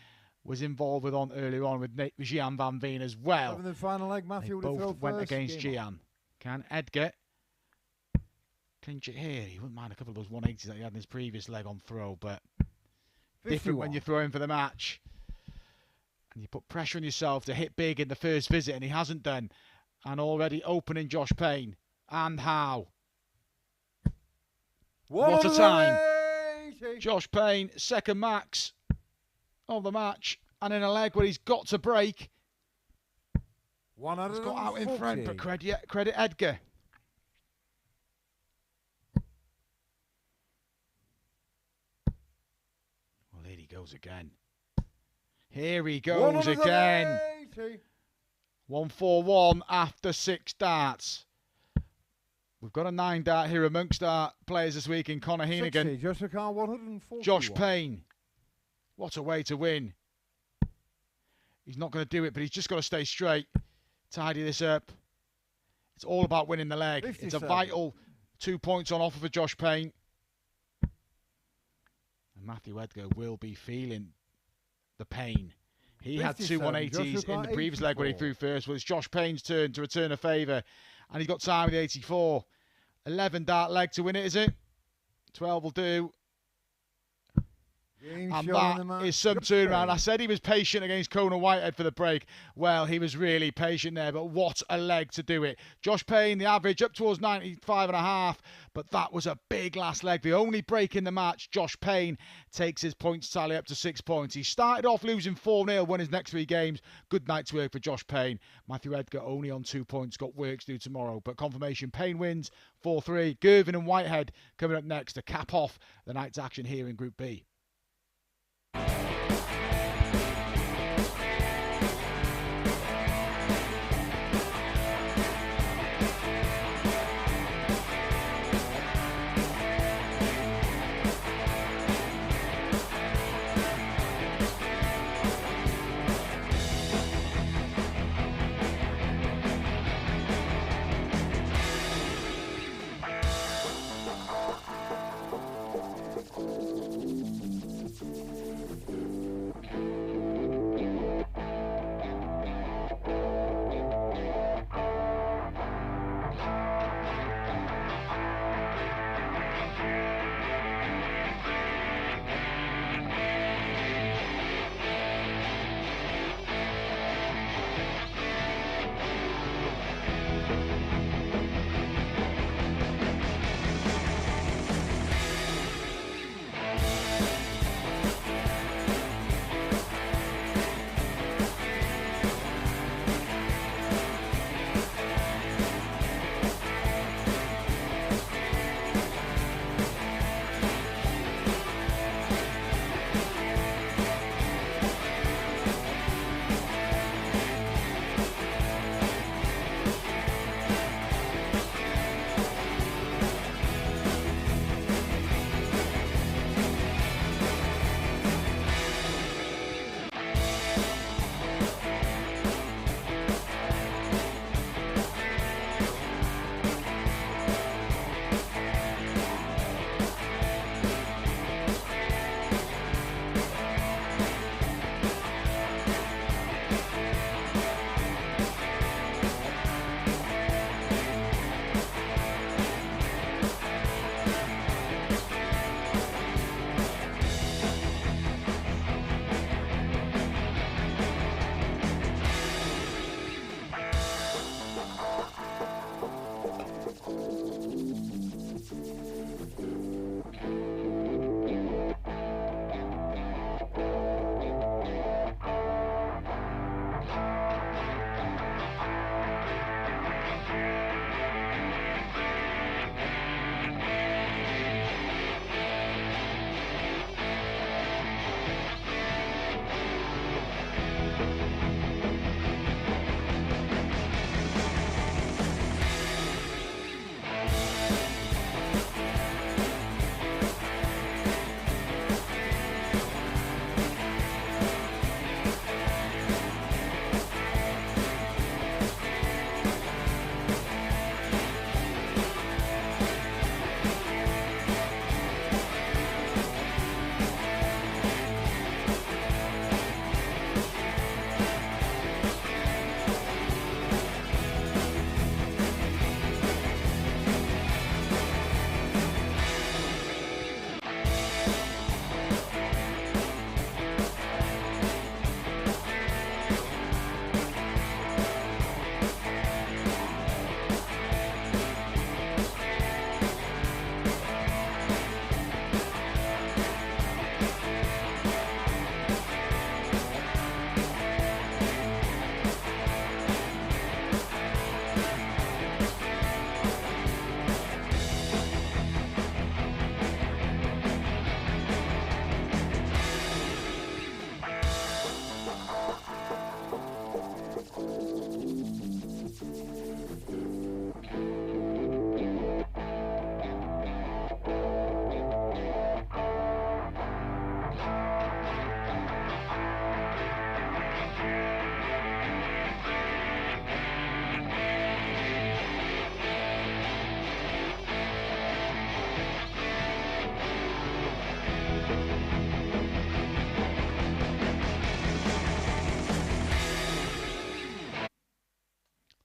was involved with on earlier on with Gian van Veen as well. Seventh and final leg. They Matthew to throw both went first. against Game on. Gian. Can Edgar clinch it here? He wouldn't mind a couple of those 180s that he had in his previous leg on throw, but different when 51. you're throwing for the match. And you put pressure on yourself to hit big in the first visit, and he hasn't done. And already opening Josh Payne. And how? What a time. 180. Josh Payne, second max of the match. And in a leg where he's got to break. He's got out in front, but credit Edgar. Well, here he goes again. Here he goes again. 141 after 6 darts. We've got a 9 dart here amongst our players this week in Conor Hennigan. Joshua Carr 141. Josh Payne. What a way to win. He's not going to do it, but he's just got to stay straight. Tidy this up. It's all about winning the leg. 57. It's a vital 2 points on offer for Josh Payne. And Matthew Edgar will be feeling the pain. He had 2 180s in the previous leg when he threw first. Well, it's Josh Payne's turn to return a favour. And he's got time with the 84. 11 dart leg to win it, is it? 12 will do. And that is some turnaround. I said he was patient against Conan Whitehead for the break. Well, he was really patient there, but what a leg to do it. Josh Payne, the average up towards 95.5, but that was a big last leg. The only break in the match, Josh Payne takes his points tally up to 6 points. He started off losing 4-0, won his next 3 games. Good night's work for Josh Payne. Matthew Edgar only on 2 points, got work to do tomorrow, but confirmation, Payne wins 4-3. Girvin and Whitehead coming up next to cap off the night's action here in Group B.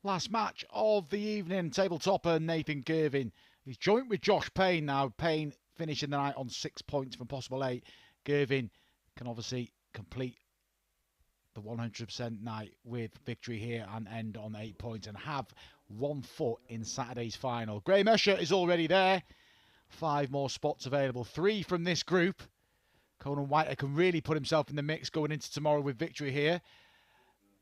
Last match of the evening, table topper Nathan Girvin. He's joint with Josh Payne now. Payne finishing the night on 6 points from possible 8. Girvin can obviously complete the 100% night with victory here and end on 8 points and have 1 foot in Saturday's final. Graham Escher is already there. 5 more spots available. 3 from this group. Conan Whitehead can really put himself in the mix going into tomorrow with victory here.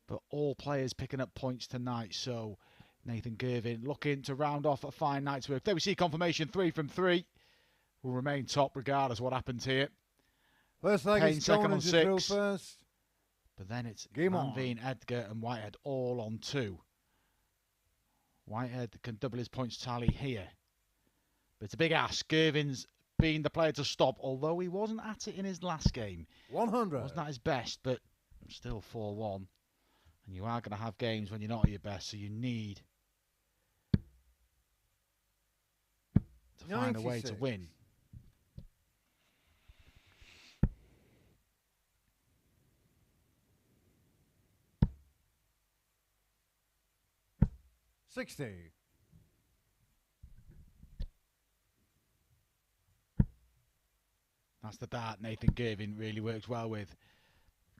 But all players picking up points tonight. So Nathan Girvin looking to round off a fine night's work. There we see confirmation 3 from 3. Will remain top regardless of what happens here. First leg Payne is second Conan on to 6. throw first. But then it's Game Van on. Veen, Edgar and Whitehead all on 2. Whitehead can double his points tally here. But it's a big ask. Girvin's been the player to stop, although he wasn't at it in his last game. 100. Wasn't at his best, but still 4-1. And you are going to have games when you're not at your best, so you need to find a way to 96. win. $60. That's the dart Nathan Girvin really works well with.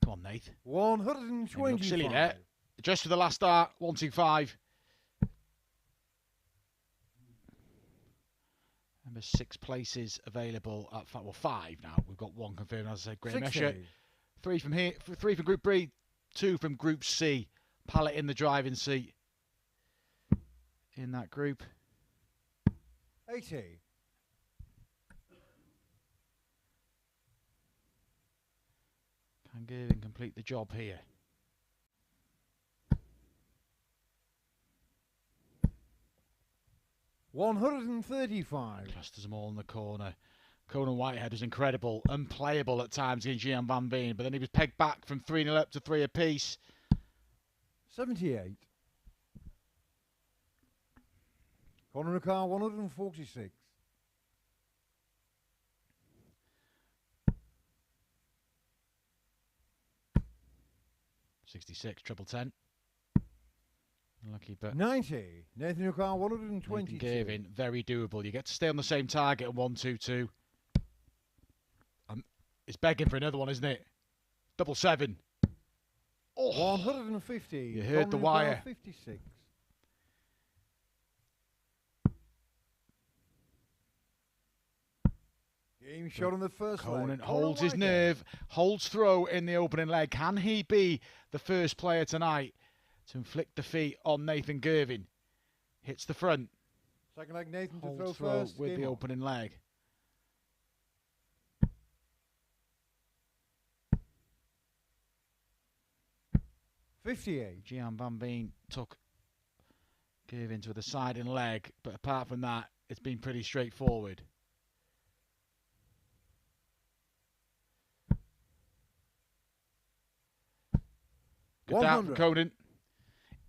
Come on, Nath. 125. You look silly there. Just for the last dart, 125. Remember, 6 places available at 5 now. We've got 1 confirmed, as I said. Graham Escher. 3 from here, 3 from Group B, 2 from Group C. Pallet in the driving seat in that group. 80. Can Girvin complete the job here? $135. Clusters them all in the corner. Conan Whitehead was incredible, unplayable at times against Gian van Veen, but then he was pegged back from 3-0 up to 3 apiece. 78. Conor McCarr, 146. $66, triple 10. Lucky, but 90. Nathan McCarr, 122. Nathan Girvin, very doable. You get to stay on the same target at 1-2-2. It's begging for another one, isn't it? Double 7. Oh, 150. You heard the Conor wire. McCarr, 56. Game shot on the first leg. Conan Conan holds his Whitehead. nerve, holds throw in the opening leg. Can he be the first player tonight to inflict defeat on Nathan Girvin? Hits the front. Second leg, Nathan to throw Holds throw first. with Game the on. opening leg. $58. Gian van Veen took Girvin to the side and leg, but apart from that, it's been pretty straightforward. Good dart from 100. Conan.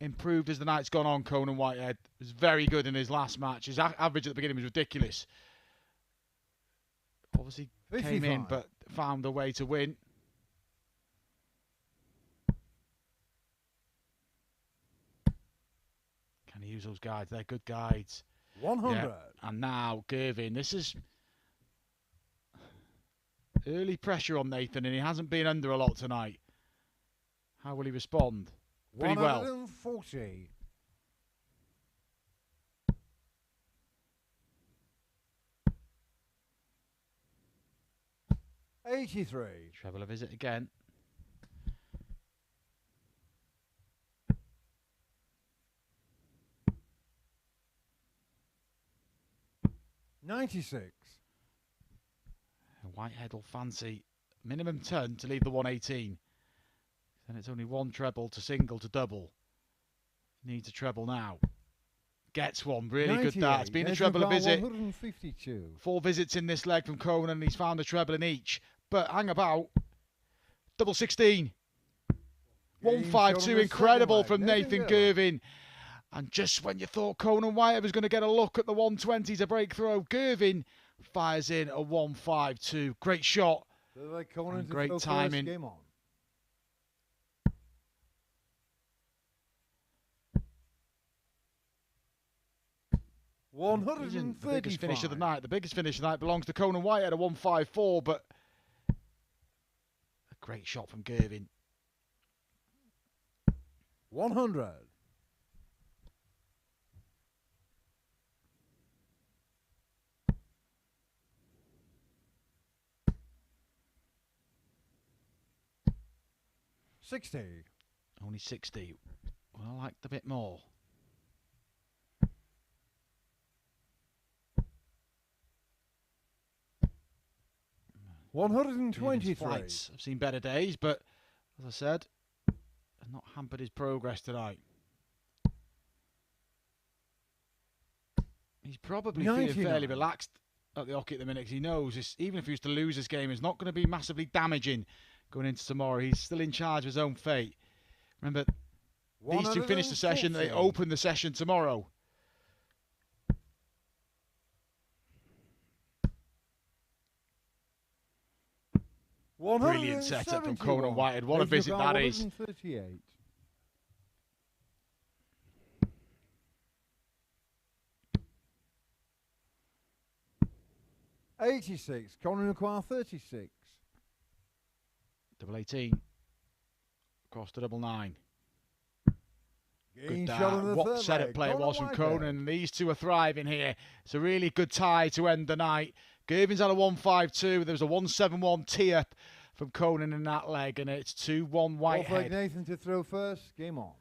Improved as the night's gone on. Conan Whitehead was very good in his last match. His average at the beginning was ridiculous. Obviously came in, 55. but found a way to win. Can he use those guides? They're good guides. 100. Yeah. And now Girvin. This is early pressure on Nathan, and he hasn't been under a lot tonight. How will he respond? Pretty well. 140. $83. Treble a visit again. $96. Whitehead will fancy minimum 10 to leave the 118. Then it's only 1 treble to single to double. Needs a treble now. Gets one. Really good dart. It's been a treble a visit. 152. 4 visits in this leg from Conan, and he's found a treble in each. But hang about. Double 16. 152. Incredible from Nathan Girvin. And just when you thought Conan Whitehead was going to get a look at the 120 to break through, Girvin fires in a 152. Great shot. And great timing. Game on. Isn't the biggest finish of the night. The biggest finish of the night belongs to Conan Whitehead at 154, but a great shot from Girvin. 100. $60. Only 60. Well, I liked a bit more. $123. I've seen better days, but as I said, has not hampered his progress tonight. He's probably feeling fairly relaxed at the hockey at the minute, 'cause he knows this, even if he was to lose this game, it's not going to be massively damaging going into tomorrow. He's still in charge of his own fate. Remember, these two finished the session, they open the session tomorrow. Brilliant setup from Conan Whitehead. What a visit that is. 86. Conan Whitehead 36. Double 18. Across to double 9. Good what setup play it was from Conan. These two are thriving here. It's a really good tie to end the night. Girvin's had a 1-5-2. There was a 1-7-1 tee-up from Conan in that leg, and it's 2-1 Whitehead. Nathan to throw first. Game on.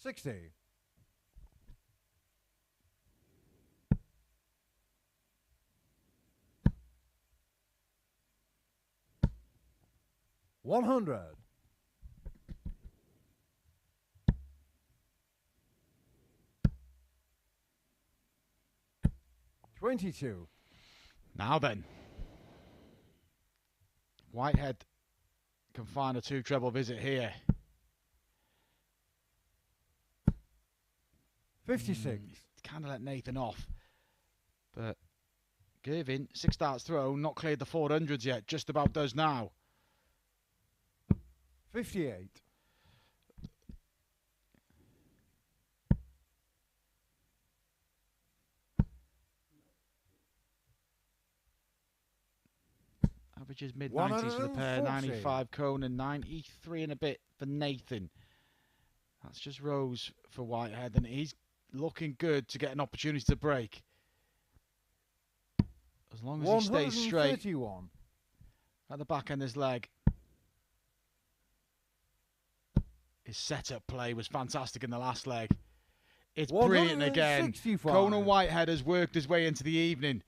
$60. $100. $22. Now then, Whitehead can find a 2-treble visit here. 56. Kind of let Nathan off, but Girvin, 6 darts thrown, not cleared the 400s yet, just about does now. 58. Averages mid-90s for the pair, 95 Conan, 93 and a bit for Nathan. That's just rose for Whitehead, and he's looking good to get an opportunity to break. As long as he stays straight at the back end of his leg. His setup play was fantastic in the last leg. It's brilliant again. Conan Whitehead has worked his way into the evening.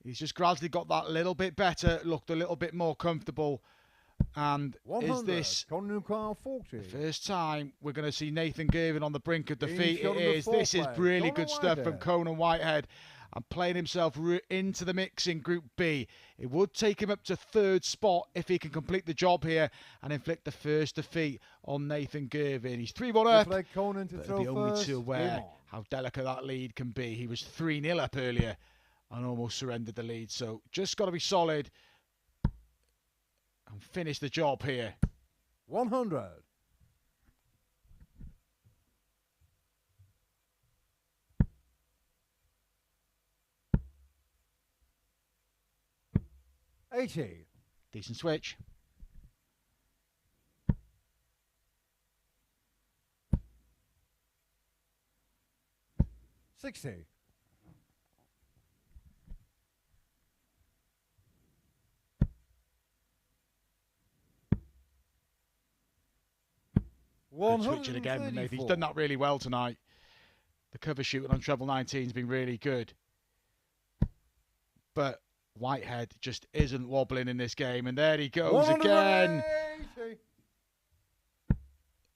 He's just gradually got that little bit better, looked a little bit more comfortable. And is this the first time we're going to see Nathan Girvin on the brink of defeat? It is. This is really good stuff from Conan Whitehead, and playing himself into the mix in Group B. It would take him up to 3rd spot if he can complete the job here and inflict the first defeat on Nathan Girvin. He's 3-1 up, but he'll be only too aware how delicate that lead can be. He was 3-0 up earlier and almost surrendered the lead. So just got to be solid and finish the job here. 100. $80. Decent switch. $60. Good switching again from Nathan. He's done that really well tonight. The cover shooting on treble 19 has been really good. But Whitehead just isn't wobbling in this game. And there he goes again.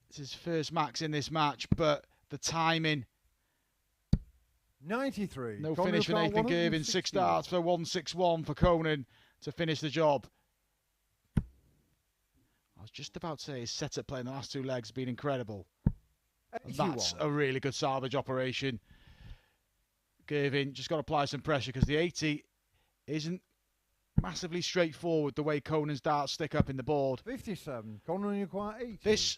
It's his first max in this match, but the timing. 93. No finish for Nathan Girvin. 6 darts for 161 for Conan to finish the job. I was just about to say his setup play in the last 2 legs has been incredible. That's a really good salvage operation. Girvin just got to apply some pressure because the 80 isn't Massively straightforward the way Conan's darts stick up in the board. 57. Conan require 80. This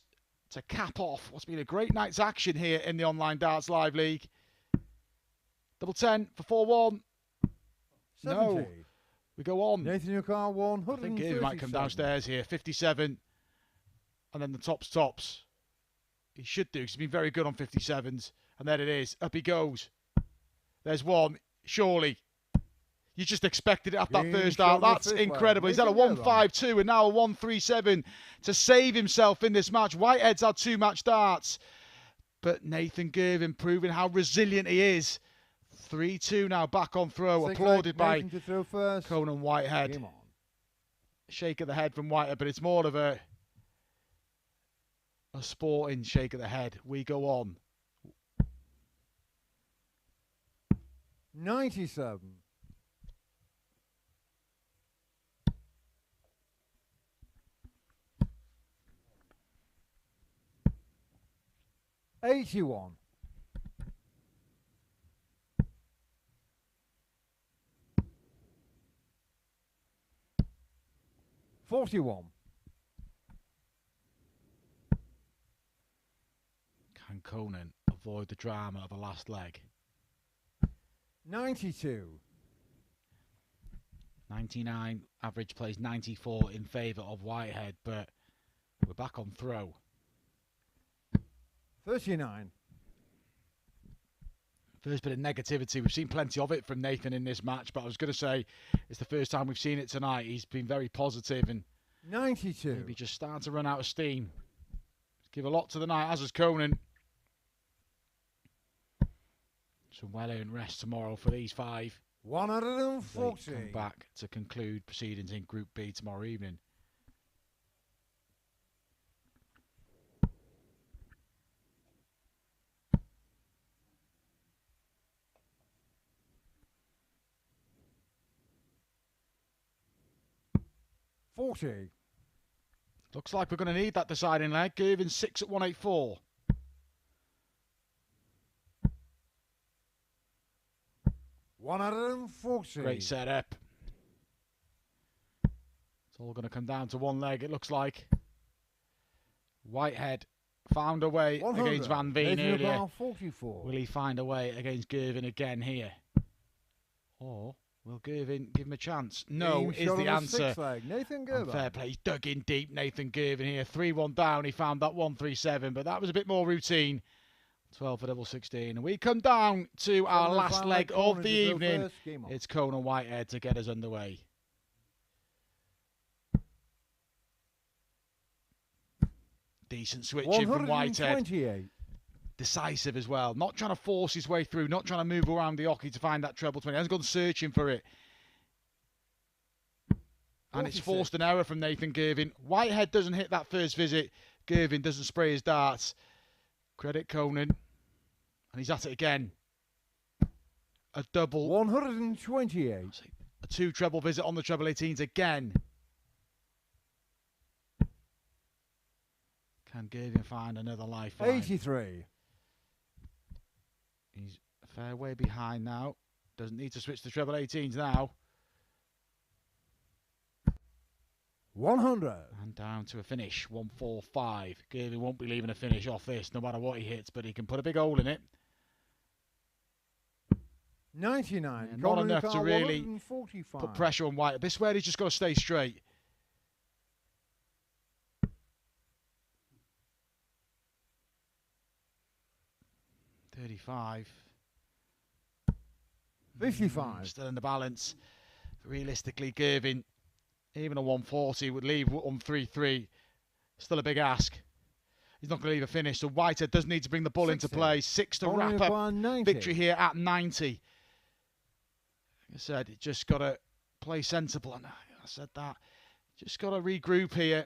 to cap off what's been a great night's action here in the Online Darts Live League. Double 10 for 4-1. 70. No. We go on. Nathan Yukar 137. I think he might come downstairs here. 57. And then the tops. He should do, because he's been very good on 57s. And there it is. Up he goes. There's one. Surely. You just expected it after that first dart. That's incredible. He's had a 1-5-2 and now a 1-3-7 to save himself in this match. Whitehead's had 2 match darts. But Nathan Girvin proving how resilient he is. 3-2 now, back on throw. Applauded by Conan Whitehead. Shake of the head from Whitehead, but it's more of a sporting shake of the head. We go on. 97. 81. 41. Can Conan avoid the drama of the last leg? 92. 99, average plays 94 in favour of Whitehead, but we're back on throw. 39. First bit of negativity. We've seen plenty of it from Nathan in this match, but I was going to say it's the first time we've seen it tonight. He's been very positive and 92. maybe just starting to run out of steam. Give a lot to the night, as is Conan. Some well-earned rest tomorrow for these 5. 140. They come back to conclude proceedings in Group B tomorrow evening. Looks like we're going to need that deciding leg. Girvin 6 at 184. Great setup. It's all going to come down to one leg, it looks like. Whitehead found a way against Van Veen earlier. 44. Will he find a way against Girvin again here? Or will Girvin give him a chance? No, is the answer. Nathan Girvan. Fair play. He's dug in deep, Nathan Girvin here. 3-1 down. He found that 1-3-7, but that was a bit more routine. 12 for double 16. And we come down to our last leg of the evening. It's Conan Whitehead to get us underway. Decent switching from Whitehead. Decisive as well. Not trying to force his way through. Not trying to move around the hockey to find that treble 20. He hasn't gone searching for it. And 46. It's forced an error from Nathan Girvin. Whitehead doesn't hit that first visit. Girvin doesn't spray his darts. Credit Conan. And he's at it again. A double. 128. A 2 treble visit on the treble 18s again. Can Girvin find another lifeline? 83. He's a fair way behind now. Doesn't need to switch to treble 18s now. 100. And down to a finish. 1-4-5. Girvin won't be leaving a finish off this no matter what he hits, but he can put a big hole in it. 99. Yeah, not enough to really put pressure on White. This is where he's just got to stay straight. $35. 55. Still in the balance. Realistically, Girvin, even a 140 would leave 133. Still a big ask. He's not going to leave a finish. So Whitehead does need to bring the ball into play. 6 to wrap up victory here at 90. Like I said, it just got to play sensible. And I said that. Just got to regroup here.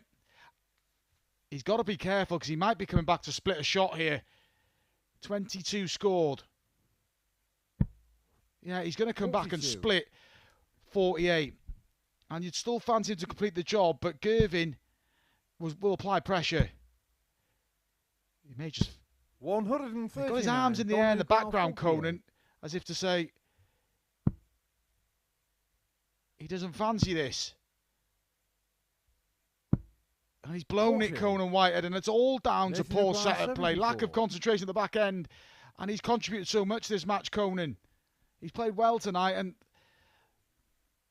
He's got to be careful because he might be coming back to split a shot here. 22 scored. Yeah, he's going to come 42. back and split 48. And you'd still fancy him to complete the job, but Girvin will apply pressure. He may just... 130. He's got his arms in the air in the background, Conan, as if to say... He doesn't fancy this. And he's blown it, Conan Whitehead, and it's all down to poor set-up play, lack of concentration at the back end, and he's contributed so much to this match, Conan. He's played well tonight, and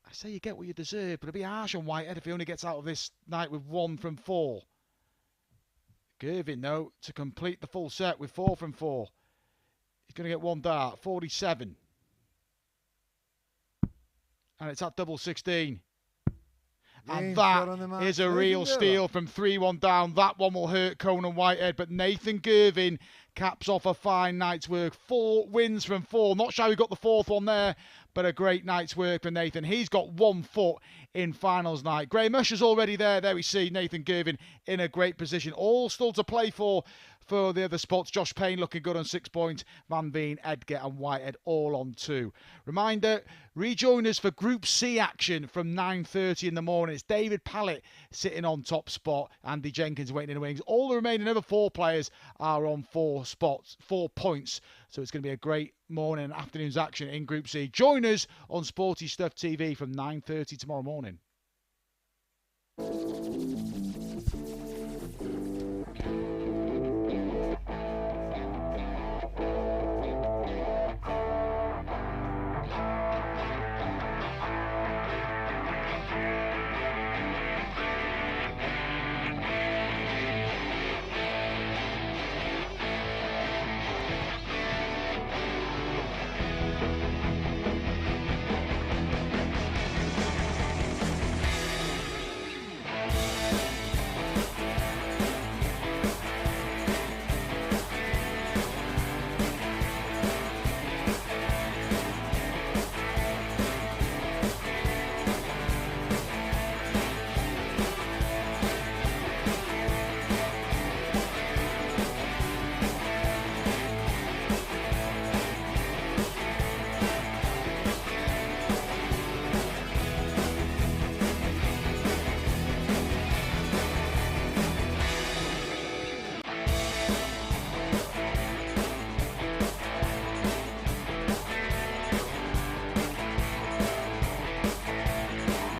I say you get what you deserve, but it'll be harsh on Whitehead if he only gets out of this night with 1 from 4. Girvin, though, to complete the full set with 4 from 4. He's going to get 1 dart, 47. And it's at double 16. And that is a real steal from 3-1 down. That one will hurt Conan Whitehead, but Nathan Girvin caps off a fine night's work. 4 wins from 4. Not sure he got the 4th one there, but a great night's work for Nathan. He's got 1 foot in finals night. Graham Usher's already there. There we see Nathan Girvin in a great position. All still to play for the other spots. Josh Payne looking good on 6 points. Van Veen, Edgar and Whitehead all on 2. Reminder, rejoin us for Group C action from 9:30 in the morning. It's David Pallett sitting on top spot. Andy Jenkins waiting in the wings. All the remaining other 4 players are on 4 spots, 4 points. So it's going to be a great morning and afternoon's action in Group C. Join us on Sporty Stuff TV from 9:30 tomorrow morning.